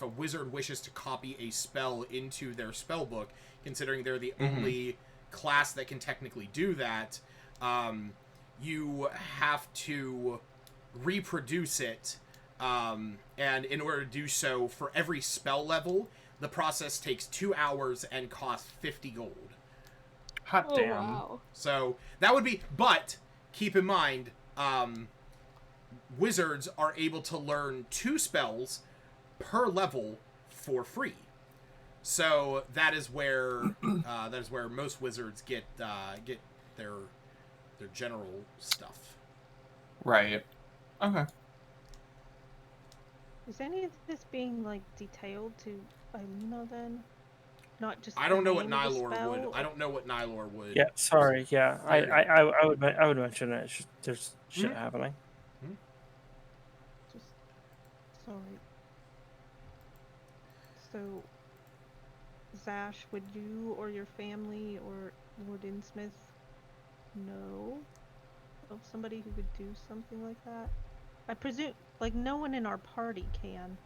a wizard wishes to copy a spell into their spell book, considering they're the only class that can technically do that, you have to reproduce it, and in order to do so, for every spell level, the process takes 2 hours and costs 50 gold. Hot damn. Wow. So that would be, but keep in mind, wizards are able to learn 2 spells per level for free. So that is where most wizards get their general stuff. Right. Okay. Is any of this being like detailed to Iluna then? Not just. I the don't know what name of the Nylor spell, would. or- I don't know what Nylor would. Yeah, sorry. Yeah, I would mention it. There's shit Mhm. happening. Just sorry. So, Zash, would you or your family or Lord Innsmouth know of somebody who could do something like that? I presume, like, no one in our party can.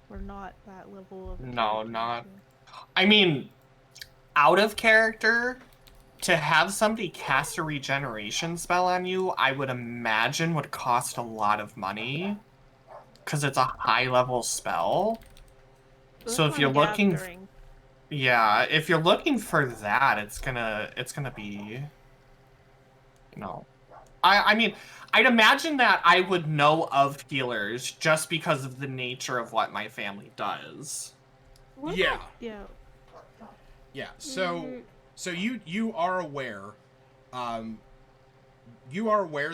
We're not that level of. No, character, not. so- I mean, out of character, to have somebody cast a regeneration spell on you, I would imagine would cost a lot of money. Because it's a high-level spell. That's So what if you're I'm looking... gathering. Yeah, if you're looking for that, it's gonna be... I mean, I'd imagine that I would know of healers just because of the nature of what my family does. What Yeah. about- yeah. Yeah. So you are aware,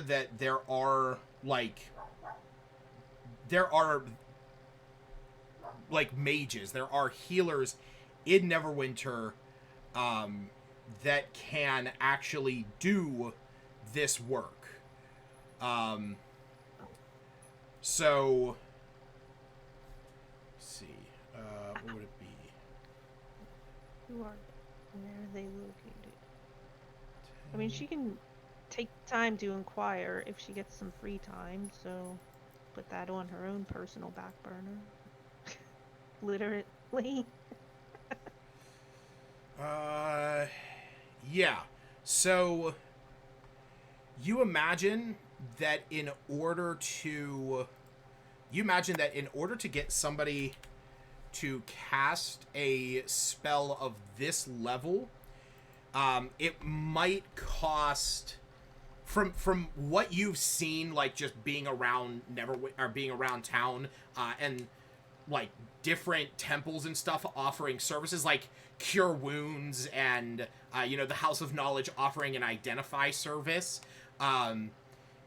that there are mages, there are healers in Neverwinter, that can actually do this work. So, let's see. What would it be? Who are they? Where are they located? I mean, she can take time to inquire if she gets some free time, so put that on her own personal back burner. Literally. Yeah. So, you imagine that in order to get somebody to cast a spell of this level, it might cost, from what you've seen, like just being around being around town, and like different temples and stuff offering services like cure wounds and the House of Knowledge offering an identify service.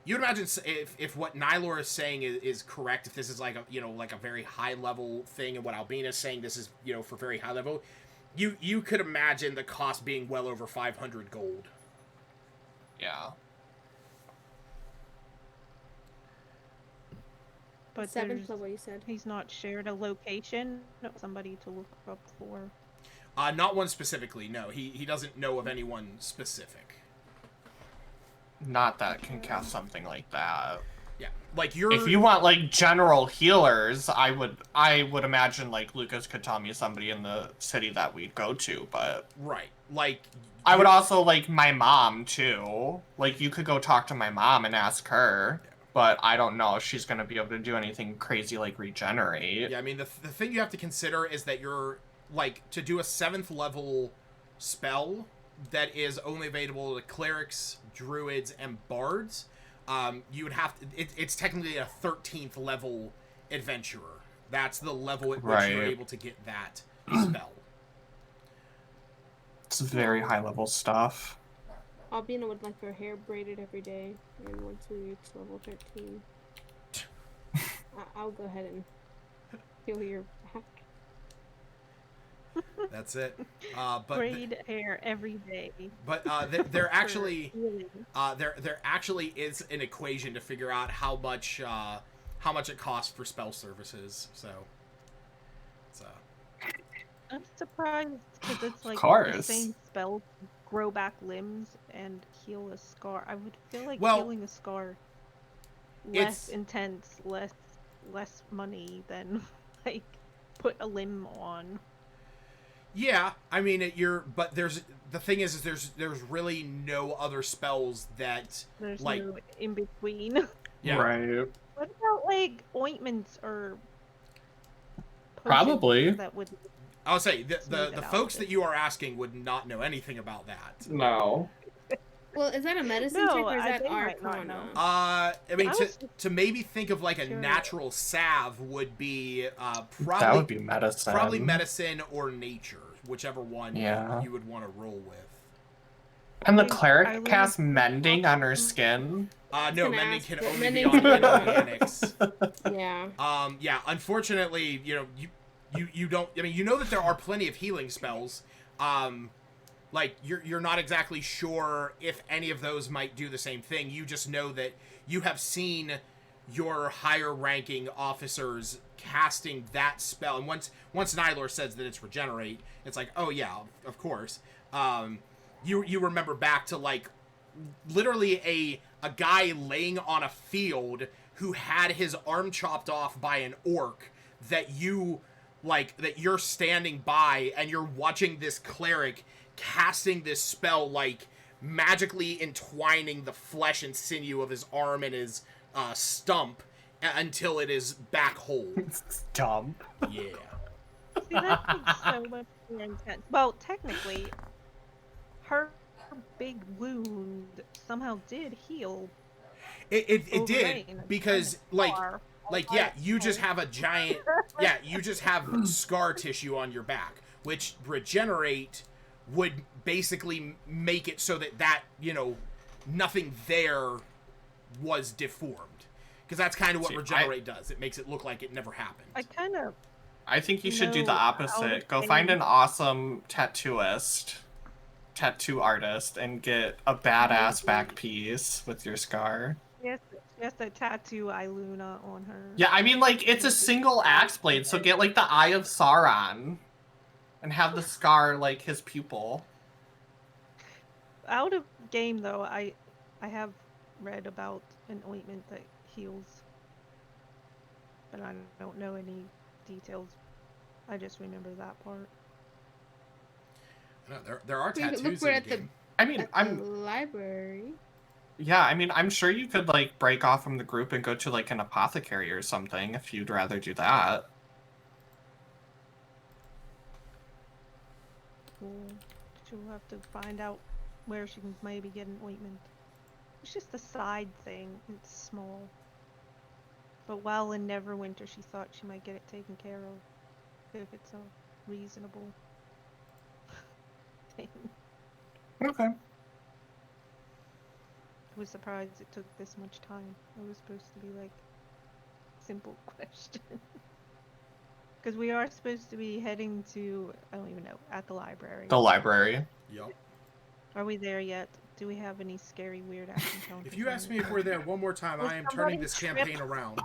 You'd imagine if what Nylor is saying is correct, if this is like a very high level thing, and what Albina is saying this is for very high level, you could imagine the cost being well over 500 gold. Yeah. But 7th level, you said. He's not shared a location. Somebody to look up for. Not one specifically. No, he doesn't know of anyone specific. Not that can cast something like that. Yeah, like if you want like general healers, I would imagine like Lucas could tell me somebody in the city that we'd go to, but right, like I would also like my mom too. Like you could go talk to my mom and ask her, but I don't know if she's gonna be able to do anything crazy like regenerate. Yeah, I mean the thing you have to consider is that you're like to do a 7th level spell that is only available to clerics, druids, and bards. You would have to. It's technically a 13th level adventurer. That's the level at which you're able to get that spell. It's very high level stuff. Albina would like her hair braided every day, and once we reach level 13, I'll go ahead and heal your back. That's it. But braid hair every day. But there actually there actually is an equation to figure out how much it costs for spell services. So it's I'm surprised because it's like the same spell, grow back limbs and heal a scar. I would feel like healing a scar less intense, less money than like put a limb on. Yeah, I mean but the thing is there's really no other spells that there's like no in between. Yeah. Right. What about like ointments or probably that would I'll say the folks that you are asking would not know anything about that. No. Well, is that a medicine check or is that Arcana? I mean, to maybe think of like a natural salve would be probably that would be medicine. Probably medicine or nature, whichever one Yeah. you would want to roll with. And the cleric cast mending on her skin? No, mending can only be on inorganics. Yeah. Yeah. Unfortunately, you don't. I mean, you know that there are plenty of healing spells. Like you're not exactly sure if any of those might do the same thing. You just know that you have seen your higher ranking officers casting that spell, and once Nylor says that it's regenerate, it's like, oh yeah, of course. You remember back to like literally a guy laying on a field who had his arm chopped off by an orc that you're standing by and you're watching this cleric casting this spell, like magically entwining the flesh and sinew of his arm and his stump until it is back whole. Stump. Yeah. See, that makes so much more intense. Well, technically, her big wound somehow did heal. It did because you just have a giant you just have scar tissue on your back, which regenerate would basically make it so that nothing there was deformed, because that's kind of what regenerate does. It makes it look like it never happened. I think you should do the opposite. Go find an awesome tattoo artist and get a badass back piece with your scar. She has to tattoo Iluna on her. Yeah, I mean, like, it's a single axe blade, so get, like, the Eye of Sauron. And have the scar, like, his pupil. Out of game, though, I have read about an ointment that heals. But I don't know any details. I just remember that part. No, there are We could tattoos look in for the it at the- game. I mean, At the library. Yeah, I mean, I'm sure you could, like, break off from the group and go to, like, an apothecary or something if you'd rather do that. She'll have to find out where she can maybe get an ointment. It's just a side thing. It's small. But while in Neverwinter, she thought she might get it taken care of. If it's a reasonable thing. Okay. I was surprised it took this much time. It was supposed to be like simple question. Because we are supposed to be heading to, I don't even know, at the library. The library. Yep. Are we there yet? Do we have any scary, weird ass encounters? If you ask me if we're there one more time, Will I am somebody turning this trip? campaign around.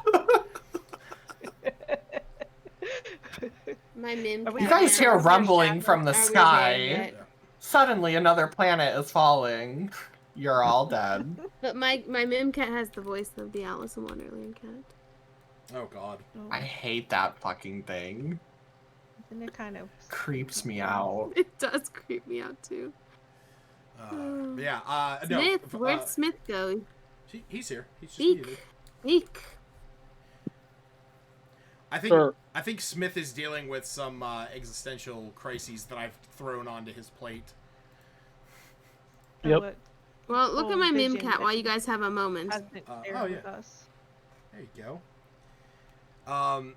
My mim. Are we You cat guys now. hear Are we rumbling from the Are we there sky. yet? Suddenly another planet is falling. You're all dead. But my mim cat has the voice of the Alice in Wonderland cat. Oh god. I hate that fucking thing. Isn't it kind of Creeps me out. It does creep me out too. Yeah. Smith, No. where'd Smith go? He's here. He's just Eek. muted. Eek. I think Smith is dealing with some existential crises that I've thrown onto his plate. Yep. Well, look at Oh, my mim Vision cat while that you guys have a moment. hasn't shared oh, with yeah. us. There you go.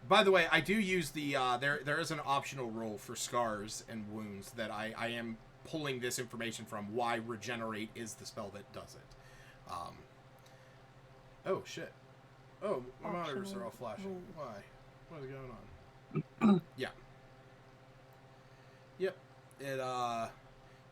By the way, I do use the there is an optional role for scars and wounds that I am pulling this information from. Why regenerate is the spell that does it. Oh shit. Oh, my monitors are all flashing. Why? What is going on? Yeah. Yep. It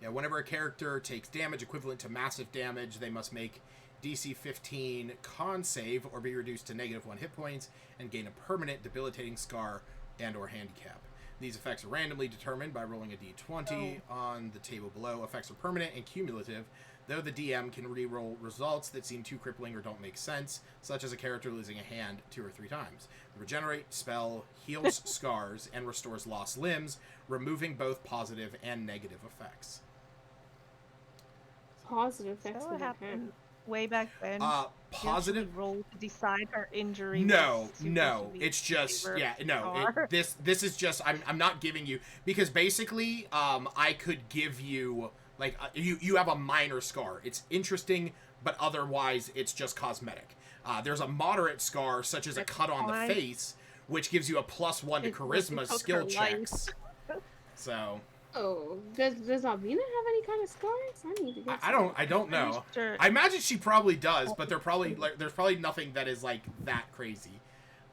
yeah, whenever a character takes damage equivalent to massive damage, they must make DC 15 con save or be reduced to -1 hit points and gain a permanent debilitating scar and or handicap. These effects are randomly determined by rolling a d20 on the table below. Effects are permanent and cumulative, though the DM can re-roll results that seem too crippling or don't make sense, such as a character losing a hand 2 or 3 times. The regenerate spell heals scars and restores lost limbs, removing both positive and negative effects. Positive effects So for what that happened hand. way back then? Positive. She would roll to decide her injury. No, was no, supposed to be it's just favor yeah, no. scar. This is just I'm not giving you because basically I could give you like you have a minor scar. It's interesting, but otherwise it's just cosmetic. There's a moderate scar such as a cut on the fine. face, which gives you a +1 to It charisma took skill her life. checks. So Oh, does Alvina have any kind of scars? I need to get. I don't know. Sure. I imagine she probably does, but they're probably like there's probably nothing that is like that crazy.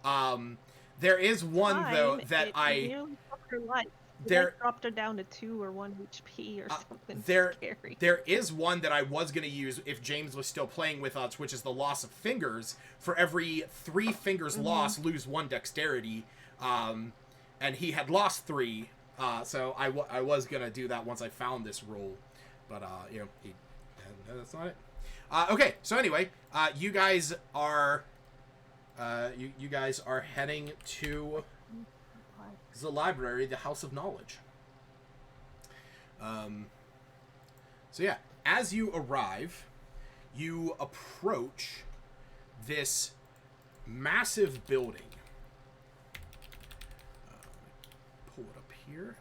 There is one though Fine, that it I nearly took her life. It, there like, dropped her down to 2 or 1 HP or something there scary. there is one that I was gonna use if James was still playing with us, which is the loss of fingers. For every 3 fingers lost, lose 1 dexterity, and he had lost 3. So I was gonna do that once I found this rule, but you know, that's not it. Okay, so anyway, you guys are you guys are heading to the library, the House of Knowledge. So yeah, as you arrive, you approach this massive building. Pull it up here.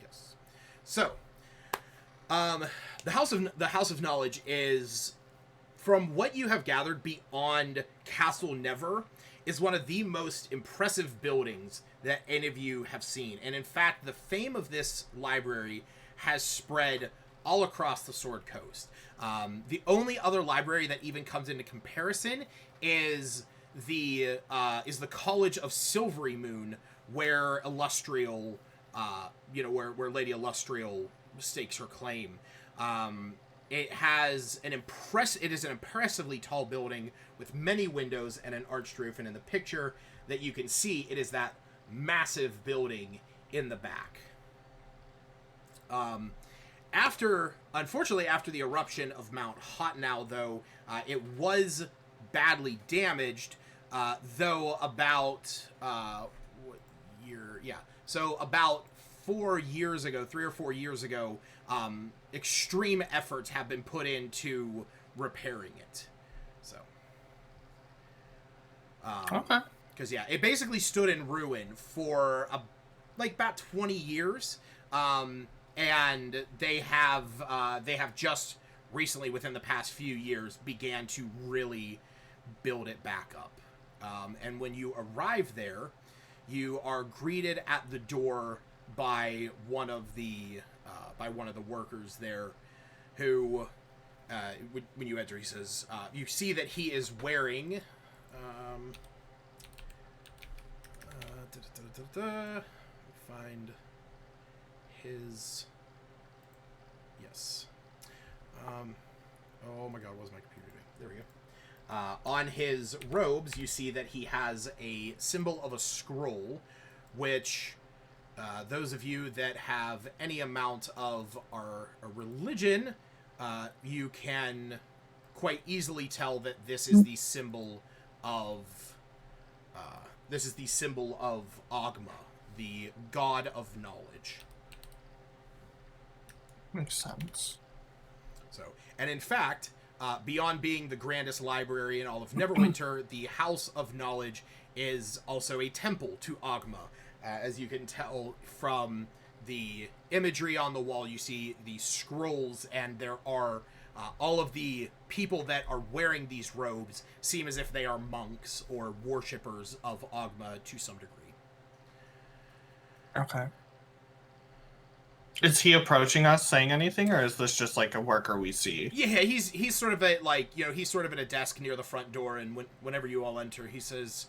Yes. So, the House of Knowledge is, from what you have gathered beyond Castle Never, is one of the most impressive buildings that any of you have seen. And in fact, the fame of this library has spread all across the Sword Coast. The only other library that even comes into comparison is the College of Silvery Moon, where Illustrial, where Lady Illustrial stakes her claim. It has an It is an impressively tall building with many windows and an arched roof. And in the picture that you can see, it is that massive building in the back. Unfortunately, after the eruption of Mount Hotnow, though, it was badly damaged. Though about what year? Yeah, so about 4 years ago, 3 or 4 years ago, extreme efforts have been put into repairing it. So, Okay. because yeah, it basically stood in ruin for about 20 years, and they have just recently, within the past few years, began to really build it back up. And when you arrive there, you are greeted at the door by one of the workers there, who, when you enter, he says, you see that he is wearing, find his, yes, oh my god, what was my computer doing? There we go. On his robes, you see that he has a symbol of a scroll, which those of you that have any amount of our religion, you can quite easily tell that this is the symbol of Ogma, the god of knowledge. Makes sense. So, and in fact, beyond being the grandest library in all of Neverwinter, the House of Knowledge is also a temple to Ogma. As you can tell from the imagery on the wall, you see the scrolls, and there are all of the people that are wearing these robes seem as if they are monks or worshippers of Ogma to some degree. Okay. Is he approaching us saying anything, or is this just like a worker we see? Yeah, he's sort of at he's sort of at a desk near the front door, and whenever you all enter, he says,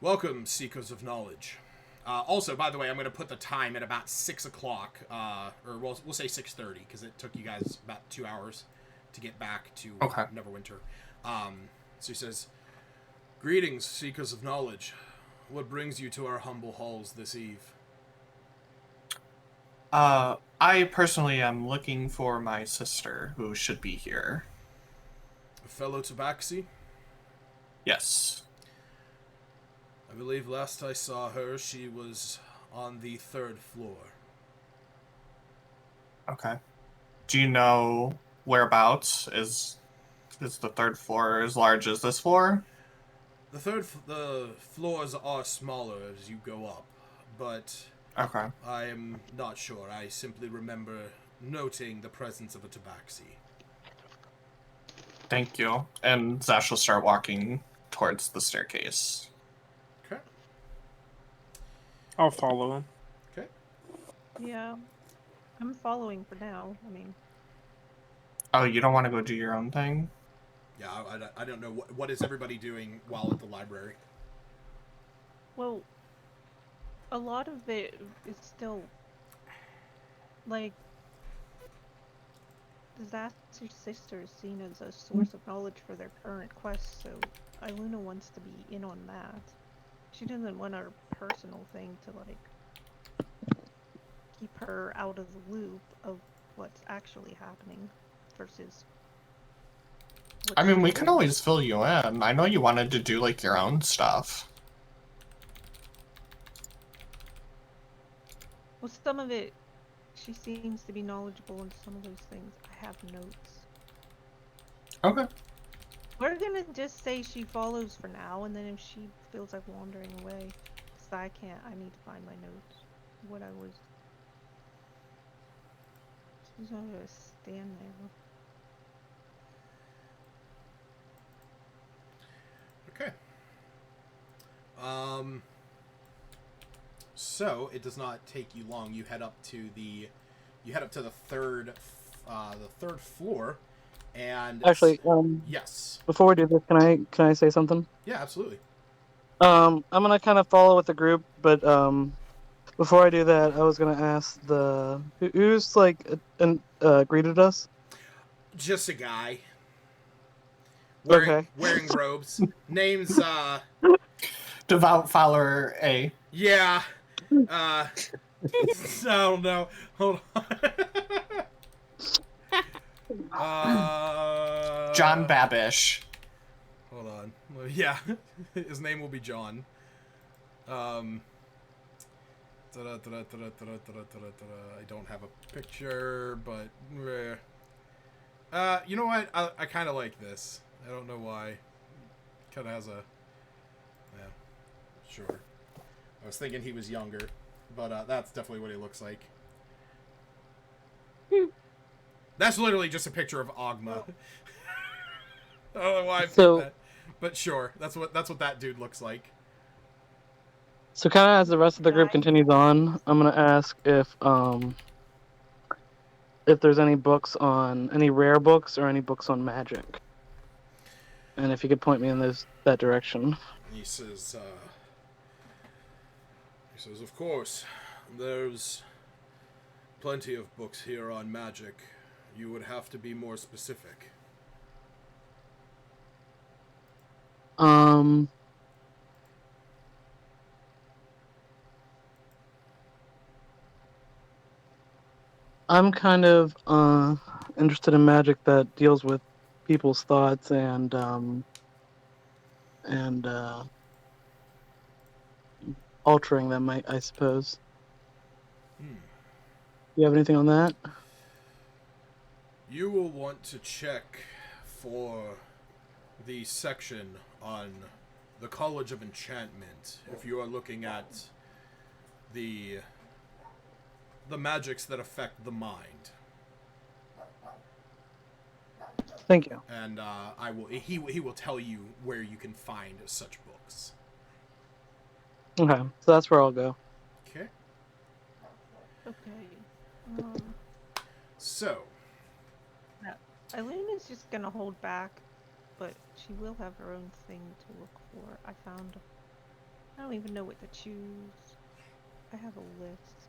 "Welcome, seekers of knowledge." Also, by the way, I'm going to put the time at about 6 o'clock, or we'll say 6:30, because it took you guys about 2 hours to get back to Neverwinter. So he says, "Greetings, seekers of knowledge. What brings you to our humble halls this eve?" I personally am looking for my sister, who should be here. A fellow Tabaxi? Yes. I believe last I saw her, she was on the 3rd floor. Okay. Do you know whereabouts? Is the 3rd floor as large as this floor? The floors are smaller as you go up, but okay. I am not sure. I simply remember noting the presence of a Tabaxi. Thank you. And Zash will start walking towards the staircase. Okay. I'll follow him. Okay. Yeah. I'm following for now. I mean... Oh, you don't want to go do your own thing? Yeah, I don't know. What is everybody doing while at the library? Well, a lot of it is still... Like... Disaster's sister is seen as a source of knowledge for their current quest, so Iluna wants to be in on that. She doesn't want our personal thing to, like, keep her out of the loop of what's actually happening versus... I mean, we can always fill you in. I know you wanted to do, like, your own stuff. Well, some of it, she seems to be knowledgeable in some of those things. I have notes. Okay. We're gonna just say she follows for now, and then if she feels like wandering away, because I need to find my notes. What I was... She's not gonna stand there. Okay. So it does not take you long. You head up to the third floor, and Actually, yes. Before we do this, can I say something? Yeah, absolutely. I'm gonna kind of follow with the group, but before I do that, I was gonna ask who's like greeted us. Just a guy. Okay. Wearing robes. Name's, Devout follower A. yeah. I don't know. Hold on. John Babish. Hold on. Well, yeah. His name will be John. I don't have a picture, but you know what? I kind of like this. I don't know why. Kind of has a sure. I was thinking he was younger, but that's definitely what he looks like. That's literally just a picture of Ogma. I don't know why I picked that, but sure, that's what that dude looks like. So kind of as the rest of the group continues on, I'm gonna ask if there's any books on any rare books or any books on magic, and if you could point me in that direction. He says, of course, there's plenty of books here on magic. You would have to be more specific. I'm kind of interested in magic that deals with people's thoughts and altering them, I suppose. You have anything on that? You will want to check for the section on the College of Enchantment if you are looking at the magics that affect the mind. Thank you. And he will tell you where you can find such books. Okay, so that's where I'll go. Okay. Okay. So. Eileen is just gonna hold back, but she will have her own thing to look for. I don't even know what to choose. I have a list.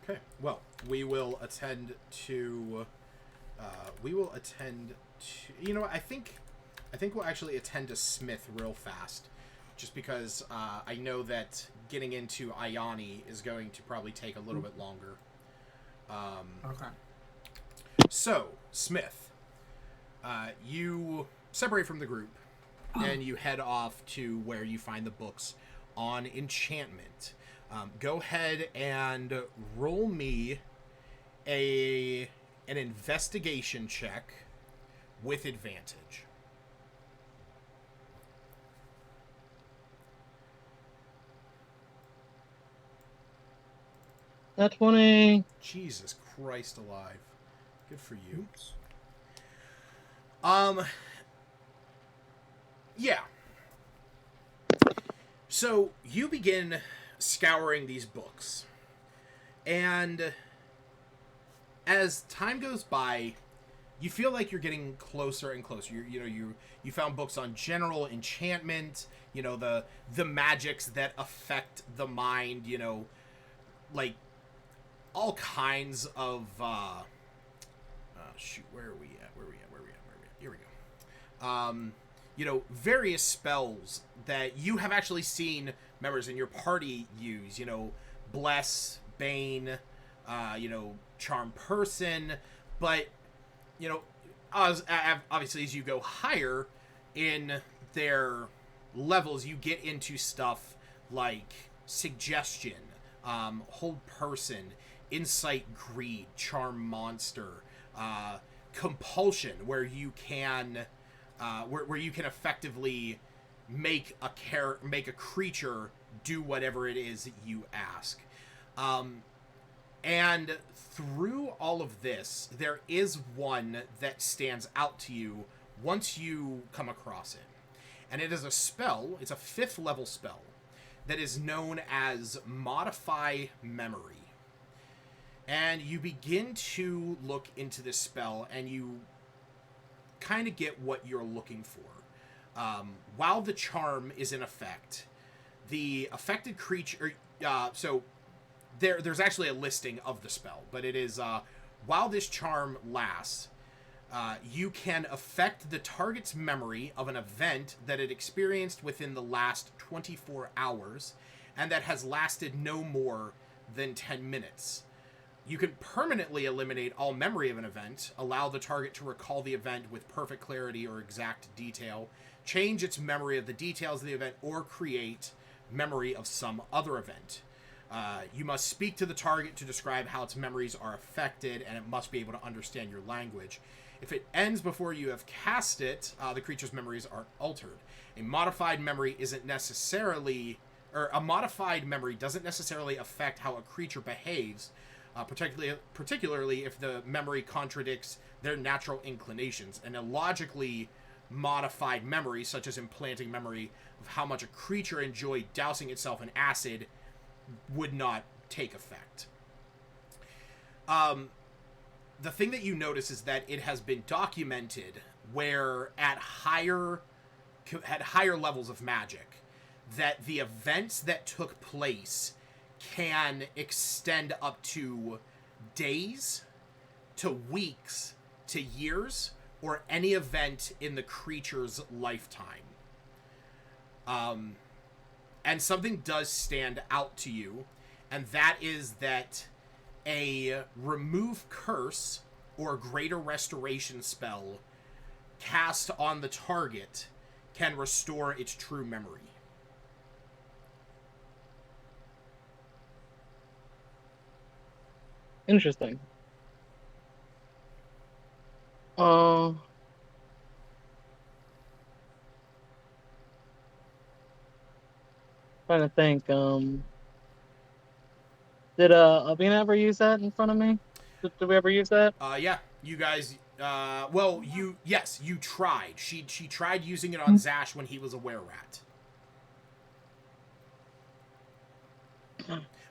Okay. Well, we will attend to. You know what? I think we'll actually attend to Smith real fast, just because I know that getting into Ayani is going to probably take a little bit longer. Okay. So, Smith, you separate from the group, and you head off to where you find the books on enchantment. Go ahead and roll me an investigation check with advantage. That's 20. Jesus Christ alive. Good for you. Yeah. So, you begin scouring these books. And as time goes by, you feel like you're getting closer and closer. You found books on general enchantment, the magics that affect the mind, like all kinds of shoot, where are we at? Here we go. Various spells that you have actually seen members in your party use, bless, bane, charm person, but obviously as you go higher in their levels, you get into stuff like suggestion, hold person, insight, greed, charm monster, compulsion, where you can effectively make a creature do whatever it is that you ask. And through all of this, there is one that stands out to you once you come across it. And it is a spell, it's a 5th level spell, that is known as Modify Memory. And you begin to look into this spell, and you kind of get what you're looking for. While the charm is in effect, the affected creature... so, there's actually a listing of the spell, but it is while this charm lasts, you can affect the target's memory of an event that it experienced within the last 24 hours and that has lasted no more than 10 minutes. You can permanently eliminate all memory of an event, allow the target to recall the event with perfect clarity or exact detail, change its memory of the details of the event, or create memory of some other event. You must speak to the target to describe how its memories are affected, and it must be able to understand your language. If it ends before you have cast it, the creature's memories are altered. A modified memory doesn't necessarily affect how a creature behaves, particularly if the memory contradicts their natural inclinations. An illogically modified memory, such as implanting memory of how much a creature enjoyed dousing itself in acid, would not take effect. The thing that you notice is that it has been documented where at higher levels of magic, that the events that took place can extend up to days, to weeks, to years, or any event in the creature's lifetime. And something does stand out to you, and that is that a remove curse or greater restoration spell cast on the target can restore its true memory. Interesting. Trying to think. Did Albina ever use that in front of me? Did we ever use that? Yeah, you guys. You tried. She tried using it on Zash when he was a were-rat.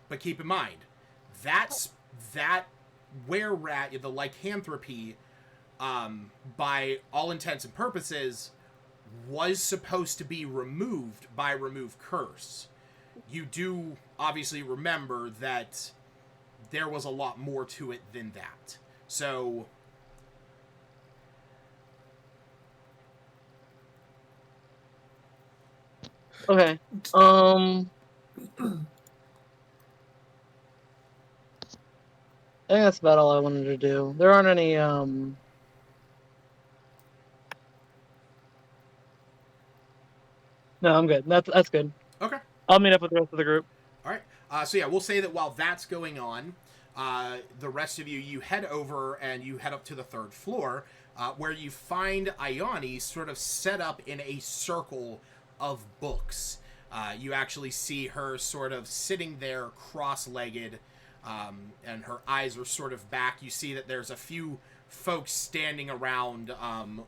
But keep in mind, that were-rat, the lycanthropy, by all intents and purposes, was supposed to be removed by remove curse. You do obviously remember that there was a lot more to it than that. So okay. I think that's about all I wanted to do. There aren't any No, I'm good. That's good. okay. I'll meet up with the rest of the group. All right. So yeah, we'll say that while that's going on, the rest of you head over and you head up to the third floor, where you find Ayani sort of set up in a circle of books. You actually see her sort of sitting there cross-legged, and her eyes are sort of back. You see that there's a few folks standing around,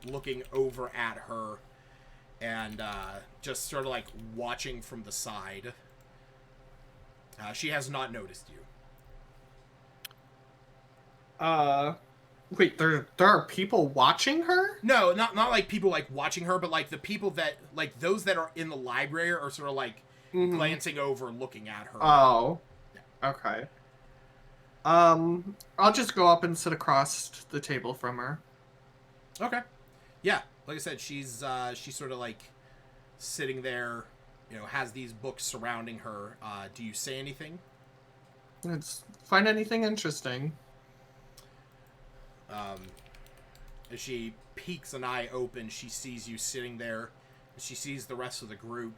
looking over at her, and just sort of like watching from the side. She has not noticed you. Wait, there are people watching her? No, not like people like watching her, but like the people that, like those that are in the library are sort of like glancing over, looking at her. Oh, yeah. Okay. I'll just go up and sit across the table from her. Okay. Yeah, like I said, she's sort of like sitting there, has these books surrounding her. Do you say anything? Let's find anything interesting. As she peeks an eye open, she sees you sitting there. She sees the rest of the group,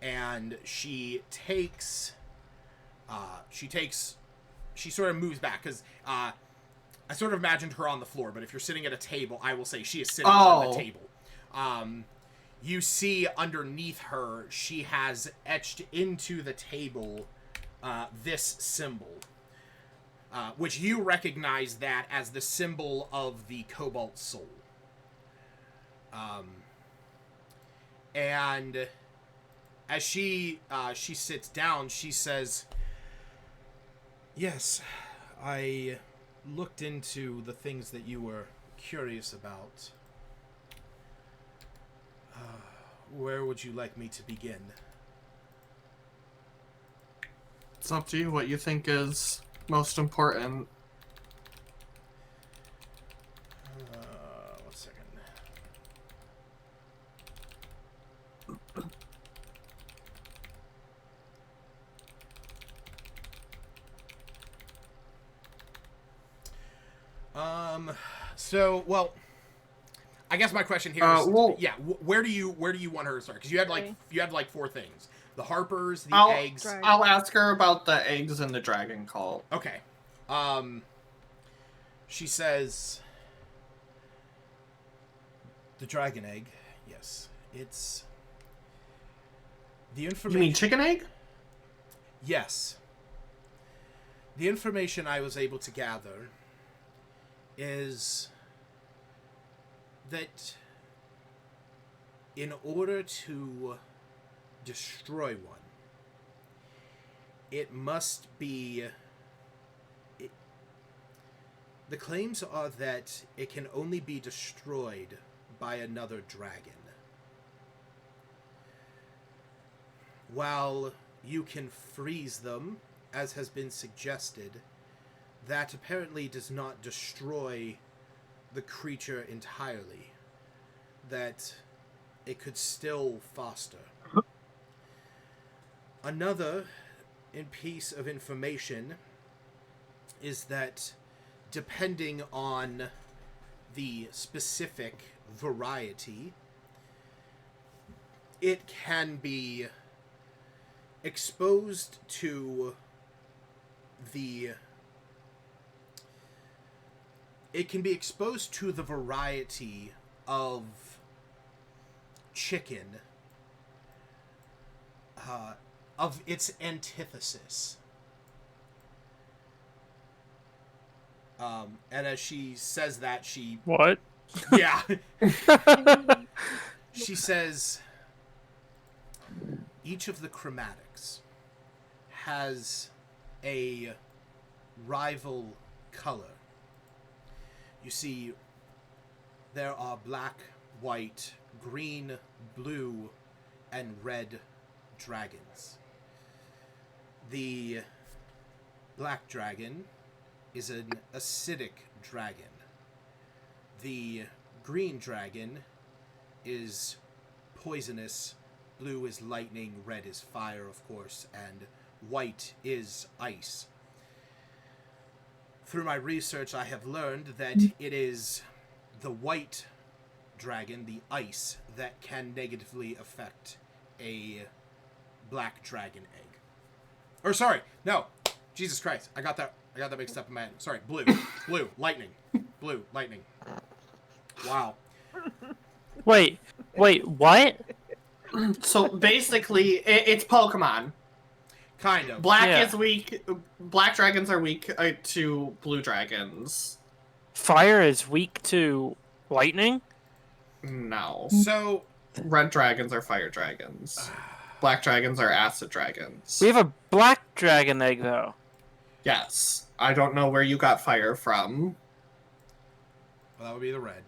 and she sort of moves back, because I sort of imagined her on the floor, but if you're sitting at a table, I will say she is sitting on the table. You see underneath her, she has etched into the table this symbol, which you recognize that as the symbol of the Cobalt Soul. And as she sits down, she says, "Yes, I looked into the things that you were curious about. Where would you like me to begin?" It's up to you what you think is most important. One second. So, well, I guess my question here is, where do you want her to start? Because you had like four things: the Harpers, the eggs. I'll ask her about the eggs and the dragon cult. Okay. She says, the dragon egg. Yes, it's the information. You mean chicken egg? Yes. The information I was able to gather is that in order to destroy one, it must be... the claims are that it can only be destroyed by another dragon. While you can freeze them, as has been suggested, that apparently does not destroy the creature entirely. That it could still foster. Another piece of information is that depending on the specific variety, it can be exposed to the variety of chicken of its antithesis. And as she says that, she... What? Yeah. She says, each of the chromatics has a rival color. You see, there are black, white, green, blue, and red dragons. The black dragon is an acidic dragon. The green dragon is poisonous. Blue is lightning, red is fire, of course, and white is ice. Through my research, I have learned that it is the white dragon, the ice, that can negatively affect a black dragon egg. Or sorry, no, Jesus Christ, I got that mixed up in my head. Sorry, blue, lightning, blue, lightning. Wow. Wait, what? So basically, it's Pokemon. Kind of. Black is weak. Black dragons are weak to blue dragons. Fire is weak to lightning? No. So red dragons are fire dragons. Black dragons are acid dragons. We have a black dragon egg, though. Yes. I don't know where you got fire from. Well, that would be the red.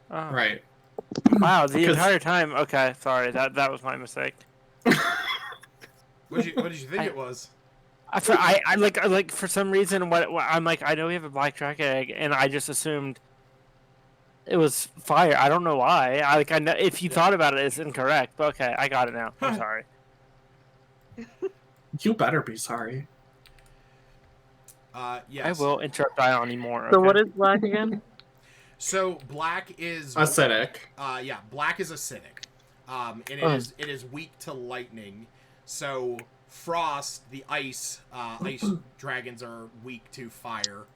Oh. Right. Wow, the entire time. Okay, sorry, that was my mistake. What did you think it was? I like for some reason what I'm like, I know we have a black dragon egg, and I just assumed it was fire. I don't know why. I know if you thought about it, it's incorrect. But okay, I got it now. I'm sorry. You better be sorry. Yes. I will interrupt Ion anymore. Okay? So what is black again? So black is acidic. Yeah, black is acidic. And it is weak to lightning. So frost, the ice dragons are weak to fire.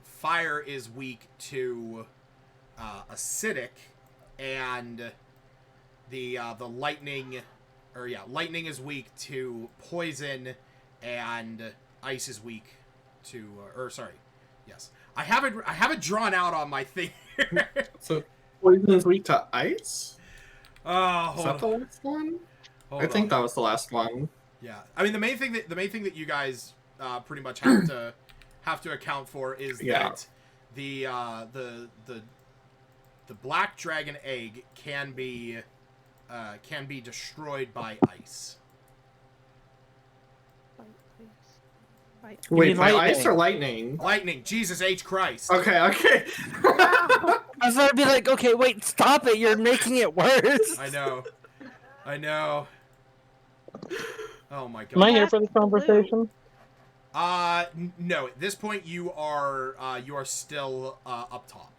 Fire is weak to acidic, and the lightning, lightning is weak to poison, and ice is weak to yes. I have it drawn out on my thing. So poison is weak to ice? Oh, is that the last one? I think that was the last one. Yeah, I mean the main thing that you guys pretty much have to account for is that the black dragon egg can be destroyed by ice. Wait, my lightning. ice or lightning? Lightning, Jesus H. Christ. Okay, okay. I was gonna be like, okay, wait, stop it! You're making it worse. I know. Oh my god. Am I here That's for this blue. conversation? No. At this point, you are still up top.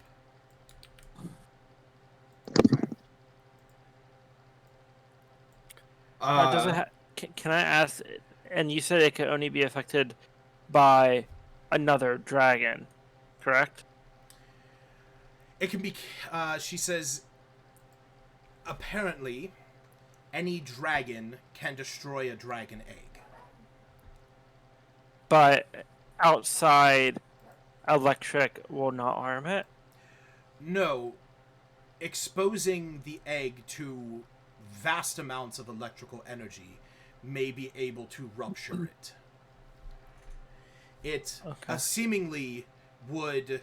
Does it can I ask? And you said it could only be affected by another dragon, correct? It can be. She says. Apparently, any dragon can destroy a dragon egg. But outside electric will not harm it. No, exposing the egg to vast amounts of electrical energy may be able to rupture it. It seemingly would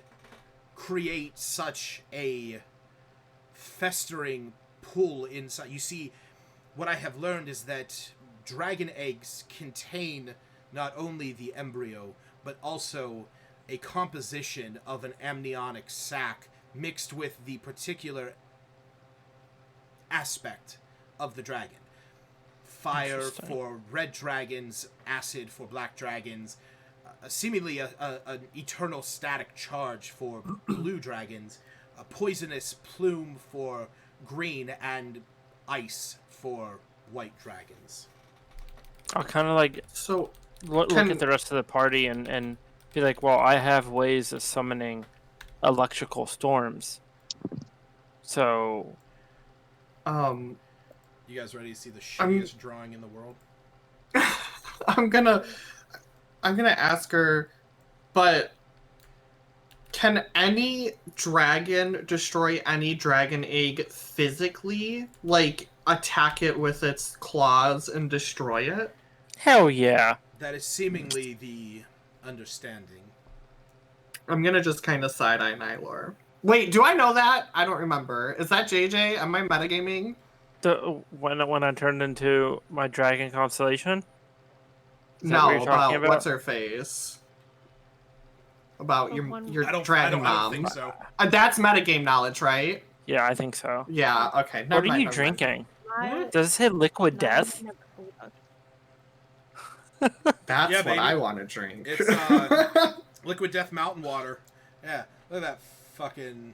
create such a festering pull inside. You see, what I have learned is that dragon eggs contain not only the embryo, but also a composition of an amniotic sac mixed with the particular aspect of the dragon. Fire for red dragons, acid for black dragons, seemingly an eternal static charge for blue dragons, a poisonous plume for green, and ice for white dragons. I'll kind of like look at the rest of the party and be like, well, I have ways of summoning electrical storms. So, you guys ready to see the shittiest drawing in the world? I'm gonna ask her, but can any dragon destroy any dragon egg physically? Like, attack it with its claws and destroy it? Hell yeah. That is seemingly the understanding. I'm gonna just kind of side-eye Nylor. Wait, do I know that? I don't remember. Is that JJ? Am I metagaming? When I turned into my dragon constellation? No, about what's her face? About your dragon mom. I don't think so. That's metagame knowledge, right? Yeah, I think so. Yeah, okay. What are you drinking? Does it say liquid death? That's what baby. I want to drink. It's liquid death mountain water. Yeah, look at that fucking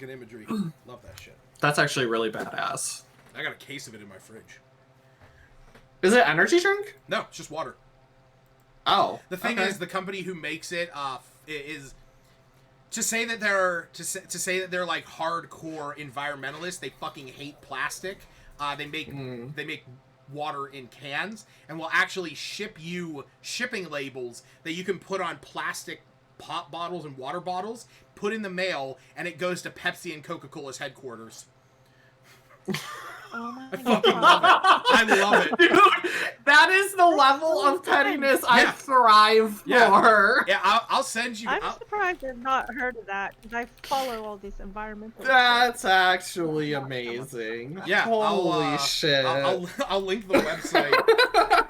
imagery. Love that shit. That's actually really badass. I got a case of it in my fridge. Is it energy drink? No, it's just water. Oh. The thing is, the company who makes it is to say that they're like hardcore environmentalists. They fucking hate plastic. They make water in cans and will actually ship you shipping labels that you can put on plastic pop bottles and water bottles, put in the mail, and it goes to Pepsi and Coca-Cola's headquarters. Oh I fucking love it. I love it. Dude, that is the level of pettiness I thrive for. Yeah, I'll send you. I'm surprised I've not heard of that, because I follow all these environmental That's actually amazing. Yeah, holy shit. I'll link the website.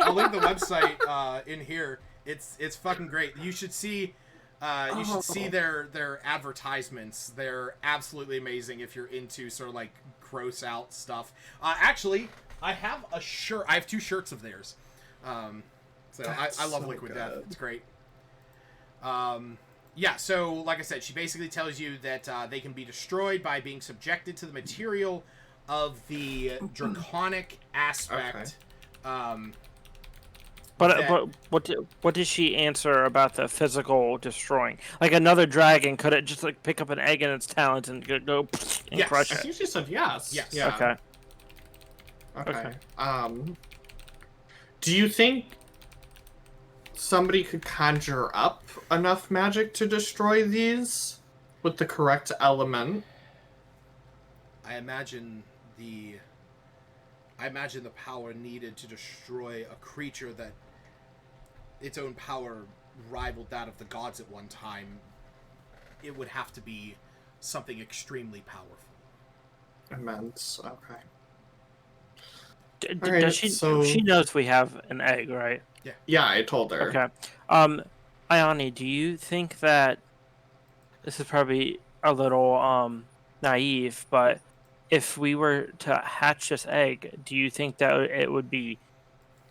I'll link the website in here. It's fucking great. You should see. You should see their advertisements. They're absolutely amazing if you're into sort of like gross out stuff. Actually, I have a shirt. I have 2 shirts of theirs. So I love so Liquid good. Death. It's great. Yeah, so like I said, she basically tells you that they can be destroyed by being subjected to the material of the draconic aspect. But what did she answer about the physical destroying? Like another dragon, could it just like pick up an egg in its talons and go and crush it? I think she said yes. Yes. Yeah. Okay. Do you think somebody could conjure up enough magic to destroy these with the correct element? I imagine the power needed to destroy a creature that its own power rivaled that of the gods at one time. It would have to be something extremely powerful. Immense. Okay. Alright, does she? so- She knows we have an egg, right? Yeah, I told her. Okay. Ioni, do you think that this is probably a little naive, but if we were to hatch this egg, do you think that it would be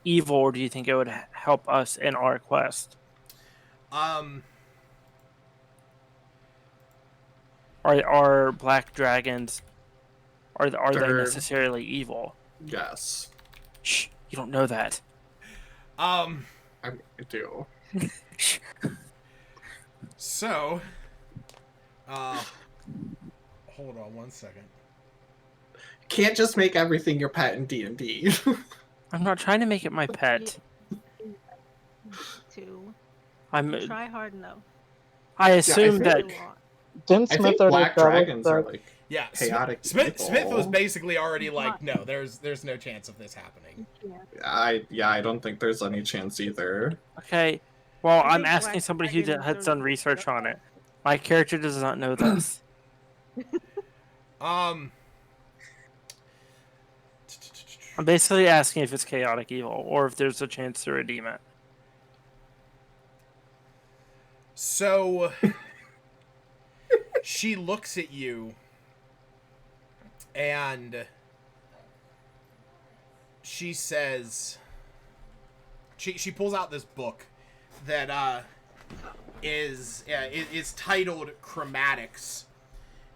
evil, or do you think it would help us in our quest? Are black dragons are they They're- necessarily evil? Yes. Shh, you don't know that. I do. So, hold on one second. Can't just make everything your pet in D&D. I'm not trying to make it my pet. To I'm. try hard enough. I assume think- that. Didn't I Smith think already black travel dragons are back- like Yeah, chaotic. Smith was evil. basically already like, no, there's no chance of this happening. Yeah. I don't think there's any chance either. Okay. Well, I I'm think asking black somebody who dragons has are done research on it. My character does not know this. Um, I'm basically asking if it's chaotic evil or if there's a chance to redeem it. so she looks at you and she says, she pulls out this book that is titled Chromatics,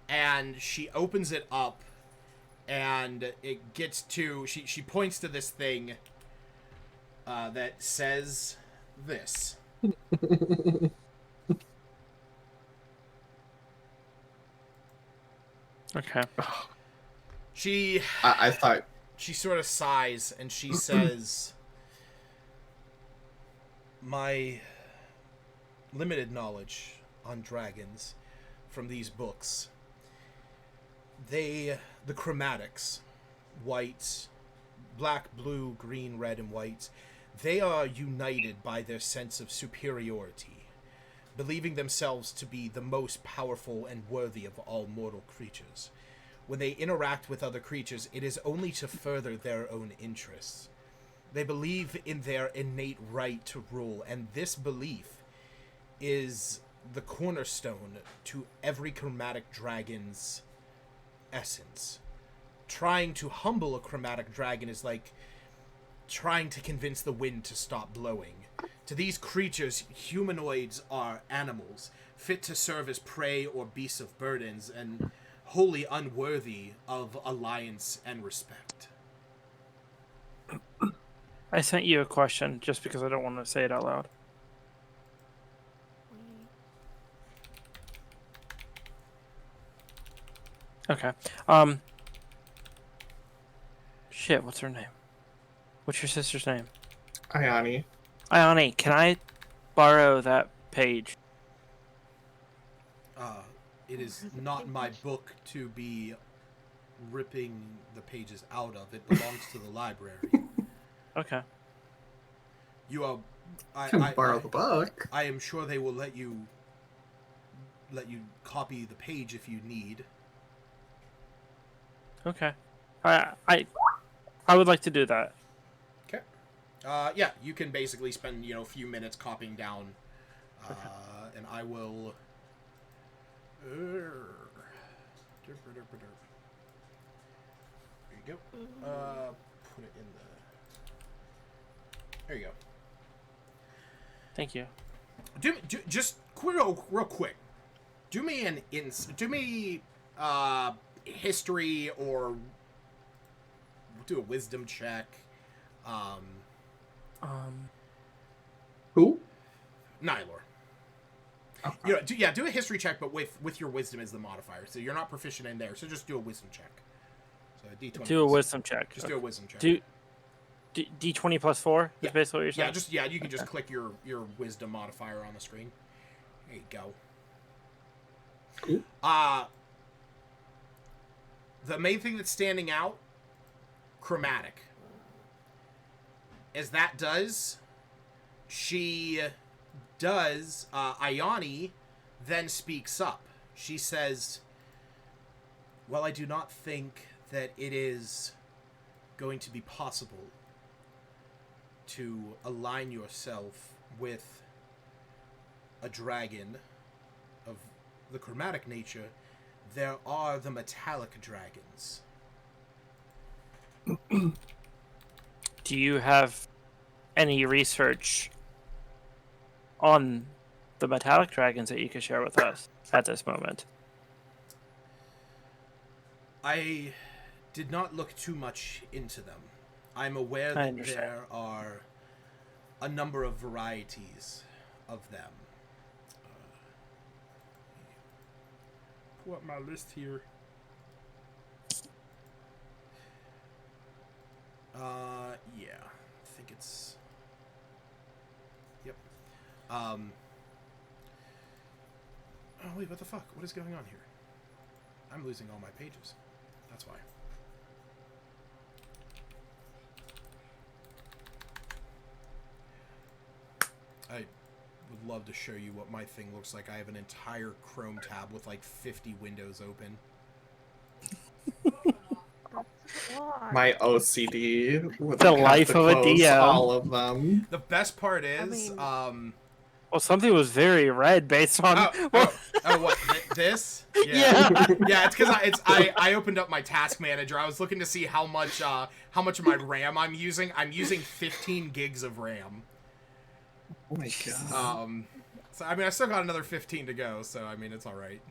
and she opens it up and it gets to, she points to this thing that says this. Okay. I thought She sort of sighs and she says, my limited knowledge on dragons from these books, the chromatics, white, black, blue, green, red, and white, they are united by their sense of superiority, believing themselves to be the most powerful and worthy of all mortal creatures. When they interact with other creatures, it is only to further their own interests. They believe in their innate right to rule, and this belief is the cornerstone to every chromatic dragon's essence. Trying to humble a chromatic dragon is like trying to convince the wind to stop blowing. To these creatures, humanoids are animals, fit to serve as prey or beasts of burdens, and wholly unworthy of alliance and respect. I sent you a question just because I don't want to say it out loud. Okay. Shit, what's her name? What's your sister's name? Ioni. Ioni, can I borrow that page? It is not my book to be ripping the pages out of. It belongs to the library. Okay. You are... Can borrow the book. I am sure they will let you copy the page if you need. Okay. I would like to do that. Okay. Yeah, you can basically spend, a few minutes copying down, and I will... There you go. Put it in the... There you go. Thank you. Just real quick. Do me history or do a wisdom check. Who? Nylor. Okay. Do a history check, but with your wisdom as the modifier. So you're not proficient in there. So just do a wisdom check. So a D20. Do a wisdom check. Just do a wisdom check. Do D20 plus 4? Yeah. Is basically what you're saying? You can just click your wisdom modifier on the screen. There you go. Cool. The main thing that's standing out, chromatic. As that does, Ioni then speaks up. She says, well, I do not think that it is going to be possible to align yourself with a dragon of the chromatic nature, there are the metallic dragons. Do you have any research on the metallic dragons that you could share with us at this moment? I did not look too much into them. I'm aware I that understand. there are a number of varieties of them. Pull up my list here. Yeah, I think it's. Yep. Oh wait, what the fuck? What is going on here? I'm losing all my pages. That's why. I would love to show you what my thing looks like. I have an entire Chrome tab with like 50 windows open. My OCD would The have life to of a close DM. all of them. The best part is, mean- Well, something was very red based on. what? This? Yeah. Yeah, it's because I opened up my task manager. I was looking to see how much of my RAM I'm using. I'm using 15 gigs of RAM. Oh my god. So I mean, I still got another 15 to go. So I mean, it's all right.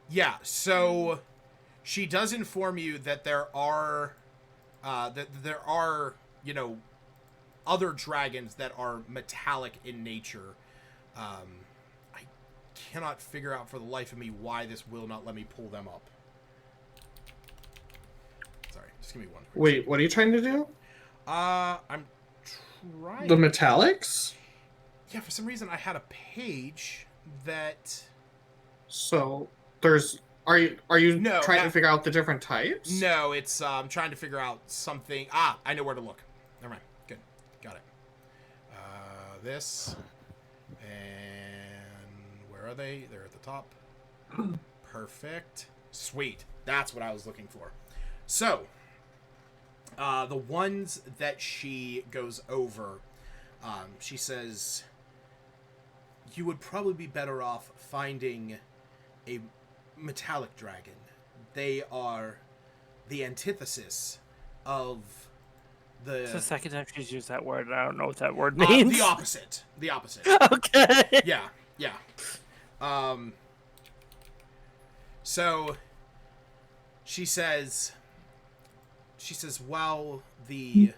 Yeah. So she does inform you that there are, you know, other dragons that are metallic in nature. I cannot figure out for the life of me why this will not let me pull them up. Sorry, just give me one. Wait, what are you trying to do? I'm trying. The metallics? Yeah, for some reason I had a page that. So there's. Are you No, trying to figure out the different types? No, it's trying to figure out something. I know where to look. Never mind. Good, got it. This, and where are they? They're at the top. Perfect. Sweet. That's what I was looking for. So, the ones that she goes over, she says, you would probably be better off finding a metallic dragon. They are the antithesis of It's the the second time she's used that word, and I don't know what that word means. the opposite. The opposite. Okay. Yeah, yeah. So she says while the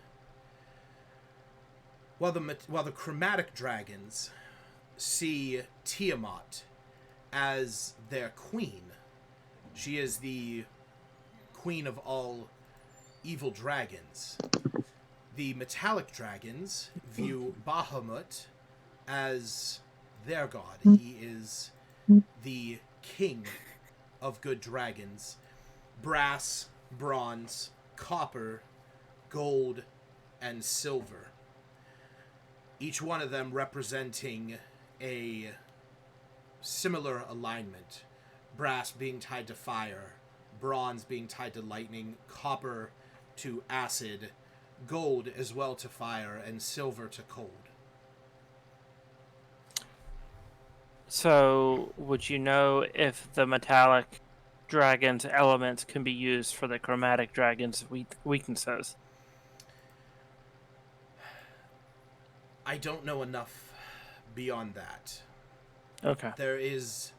chromatic dragons see Tiamat as their queen, she is the queen of all evil dragons. The metallic dragons view Bahamut as their god. He is the king of good dragons. Brass, bronze, copper, gold, and silver. Each one of them representing a similar alignment. Brass being tied to fire, bronze being tied to lightning, copper to acid, gold as well to fire, and silver to cold. So, would you know if the metallic dragon's elements can be used for the chromatic dragon's weaknesses? I don't know enough beyond that. Okay. There is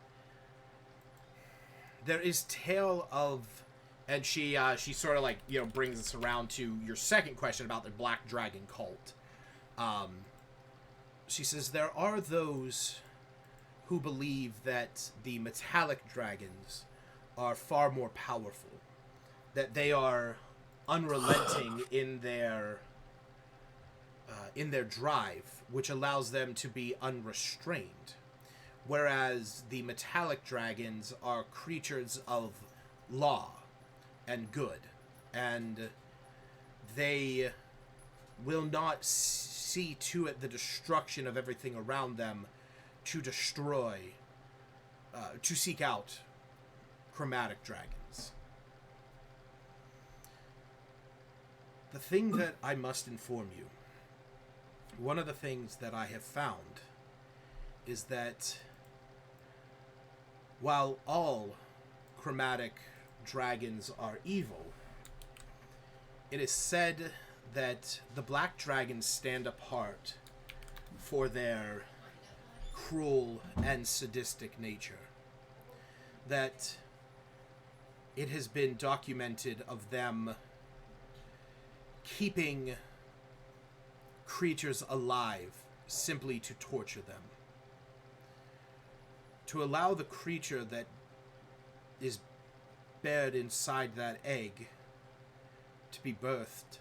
tale of, and she sort of like, you know, brings us around to your second question about the Black Dragon cult. She says there are those who believe that the metallic dragons are far more powerful, that they are unrelenting in their drive, which allows them to be unrestrained, whereas the metallic dragons are creatures of law and good, and they will not see to it the destruction of everything around them to destroy, to seek out chromatic dragons. The thing that I must inform you, one of the things that I have found is that while all chromatic dragons are evil, it is said that the black dragons stand apart for their cruel and sadistic nature. That it has been documented of them keeping creatures alive simply to torture them. To allow the creature that is buried inside that egg to be birthed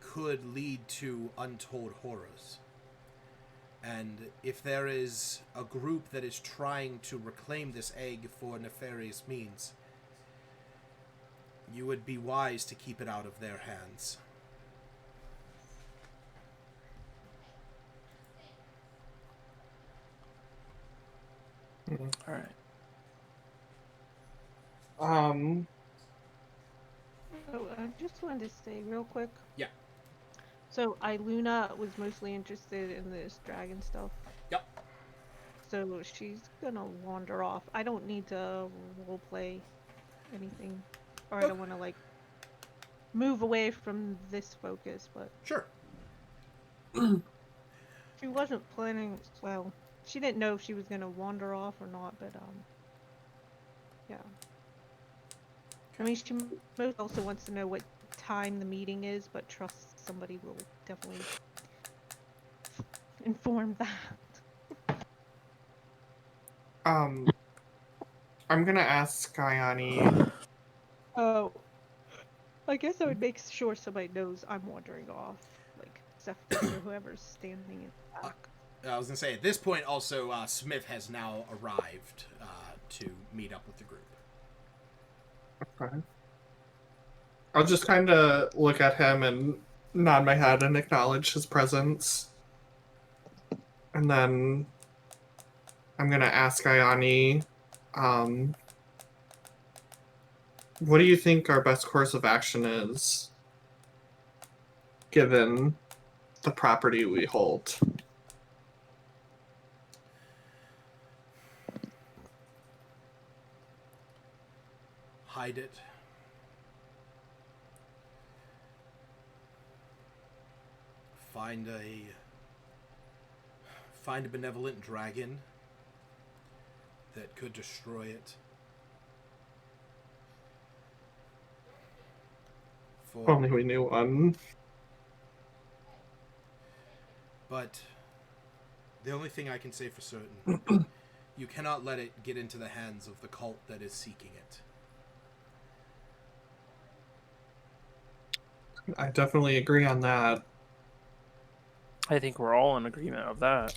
could lead to untold horrors. And if there is a group that is trying to reclaim this egg for nefarious means, you would be wise to keep it out of their hands. All right. Oh, I just wanted to say real quick. Yeah. So Iluna was mostly interested in this dragon stuff. Yep. So she's gonna wander off. I don't need to roleplay anything, or I don't want to like move away from this focus. But Sure. she wasn't planning. Well, she didn't know if she was gonna wander off or not. But yeah. I mean, she most also wants to know what time the meeting is, but trusts somebody will definitely inform that. I'm gonna ask Ayani. Oh, I guess I would make sure somebody knows I'm wandering off, like Zephyr or whoever's standing in the back. I was going to say, at this point, also, Smith has now arrived to meet up with the group. Okay. I'll just kind of look at him and nod my head and acknowledge his presence. And then I'm going to ask Ayani, what do you think our best course of action is, given the property we hold? Hide it. Find a benevolent dragon that could destroy it. If only we knew one. But the only thing I can say for certain, you cannot let it get into the hands of the cult that is seeking it. I definitely agree on that. I think we're all in agreement of that.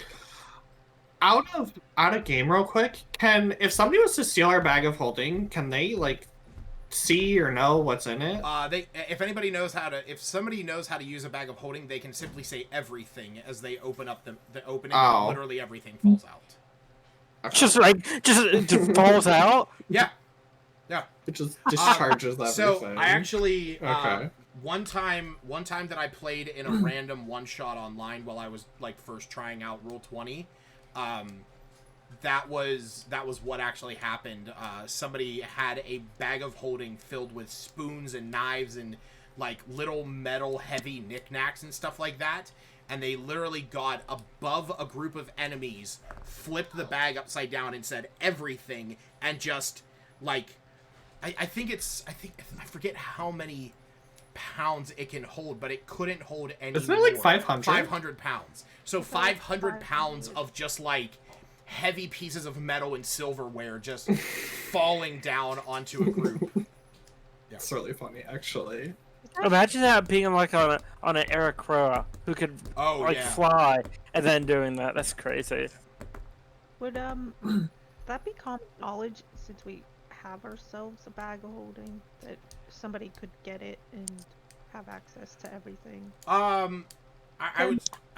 Out of game real quick, if somebody was to steal our bag of holding, can they like see or know what's in it? If somebody knows how to use a bag of holding, they can simply say everything as they open up the opening. Oh. And literally everything falls out. Okay. Just falls out. Yeah. It just discharges everything. So I actually Okay. one time that I played in a random one shot online while I was like first trying out Roll20, that was what actually happened. Somebody had a bag of holding filled with spoons and knives and like little metal heavy knickknacks and stuff like that, and they literally got above a group of enemies, flipped the bag upside down and said everything, and just like I forget how many pounds it can hold, but it couldn't hold any Isn't it more. like 500? 500 pounds. So 500 pounds of just like heavy pieces of metal and silverware just falling down onto a group. Yeah. It's really funny, actually. Imagine that being like on an Aircrow who could fly and then doing that. That's crazy. Would that be common knowledge since we have ourselves a bag of holding that somebody could get it and have access to everything? I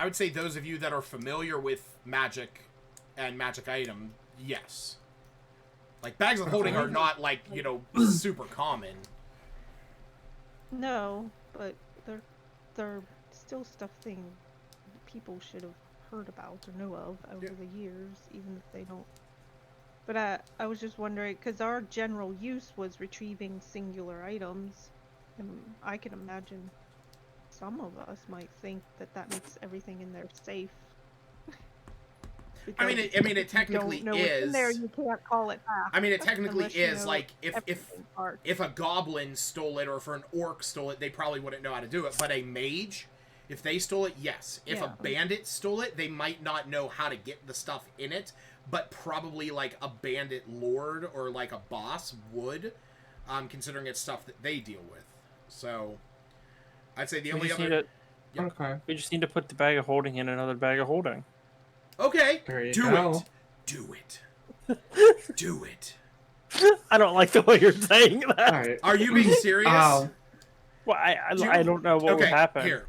would say those of you that are familiar with magic and magic item, yes. Like bags of holding are not like, super common. No, but they're still stuff people should have heard about or know of over the years, even if they don't. But I was just wondering, because our general use was retrieving singular items, and I can imagine some of us might think that makes everything in there safe. I mean, it technically don't know what's in there, is. you can't call it back. I mean, it technically unless you is. know Like, if everything part. if a goblin stole it, or if an orc stole it, they probably wouldn't know how to do it. But a mage, if they stole it, yes. If a bandit stole it, they might not know how to get the stuff in it, but probably like a bandit lord or like a boss would, considering it's stuff that they deal with. So, I'd say the only other. Okay. We just need to put the bag of holding in another bag of holding. Okay. There you do go. it. Do it. Do it. I don't like the way you're saying that. Right. Are you being serious? Well, I don't know what would happen. Here.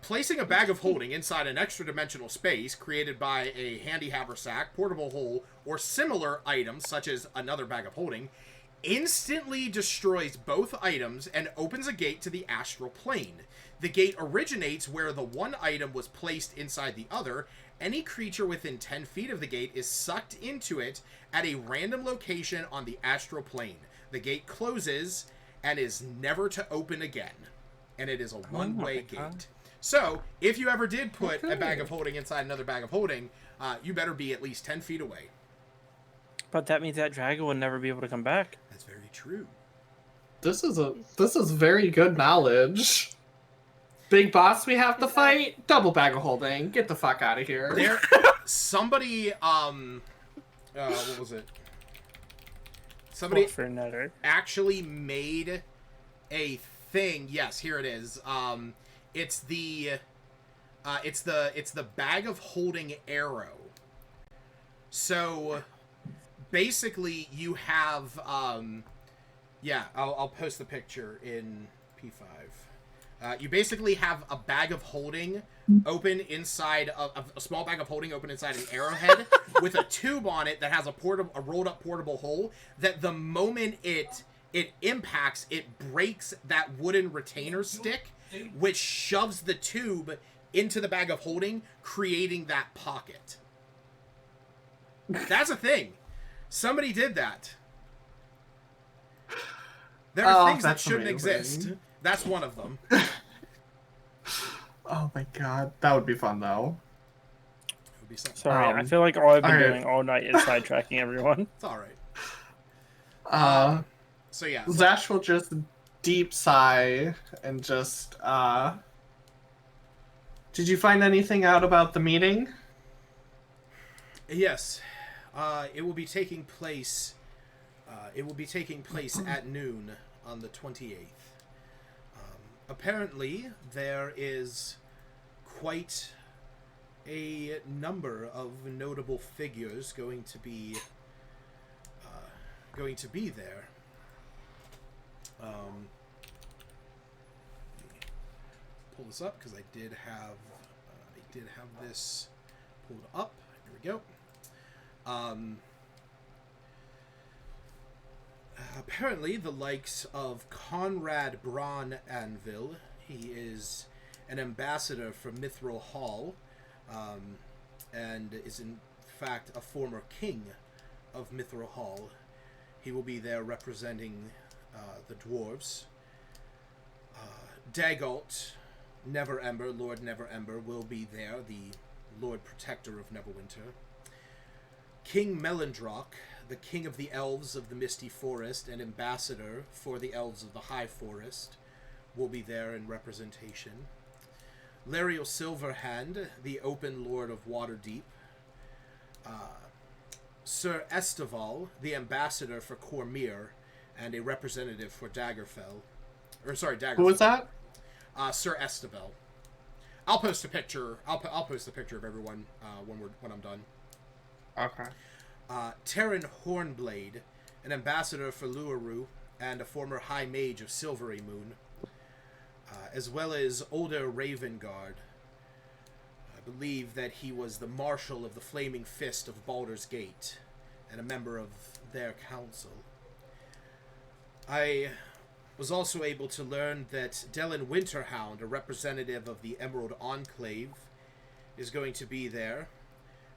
Placing a bag of holding inside an extra-dimensional space created by a handy haversack, portable hole, or similar items, such as another bag of holding, instantly destroys both items and opens a gate to the astral plane. The gate originates where the one item was placed inside the other. Any creature within 10 feet of the gate is sucked into it at a random location on the astral plane. The gate closes and is never to open again. And it is a one-way gate. So, if you ever did put a bag of holding inside another bag of holding, you better be at least 10 feet away. But that means that dragon would never be able to come back. That's very true. This is very good knowledge. Big boss we have to fight. Double bag of holding. Get the fuck out of here. There, somebody, what was it? Somebody actually made a thing. Yes, here it is. It's the bag of holding arrow. So basically, you have I'll post the picture in P5. You basically have a bag of holding open inside a small bag of holding open inside an arrowhead with a tube on it that has a rolled up portable hole that the moment it impacts, it breaks that wooden retainer stick, which shoves the tube into the bag of holding, creating that pocket. That's a thing. Somebody did that. There are things that shouldn't exist. That's one of them. Oh my god. That would be fun, though. It would be something. Sorry, I feel like all I've been doing all night is sidetracking everyone. It's alright. So yeah. Zash will just deep sigh and just, Did you find anything out about the meeting? Yes. It will be taking place at noon on the 28th. Apparently, there is quite a number of notable figures going to be there. Pull this up because I did have this pulled up. Here we go. Apparently, the likes of Conrad Braun Anvil, he is an ambassador for Mithril Hall, and is in fact a former king of Mithril Hall. He will be there representing the dwarves. Dagalt Neverember, Lord Neverember, will be there, the Lord Protector of Neverwinter. King Melendrock, the King of the Elves of the Misty Forest and ambassador for the Elves of the High Forest, will be there in representation. Lariel Silverhand, the Open Lord of Waterdeep. Sir Esteval, the ambassador for Cormyr and a representative for Daggerfell. Daggerfell. Who was that? Sir Esteval. I'll post a picture. I'll post a picture of everyone when I'm done. Okay. Terran Hornblade, an ambassador for Luaru and a former High Mage of Silvery Moon, as well as Older Ravengard. I believe that he was the Marshal of the Flaming Fist of Baldur's Gate and a member of their council. I was also able to learn that Dylan Winterhound, a representative of the Emerald Enclave, is going to be there,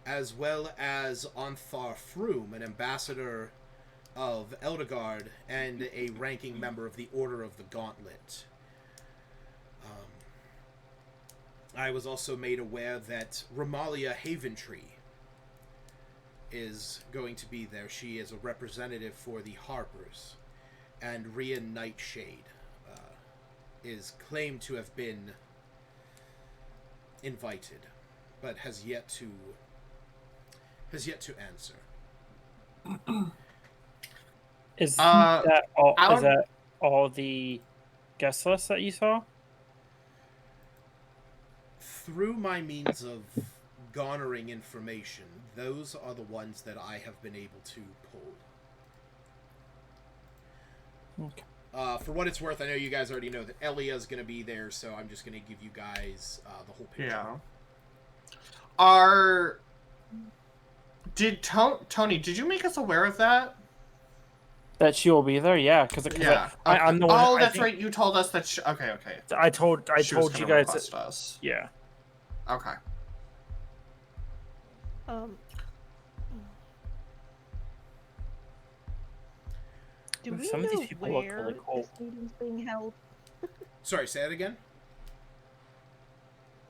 as well as Onthar Froom, an ambassador of Eldegard and a ranking member of the Order of the Gauntlet. I was also made aware that Ramalia Haventree is going to be there. She is a representative for the Harpers. And Rhea Nightshade is claimed to have been invited, but has yet to answer. Is that all the guest lists that you saw? Through my means of garnering information, those are the ones that I have been able to pull. Okay. For what it's worth, I know you guys already know that Elia is going to be there, so I'm just going to give you guys the whole picture. Yeah. Tony, did you make us aware of that? That she will be there, yeah. Because I'm the one. Oh, that's right. You told us that. Okay. I told you guys. Us. Yeah. Okay. Do we Some know of these people look where really cool. this meeting's being held? Sorry, say that again?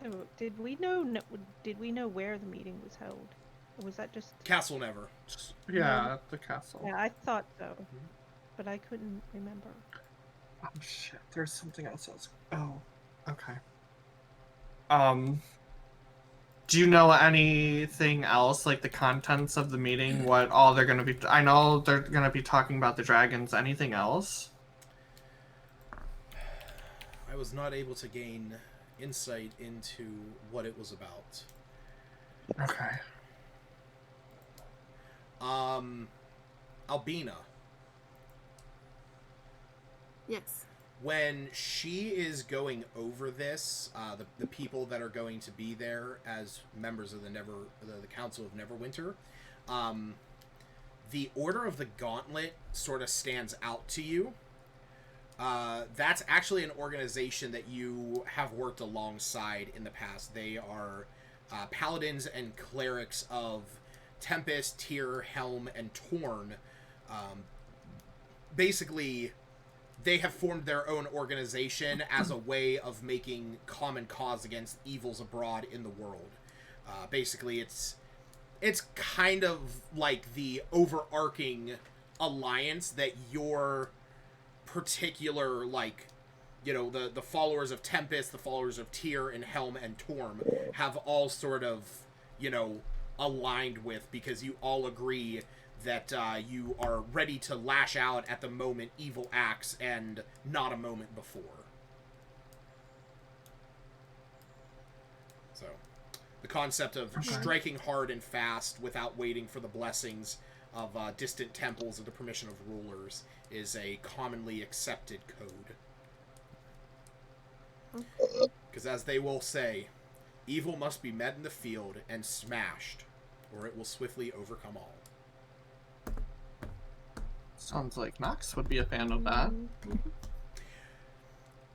Oh, did we know where the meeting was held? Or was that just... Castle Never. Yeah, at the castle. Yeah, I thought so. But I couldn't remember. Oh, shit. There's something else. Oh, okay. Do you know anything else, like the contents of the meeting? What all they're going to be... I know they're going to be talking about the dragons. Anything else? I was not able to gain insight into what it was about. Okay. Albina. Yes. When she is going over this, the people that are going to be there as members of the Council of Neverwinter, the Order of the Gauntlet sort of stands out to you. That's actually an organization that you have worked alongside in the past. They are paladins and clerics of Tempest, Tyr, Helm, and Torn. Basically, they have formed their own organization as a way of making common cause against evils abroad in the world. Basically, it's kind of like the overarching alliance that your particular, like, you know, the followers of Tempest, the followers of Tyr and Helm and Torm have all sort of, you know, aligned with, because you all agree that you are ready to lash out at the moment evil acts and not a moment before. So, the concept of striking hard and fast without waiting for the blessings of distant temples or the permission of rulers is a commonly accepted code. Because as they will say, evil must be met in the field and smashed, or it will swiftly overcome all. Sounds like Nox would be a fan of that.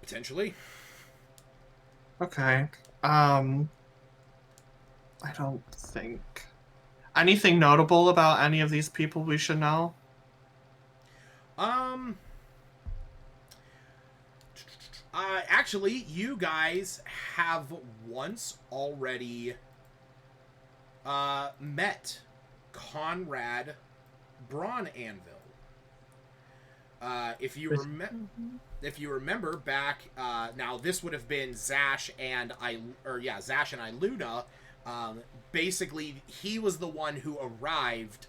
Potentially. Okay. I don't think... Anything notable about any of these people we should know? Actually, you guys have once already met Conrad Braun Anvil. If you remember back, now this would have been Zash and Iluna. Basically, he was the one who arrived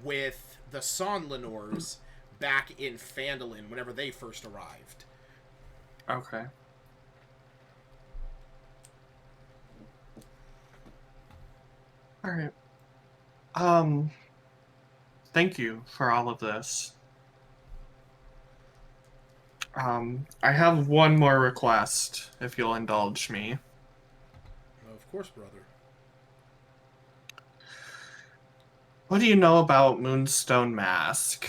with the Sonlinors back in Phandalin whenever they first arrived. Okay. Alright. Thank you for all of this. I have one more request, if you'll indulge me. Of course, brother. What do you know about Moonstone Mask?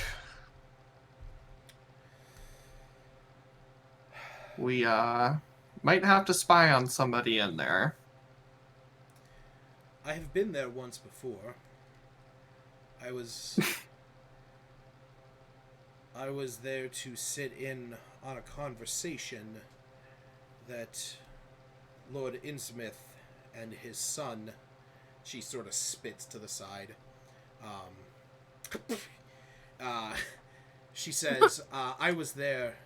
We might have to spy on somebody in there. I have been there once before. I was there to sit in on a conversation that Lord Innsmouth and his son, she sort of spits to the side. She says, I was there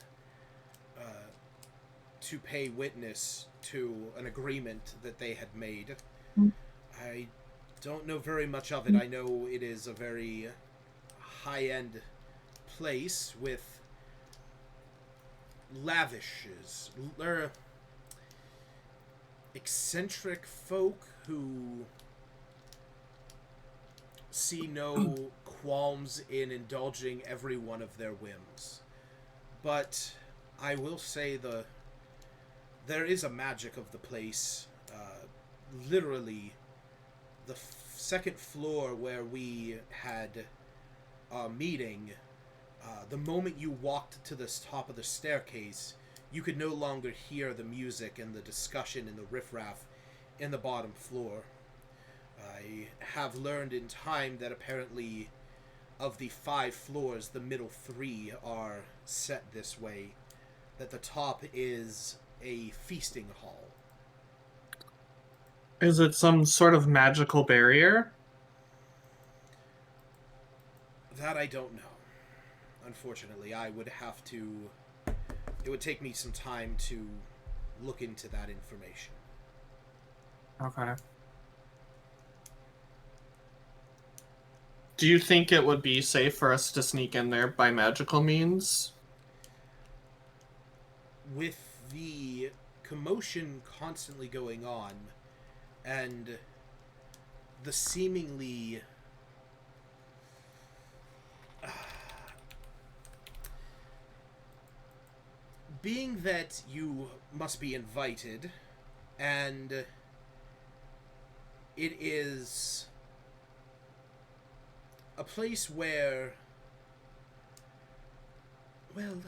to pay witness to an agreement that they had made. I don't know very much of it. I know it is a very high-end place with lavishes, eccentric folk who see no qualms in indulging every one of their whims. But I will say there is a magic of the place. Literally, the second floor where we had our meeting, the moment you walked to the top of the staircase, you could no longer hear the music and the discussion and the riffraff in the bottom floor. I have learned in time that apparently of the 5 floors, the middle 3 are set this way, that the top is a feasting hall. Is it some sort of magical barrier? That I don't know. Unfortunately, I would have to... It would take me some time to look into that information. Okay. Do you think it would be safe for us to sneak in there by magical means? With the commotion constantly going on, and the seemingly... being that you must be invited, and it is a place where, well,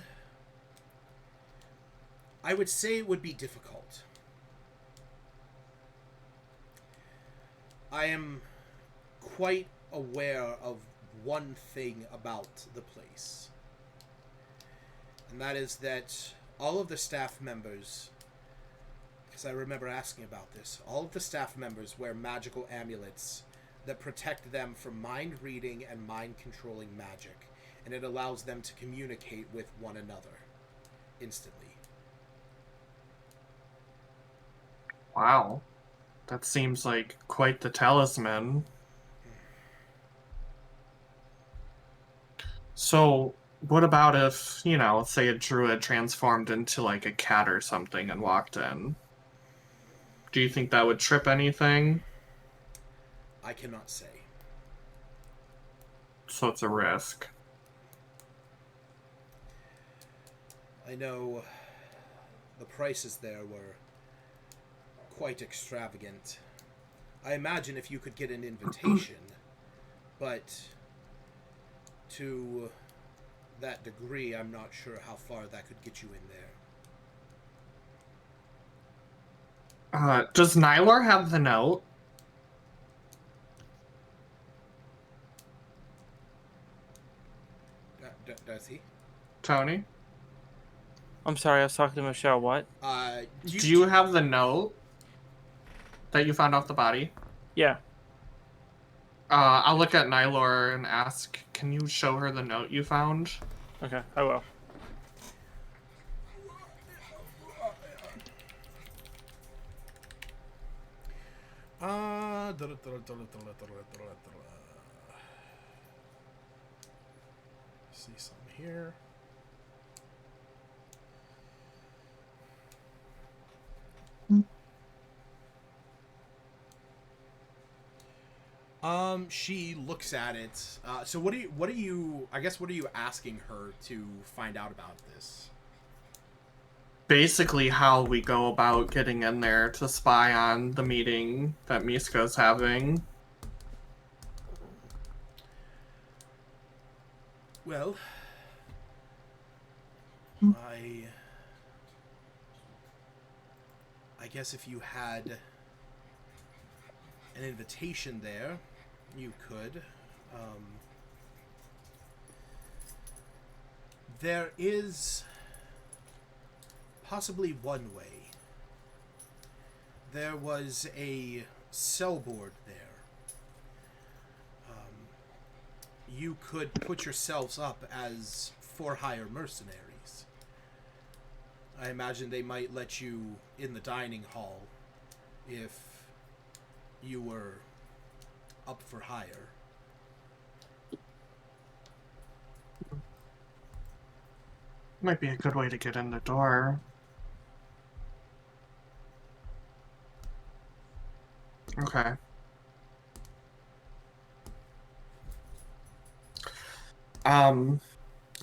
I would say it would be difficult. I am quite aware of one thing about the place, and that is that all of the staff members, because I remember asking about this, all of the staff members wear magical amulets that protect them from mind reading and mind controlling magic, and it allows them to communicate with one another instantly. Wow. That seems like quite the talisman. So, what about if, say a druid transformed into like a cat or something and walked in? Do you think that would trip anything? I cannot say. So it's a risk. I know the prices there were quite extravagant. I imagine if you could get an invitation, but to that degree, I'm not sure how far that could get you in there. Does Nylor have the note? Does he? Tony? I'm sorry, I was talking to Michelle. What? Do you have the note that you found off the body? Yeah. I'll look at Nylor and ask, can you show her the note you found? Okay, I will. See something here. She looks at it. So what are you asking her to find out about this? Basically how we go about getting in there to spy on the meeting that Misko's having. Well, guess if you had an invitation there, you could. There is possibly one way. There was a cell board there. You could put yourselves up as for-hire mercenaries. I imagine they might let you in the dining hall if you were up for hire. Might be a good way to get in the door. Okay.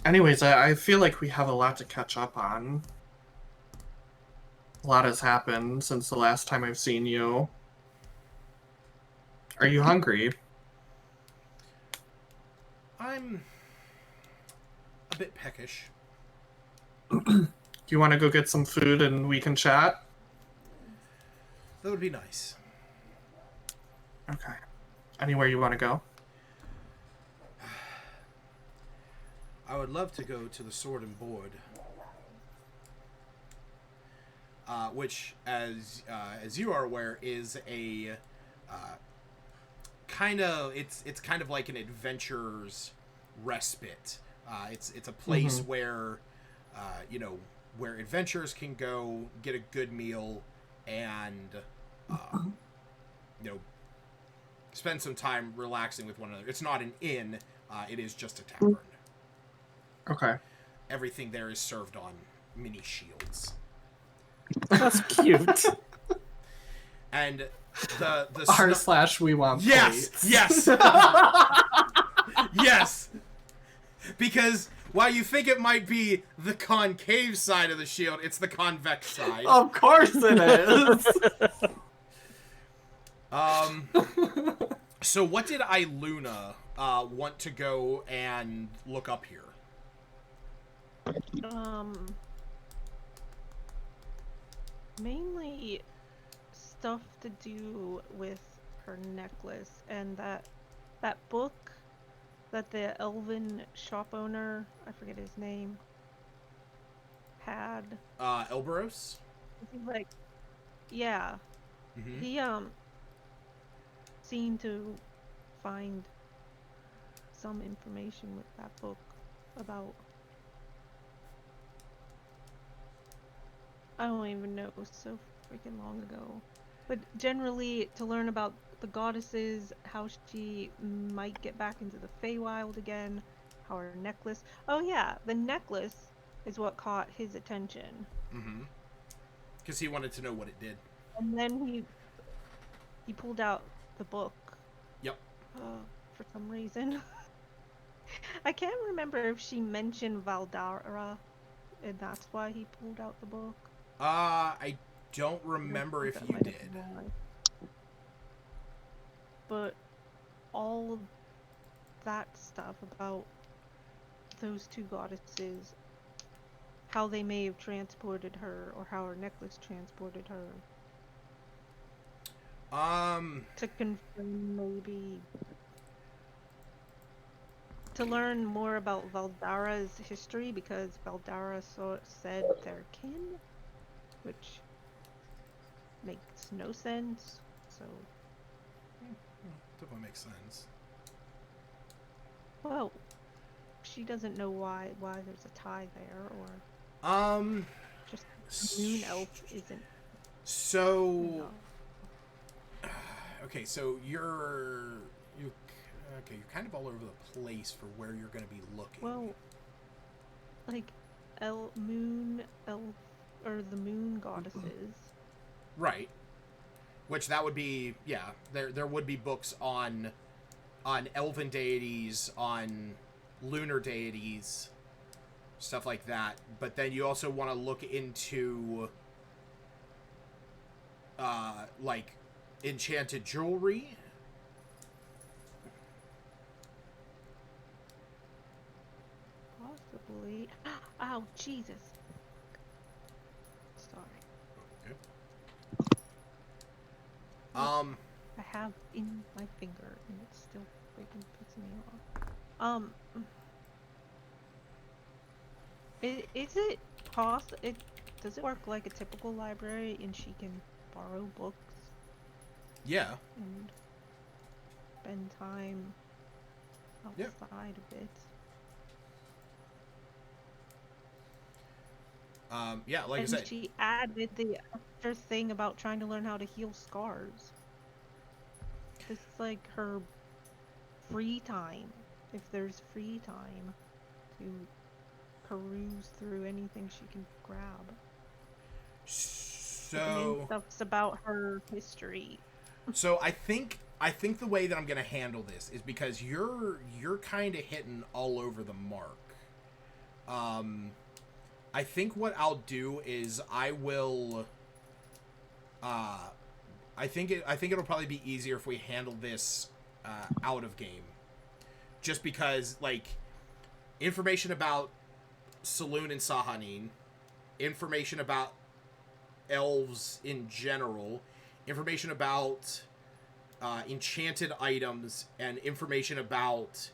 Anyways, I feel like we have a lot to catch up on. A lot has happened since the last time I've seen you. Are you hungry? I'm a bit peckish. Do you want to go get some food and we can chat? That would be nice. Okay. Anywhere you want to go? I would love to go to the Sword and Board, which, as you are aware, is a kind of it's kind of like an adventurer's respite. It's a place where where adventurers can go get a good meal and spend some time relaxing with one another. It's not an inn; it is just a tavern. Okay. Everything there is served on mini shields. That's cute. And the r/we want yes, plates. yes, yes. Because while you think it might be the concave side of the shield, it's the convex side. Of course it is. So what did Iluna want to go and look up here? Mainly stuff to do with her necklace and that book that the elven shop owner, I forget his name, had. Elberos? Like, yeah. Mm-hmm. He seemed to find some information with that book about, I don't even know, it was so freaking long ago. But generally, to learn about the goddesses, how she might get back into the Feywild again, how her necklace... Oh yeah, the necklace is what caught his attention. Mm-hmm. Because he wanted to know what it did. And then he pulled out the book. Yep. For some reason. I can't remember if she mentioned Valdara, and that's why he pulled out the book. I don't remember if you did. But all of that stuff about those two goddesses, how they may have transported her, or how her necklace transported her. To confirm, maybe. To learn more about Valdara's history, because Valdara said they're kin, which makes no sense, so... Definitely makes sense. Well, she doesn't know why there's a tie there, or... Just moon elf isn't... So... Okay, so you're kind of all over the place for where you're going to be looking. Well, like, moon elf, or the moon goddesses. Right. Which that would be, yeah, there would be books on elven deities, on lunar deities, stuff like that. But then you also want to look into, like, enchanted jewelry. Possibly. Ow, Jesus. Sorry. Okay. Um, I have in my finger, and it still freaking pisses me off. Is it possible? Does it work like a typical library, and she can borrow books yeah. and spend time Yeah. outside of it? Yeah, like And I said. she added the extra thing about trying to learn how to heal scars. This is like her free time, if there's free time, to peruse through anything she can grab. So Stuff's about her history. So I think the way that I'm gonna handle this is because you're kind of hitting all over the mark. I think what I'll do is I will. I think it'll probably be easier if we handle this out of game, just because like information about Saloon and Sahanin, information about elves in general, information about enchanted items, and information about,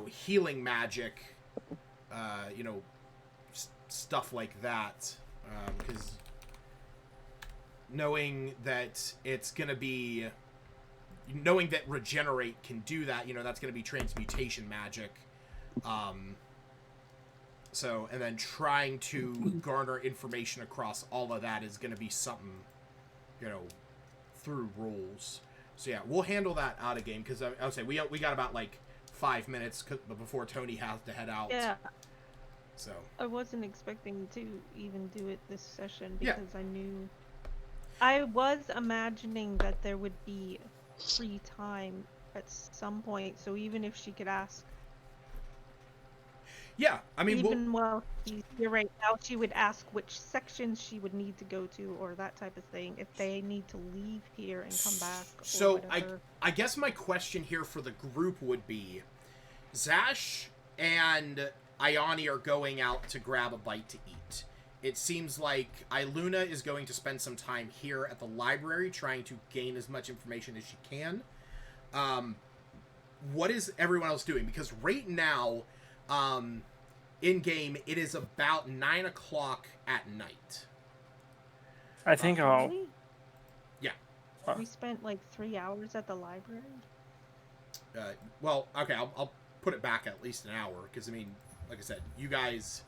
healing magic, stuff like that. Because knowing that knowing that regenerate can do that, that's going to be transmutation magic. So, and then trying to garner information across all of that is going to be something, through rules. So yeah, we'll handle that out of game, because I would say we got about like 5 minutes before Tony has to head out. Yeah. So I wasn't expecting to even do it this session Yeah. because I was imagining that there would be free time at some point, so even if she could ask, yeah, I mean, while she's here right now, she would ask which sections she would need to go to or that type of thing, if they need to leave here and come back or so whatever. I guess my question here for the group would be, Zash and Ioni are going out to grab a bite to eat. It seems like Iluna is going to spend some time here at the library trying to gain as much information as she can. What is everyone else doing? Because right now, in game, it is about 9 o'clock at night. I think I'll. Really? Yeah. We spent like 3 hours at the library. Well, okay, I'll put it back at least an hour, because I mean, like I said, you guys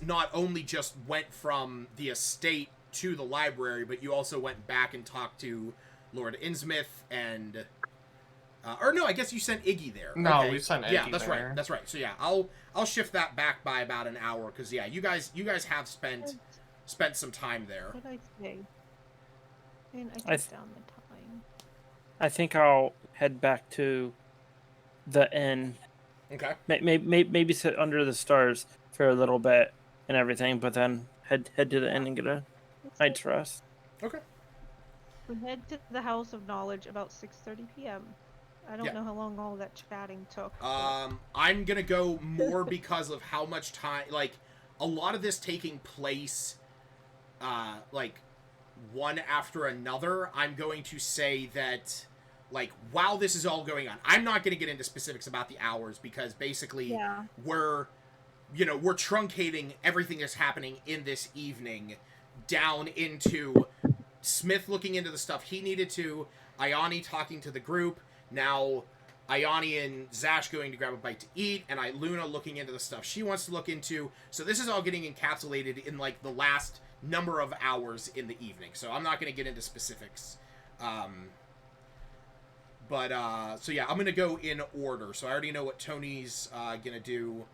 not only just went from the estate to the library, but you also went back and talked to Lord Innsmouth and, or no, I guess you sent Iggy there. No, okay. we sent Iggy Yeah, that's there. right. That's right. So yeah, I'll shift that back by about an hour, because yeah, you guys have spent some time there. What did I say? And I took down the time. I think I'll head back to the inn. Okay. Maybe sit under the stars for a little bit and everything, but then head to the inn and get a night's rest. Okay. We head to the House of Knowledge about 6:30 p.m. I don't know how long all that chatting took. I'm gonna go more because of how much time, like, a lot of this taking place, like, one after another. I'm going to say that, like, while this is all going on, I'm not going to get into specifics about the hours, because basically we're truncating everything that's happening in this evening down into Smith looking into the stuff he needed to, Ioni talking to the group, now Ioni and Zash going to grab a bite to eat, and Iluna looking into the stuff she wants to look into. So this is all getting encapsulated in, like, the last number of hours in the evening. So I'm not going to get into specifics. But so yeah, I'm going to go in order. So I already know what Tony's going to do.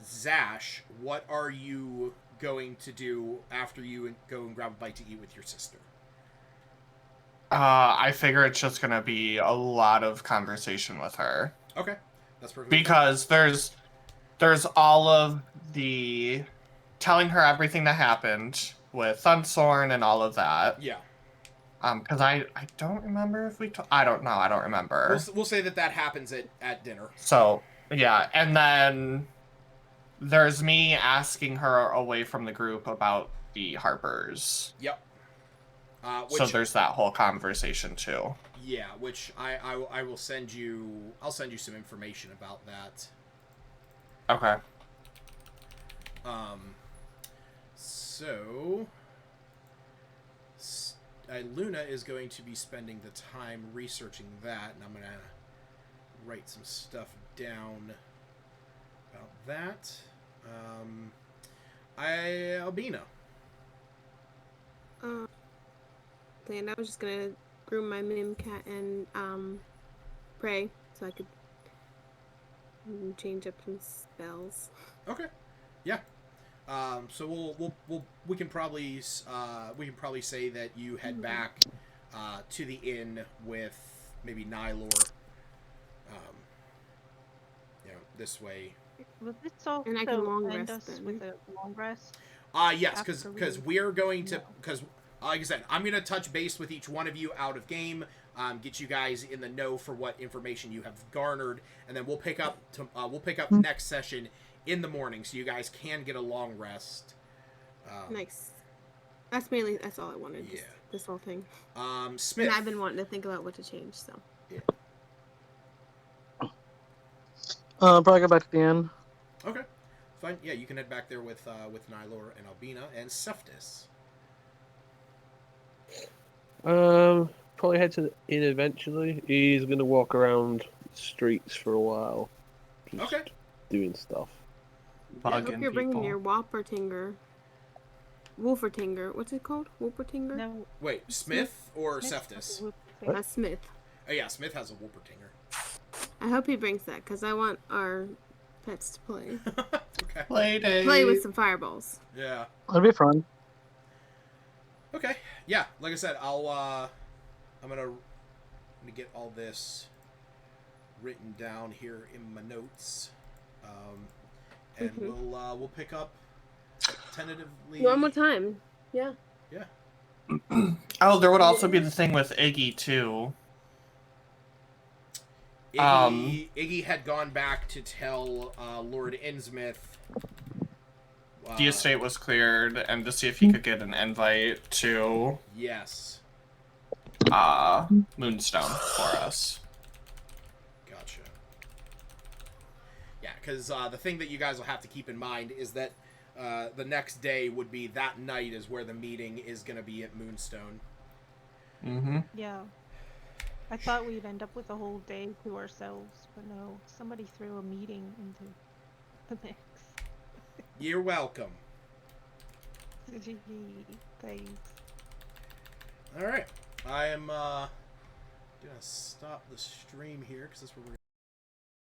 Zash, what are you going to do after you go and grab a bite to eat with your sister? I figure it's just gonna be a lot of conversation with her. Okay, that's perfect. Because there's all of the telling her everything that happened with Thunsorn and all of that. Yeah. Because I don't remember if we I don't know. I don't remember. We'll say that happens at dinner. So yeah, and then there's me asking her away from the group about the Harpers. Yep. So there's that whole conversation too. Yeah, which I will send you. I'll send you some information about that. Okay. So Luna is going to be spending the time researching that, and I'm gonna write some stuff down about that. Albina. And I was just gonna groom my mim cat and pray so I could change up some spells. Okay. Yeah. So we can probably say that you head back to the inn with maybe Nylor. This way. Was this also And I can long end rest us then. with a long rest? Yes, because we are going to No. because like I said, I'm gonna touch base with each one of you out of game, get you guys in the know for what information you have garnered, and then we'll pick up next session in the morning, so you guys can get a long rest. Nice. That's all I wanted. Yeah. This whole thing. Smith. And I've been wanting to think about what to change, so. Probably go back to the inn. Okay. Fine. Yeah, you can head back there with Nylor and Albina and Seftis. Probably head to the inn eventually. He's gonna walk around the streets for a while. Just Okay. doing stuff. I hope you're bringing your Wolfertinger. What's it called? Wolfertinger? No. Wait, Smith or Seftis? Smith. Oh yeah, Smith has a Wolpertinger. I hope he brings that, because I want our pets to play. Okay. Play with some fireballs. Yeah. That'd be fun. Okay. Yeah, like I said, I'm gonna get all this written down here in my notes. And we'll pick up tentatively One more time. Yeah. Yeah. Oh, there would also be the thing with Iggy too. Iggy had gone back to tell Lord Innsmouth the estate was cleared, and to see if he could get an invite to yes, Moonstone for us. Gotcha. Yeah, because the thing that you guys will have to keep in mind is that the next day would be that night is where the meeting is going to be at Moonstone. Mm-hmm. Yeah. I thought we'd end up with a whole day to ourselves, but no. Somebody threw a meeting into the mix. You're welcome. Thanks. All right. I am gonna stop the stream here because that's where we're